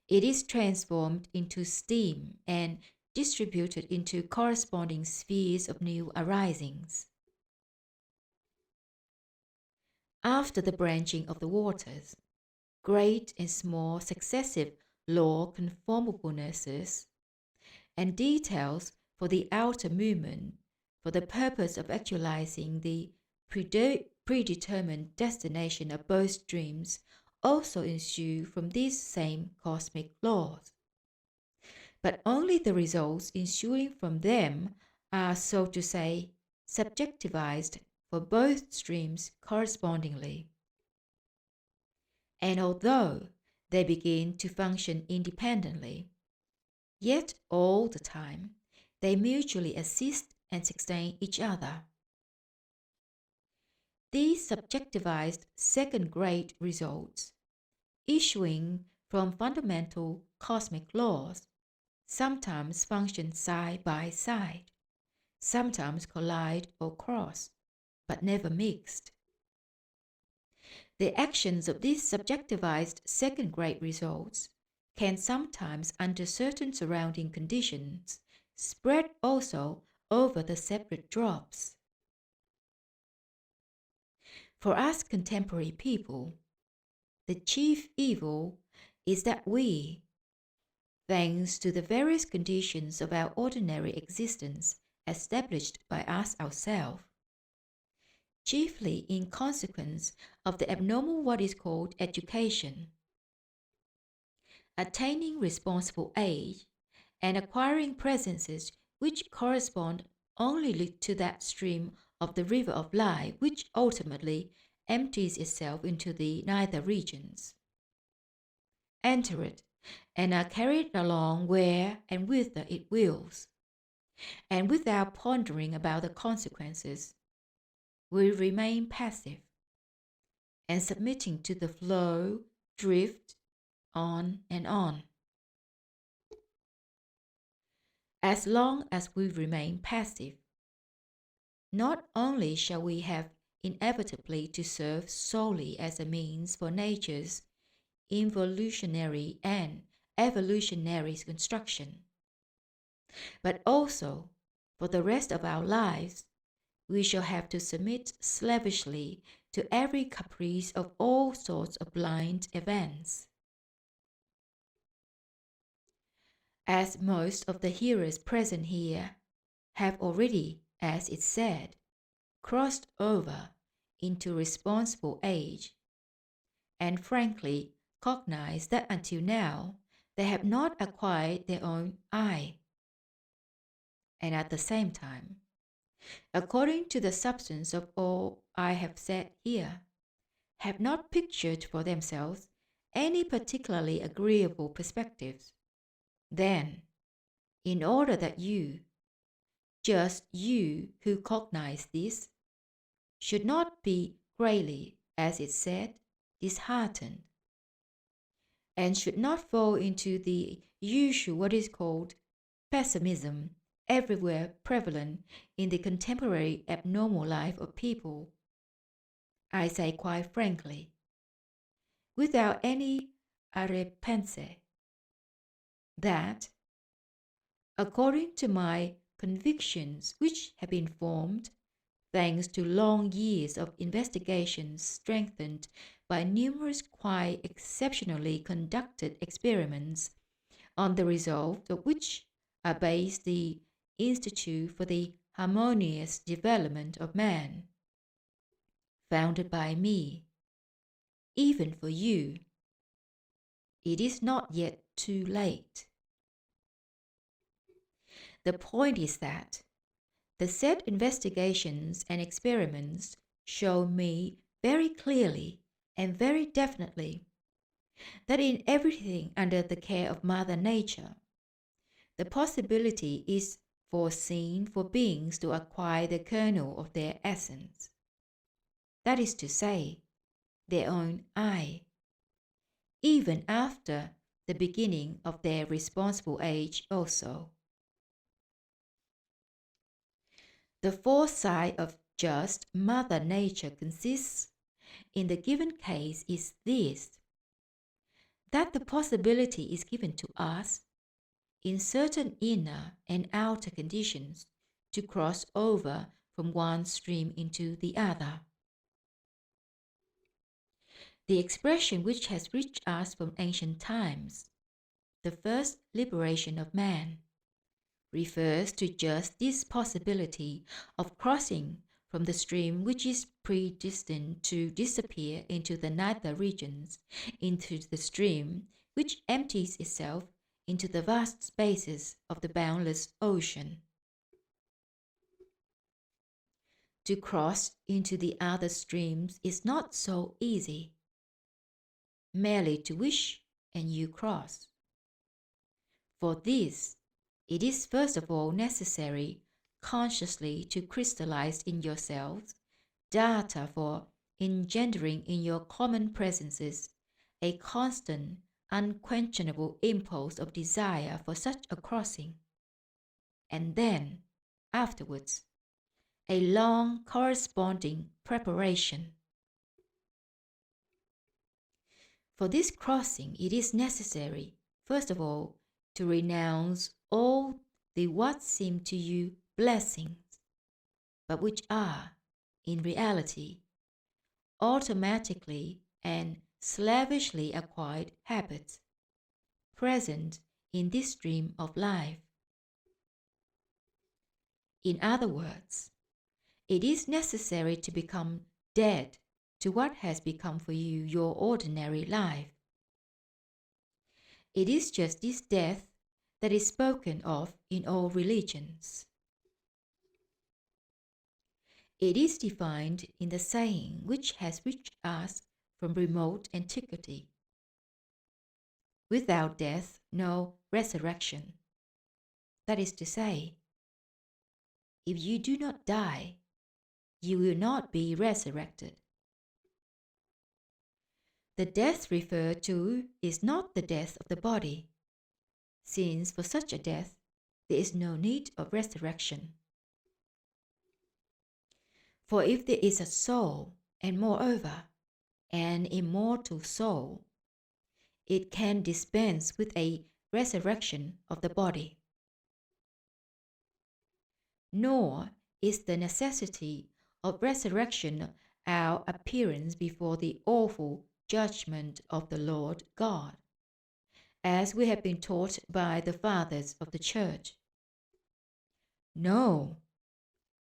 S1: It is transformed into steam and distributed into corresponding spheres of new arisings. After the branching of the waters, great and small successive law conformablenesses and details for the outer movement for the purpose of actualizing the predetermined destination of both streams also ensue from these same cosmic laws. But only the results ensuing from them are, so to say, subjectivized for both streams correspondingly. And although they begin to function independently, yet all the time they mutually assist and sustain each other. These subjectivized second-grade results, issuing from fundamental cosmic laws, sometimes function side by side, sometimes collide or cross, but never mixed. The actions of these subjectivized second-grade results can sometimes, under certain surrounding conditions, spread also over the separate drops. For us contemporary people, the chief evil is that we, thanks to the various conditions of our ordinary existence established by us ourselves, chiefly in consequence of the abnormal what is called education, attaining responsible age, and acquiring presences which correspond only to that stream of the river of life which ultimately empties itself into the nether regions, enter it, and are carried along where and whither it wills, and without pondering about the consequences, we remain passive, and submitting to the flow, drift on and on. As long as we remain passive, not only shall we have inevitably to serve solely as a means for nature's involutionary and evolutionary construction, but also for the rest of our lives we shall have to submit slavishly to every caprice of all sorts of blind events. As most of the hearers present here have already, as it said, crossed over into responsible age, and frankly cognize that until now they have not acquired their own I, and at the same time, according to the substance of all I have said here, have not pictured for themselves any particularly agreeable perspectives, then, in order that you, just you who cognize this, should not be greatly, as it said, disheartened, and should not fall into the usual what is called pessimism everywhere prevalent in the contemporary abnormal life of people, I say quite frankly, without any arrepense, that, according to my convictions which have been formed, thanks to long years of investigations strengthened by numerous quite exceptionally conducted experiments, on the result of which are based the Institute for the Harmonious Development of Man, founded by me. Even for you, it is not yet too late. The point is that the said investigations and experiments show me very clearly and very definitely that in everything under the care of Mother Nature, the possibility is foreseen for beings to acquire the kernel of their essence. That is to say, their own I, even after the beginning of their responsible age also. The foresight of just Mother Nature consists, in the given case, is this, that the possibility is given to us, in certain inner and outer conditions, to cross over from one stream into the other. The expression which has reached us from ancient times, the first liberation of man, refers to just this possibility of crossing from the stream which is predestined to disappear into the nether regions, into the stream which empties itself into the vast spaces of the boundless ocean. To cross into the other streams is not so easy. Merely to wish and you cross. For this, it is first of all necessary consciously to crystallize in yourselves data for engendering in your common presences a constant, unquenchable impulse of desire for such a crossing, and then, afterwards, a long corresponding preparation. For this crossing, it is necessary, first of all, to renounce all the what seem to you blessings, but which are, in reality, automatically and slavishly acquired habits, present in this stream of life. In other words, it is necessary to become dead to what has become for you your ordinary life. It is just this death that is spoken of in all religions. It is defined in the saying which has reached us from remote antiquity. Without death, no resurrection. That is to say, if you do not die, you will not be resurrected. The death referred to is not the death of the body, since for such a death there is no need of resurrection. For if there is a soul, and moreover, an immortal soul, it can dispense with a resurrection of the body. Nor is the necessity of resurrection our appearance before the awful judgment of the Lord God, as we have been taught by the fathers of the Church. No,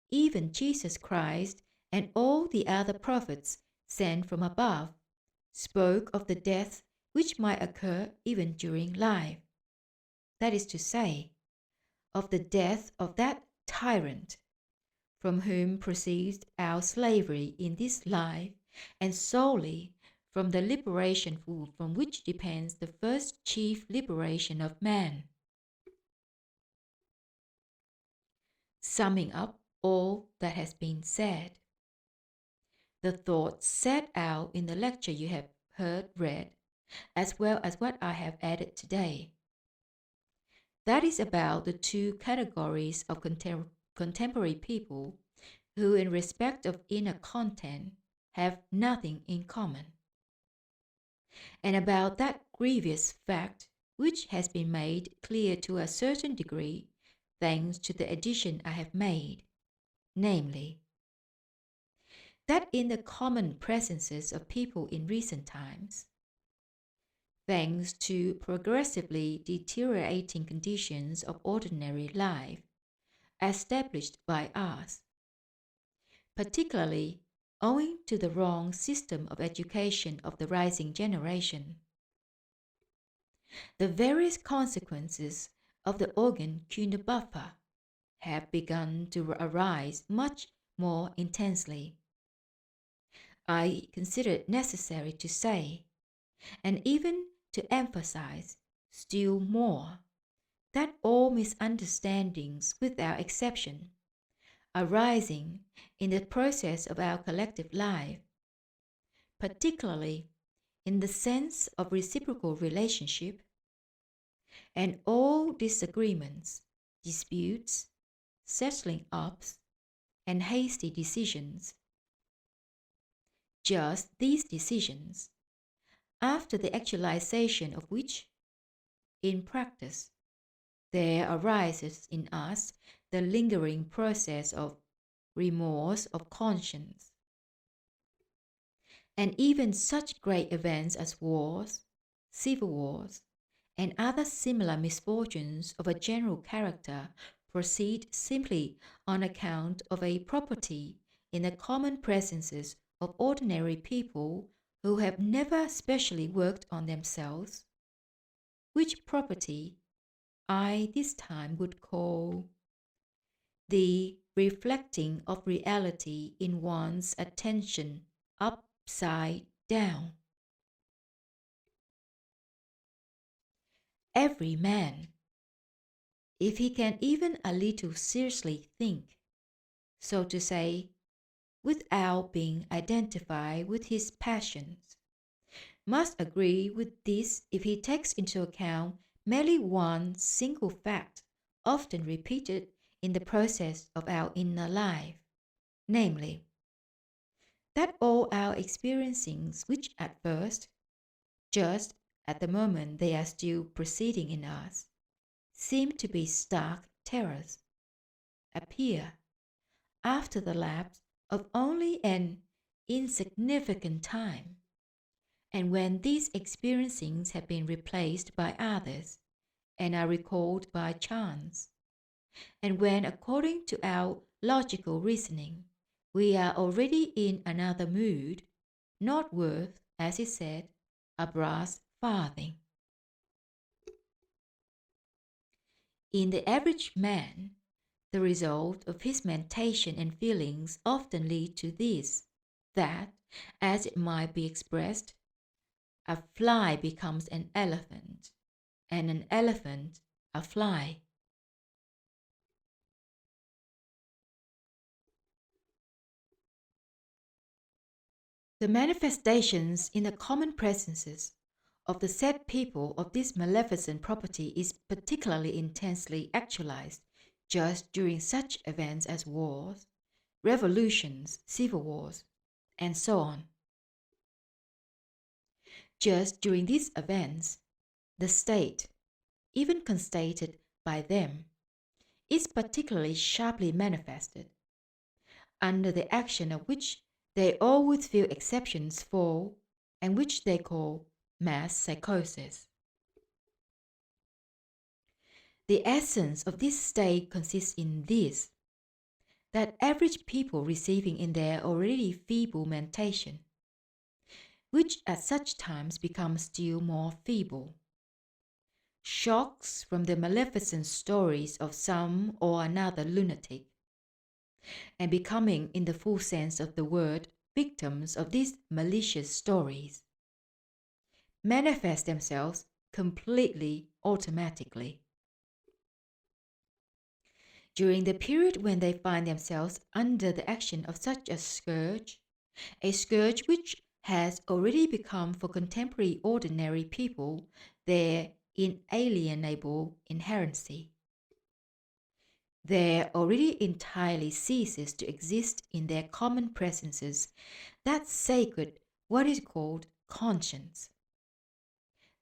S1: even Jesus Christ and all the other prophets sent from above spoke of the death which might occur even during life. That is to say, of the death of that tyrant from whom proceeds our slavery in this life, and solely from the liberation from which depends the first chief liberation of man. Summing up all that has been said, the thoughts set out in the lecture you have heard read, as well as what I have added today. That is about the two categories of contemporary people who, in respect of inner content, have nothing in common, and about that grievous fact which has been made clear to a certain degree thanks to the addition I have made, namely, that in the common presences of people in recent times, thanks to progressively deteriorating conditions of ordinary life established by us, particularly owing to the wrong system of education of the rising generation. The various consequences of the organ Kundabuffer have begun to arise much more intensely. I consider it necessary to say, and even to emphasize still more, that all misunderstandings without exception arising in the process of our collective life, particularly in the sense of reciprocal relationship, and all disagreements, disputes, settling ups, and hasty decisions. Just these decisions, after the actualization of which, in practice, there arises in us the lingering process of remorse of conscience. And even such great events as wars, civil wars, and other similar misfortunes of a general character proceed simply on account of a property in the common presences of ordinary people who have never specially worked on themselves, which property I this time would call the reflecting of reality in one's attention upside down. Every man, if he can even a little seriously think, so to say, without being identified with his passions, must agree with this if he takes into account merely one single fact often repeated in the process of our inner life, namely, that all our experiencings which at first, just at the moment they are still proceeding in us, seem to be stark terrors, appear, after the lapse of only an insignificant time, and when these experiencings have been replaced by others and are recalled by chance, and when, according to our logical reasoning, we are already in another mood, not worth, as is said, a brass farthing. In the average man, the result of his mentation and feelings often lead to this, that, as it might be expressed, a fly becomes an elephant, and an elephant a fly. The manifestations in the common presences of the said people of this maleficent property is particularly intensely actualized just during such events as wars, revolutions, civil wars, and so on. Just during these events, the state, even constated by them, is particularly sharply manifested, under the action of which they all with few exceptions fall, and which they call mass psychosis. The essence of this state consists in this, that average people receiving in their already feeble mentation, which at such times becomes still more feeble, shocks from the maleficent stories of some or another lunatic, and becoming in the full sense of the word victims of these malicious stories, manifest themselves completely automatically. During the period when they find themselves under the action of such a scourge which has already become for contemporary ordinary people their inalienable inherency, there already entirely ceases to exist in their common presences that sacred, what is called conscience,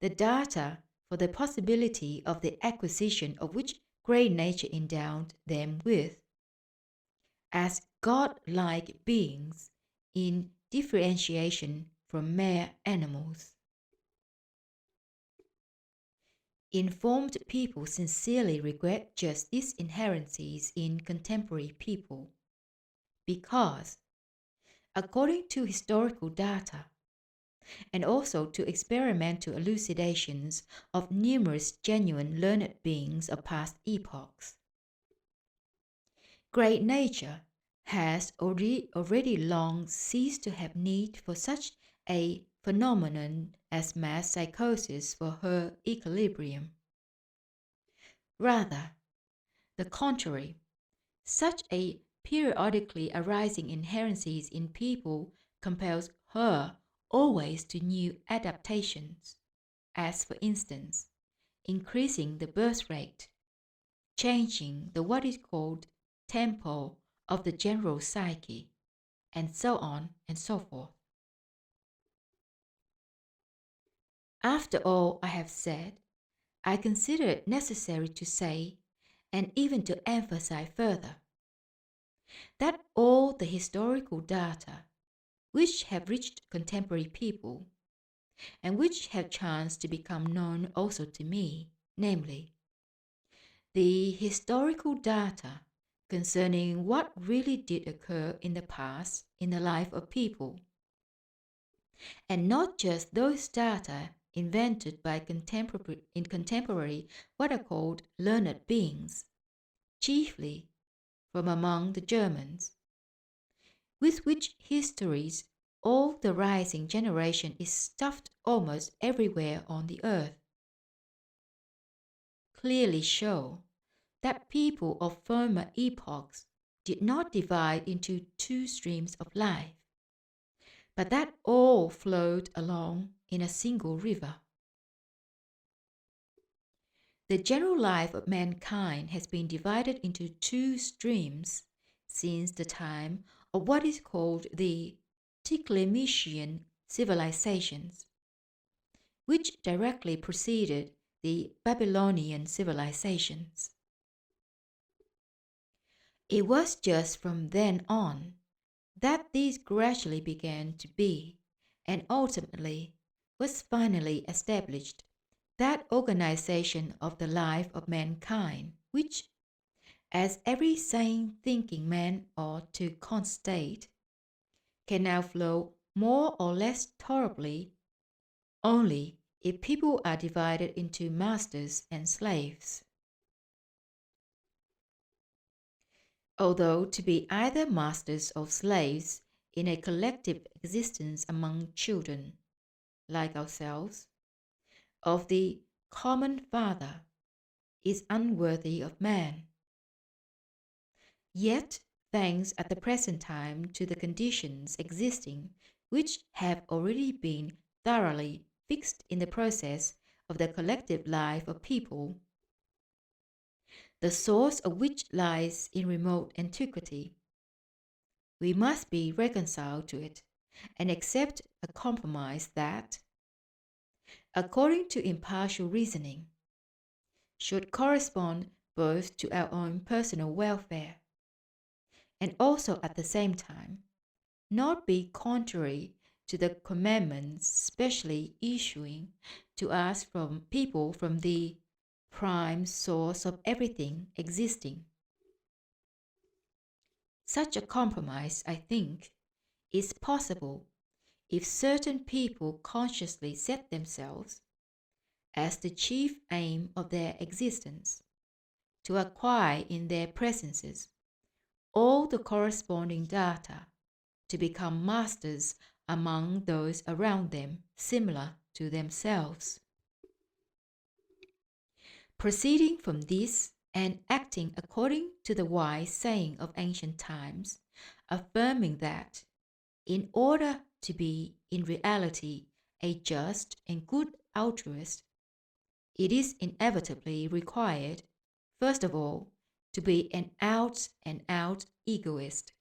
S1: the data for the possibility of the acquisition of which great nature endowed them with, as God-like beings in differentiation from mere animals. Informed people sincerely regret just these inherencies in contemporary people because, according to historical data, and also to experimental elucidations of numerous genuine learned beings of past epochs, great nature has already long ceased to have need for such a phenomenon as mass psychosis for her equilibrium. Rather, the contrary, such a periodically arising inherencies in people compels her always to new adaptations, as for instance, increasing the birth rate, changing the what is called tempo of the general psyche, and so on and so forth. After all I have said, I consider it necessary to say, and even to emphasize further, that all the historical data which have reached contemporary people, and which have chanced to become known also to me, namely, the historical data concerning what really did occur in the past in the life of people, and not just those data invented by contemporary what are called learned beings, chiefly from among the Germans, with which histories all the rising generation is stuffed almost everywhere on the earth, clearly show that people of former epochs did not divide into two streams of life, but that all flowed along in a single river. The general life of mankind has been divided into two streams since the time of what is called the Tikliamishian civilizations, which directly preceded the Babylonian civilizations. It was just from then on that these gradually began to be, and ultimately was finally established, that organization of the life of mankind which, as every sane thinking man ought to constate, can now flow more or less tolerably only if people are divided into masters and slaves. Although to be either masters or slaves in a collective existence among children, like ourselves, of the common Father, is unworthy of man. Yet, thanks at the present time to the conditions existing which have already been thoroughly fixed in the process of the collective life of people, the source of which lies in remote antiquity, we must be reconciled to it and accept a compromise that, according to impartial reasoning, should correspond both to our own personal welfare and also at the same time not be contrary to the commandments specially issuing to us from people from the prime source of everything existing. Such a compromise, I think, is possible if certain people consciously set themselves, as the chief aim of their existence, to acquire in their presences all the corresponding data to become masters among those around them similar to themselves. Proceeding from this and acting according to the wise saying of ancient times, affirming that, in order to be in reality a just and good altruist, it is inevitably required, first of all, to be an out-and-out egoist,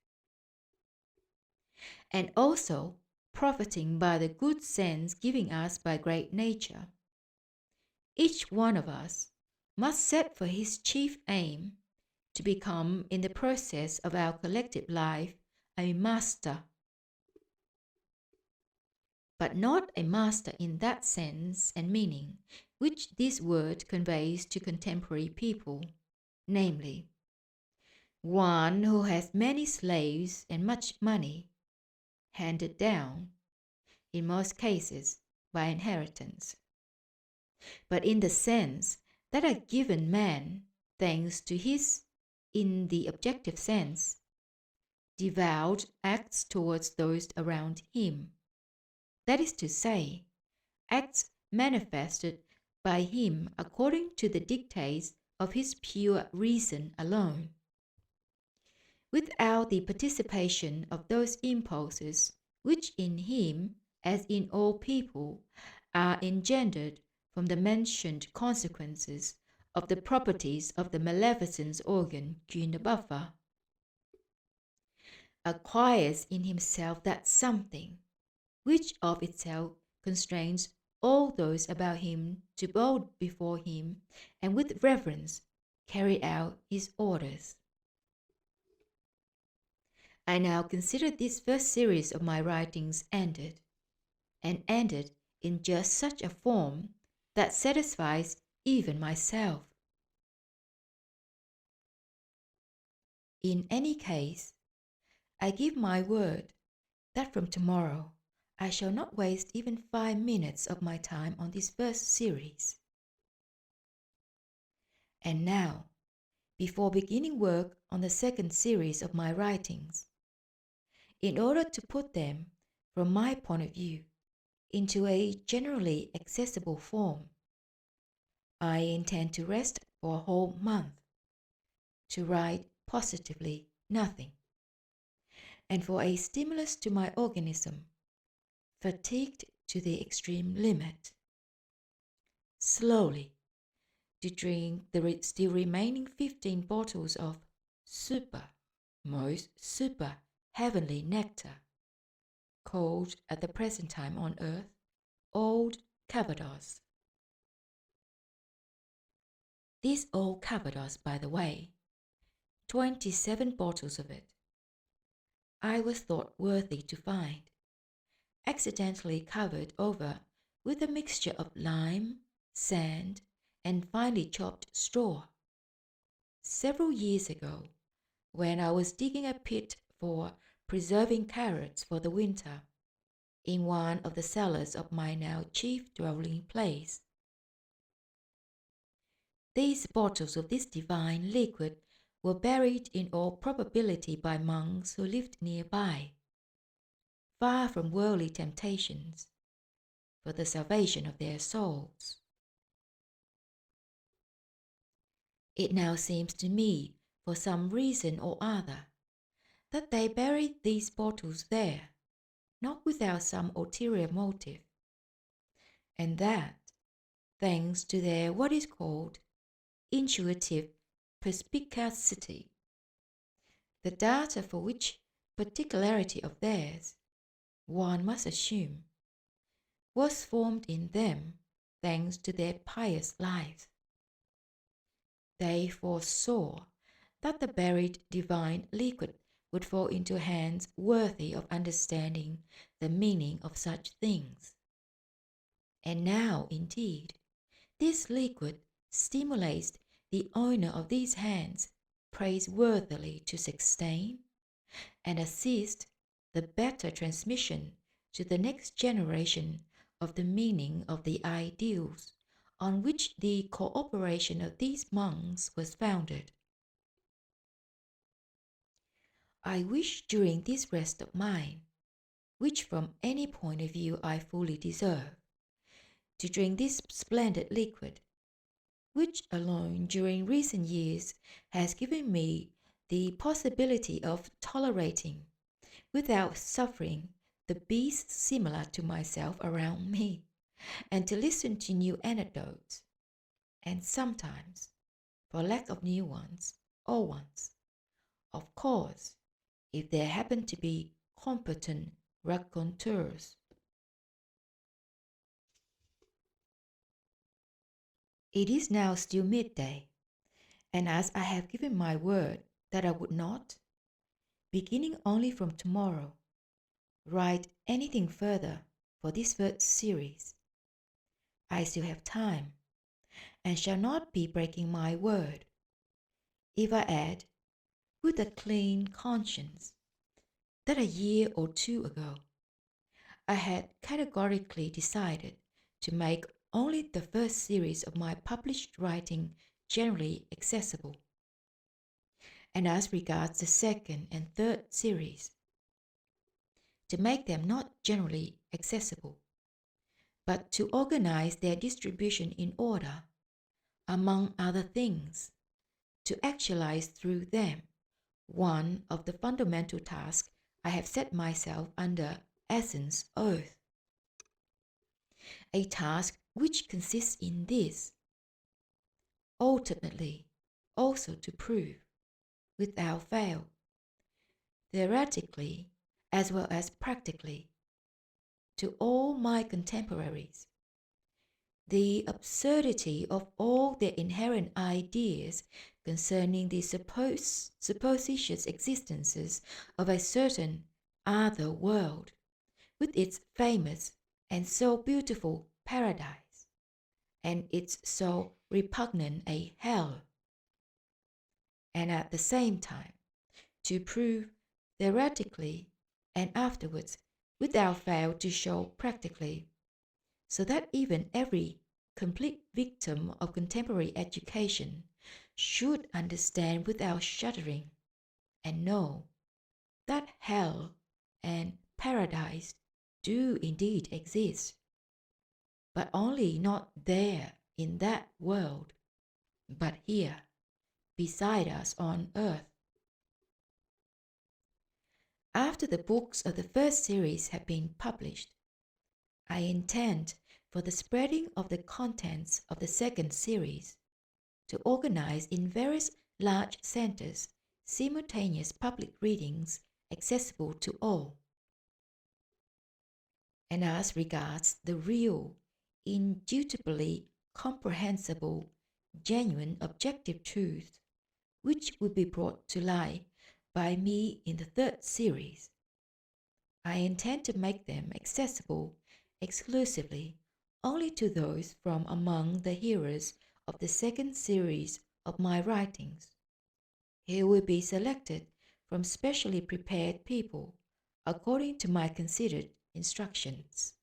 S1: and also profiting by the good sense given us by great nature. Each one of us must set for his chief aim to become in the process of our collective life a master, but not a master in that sense and meaning which this word conveys to contemporary people, namely, one who has many slaves and much money, handed down, in most cases, by inheritance, but in the sense that a given man, thanks to his, in the objective sense, devout acts towards those around him, that is to say, acts manifested by him according to the dictates of his pure reason alone, without the participation of those impulses which in him, as in all people, are engendered from the mentioned consequences of the properties of the maleficence organ Kundabuffer, acquires in himself that something which of itself constrains all those about him to bow before him and with reverence carry out his orders. I now consider this first series of my writings ended, and ended in just such a form that satisfies even myself. In any case, I give my word that from tomorrow I shall not waste even 5 minutes of my time on this first series. And now, before beginning work on the second series of my writings, in order to put them, from my point of view, into a generally accessible form, I intend to rest for a whole month, to write positively nothing, and for a stimulus to my organism, fatigued to the extreme limit, slowly to drink the still remaining 15 bottles of most super heavenly nectar, called at the present time on earth Old Calvados. This Old Calvados, by the way, 27 bottles of it, I was thought worthy to find, accidentally covered over with a mixture of lime, sand, and finely chopped straw, several years ago, when I was digging a pit for preserving carrots for the winter in one of the cellars of my now chief dwelling place. These bottles of this divine liquid were buried in all probability by monks who lived nearby, far from worldly temptations, for the salvation of their souls. It now seems to me, for some reason or other, that they buried these bottles there, not without some ulterior motive, and that, thanks to their what is called intuitive perspicacity, the data for which particularity of theirs, one must assume, was formed in them thanks to their pious life. They foresaw that the buried divine liquid would fall into hands worthy of understanding the meaning of such things. And now, indeed, this liquid stimulates the owner of these hands praiseworthily to sustain and assist the better transmission to the next generation of the meaning of the ideals on which the cooperation of these monks was founded. I wish during this rest of mine, which from any point of view I fully deserve, to drink this splendid liquid, which alone during recent years has given me the possibility of tolerating, without suffering, the beasts similar to myself around me, and to listen to new anecdotes, and sometimes, for lack of new ones, old ones, of course, if there happen to be competent raconteurs. It is now still midday, and as I have given my word that I would not, beginning only from tomorrow, write anything further for this first series, I still have time and shall not be breaking my word, if I add, with a clean conscience, that a year or two ago I had categorically decided to make only the first series of my published writing generally accessible, and as regards the second and third series, to make them not generally accessible, but to organize their distribution in order, among other things, to actualize through them one of the fundamental tasks I have set myself under Essence oath, a task which consists in this: ultimately also to prove, without fail, theoretically as well as practically, to all my contemporaries, the absurdity of all their inherent ideas concerning the supposititious existences of a certain other world, with its famous and so beautiful paradise, and its so repugnant a hell, and at the same time to prove theoretically and afterwards without fail to show practically, so that even every complete victim of contemporary education should understand without shuddering and know that hell and paradise do indeed exist, but only not there in that world, but here, beside us on earth. After the books of the first series have been published, I intend, for the spreading of the contents of the second series, to organize in various large centers simultaneous public readings accessible to all. And as regards the real, indubitably comprehensible, genuine objective truths which will be brought to light by me in the third series, I intend to make them accessible exclusively only to those from among the hearers of the second series of my writings. Here will be selected from specially prepared people according to my considered instructions.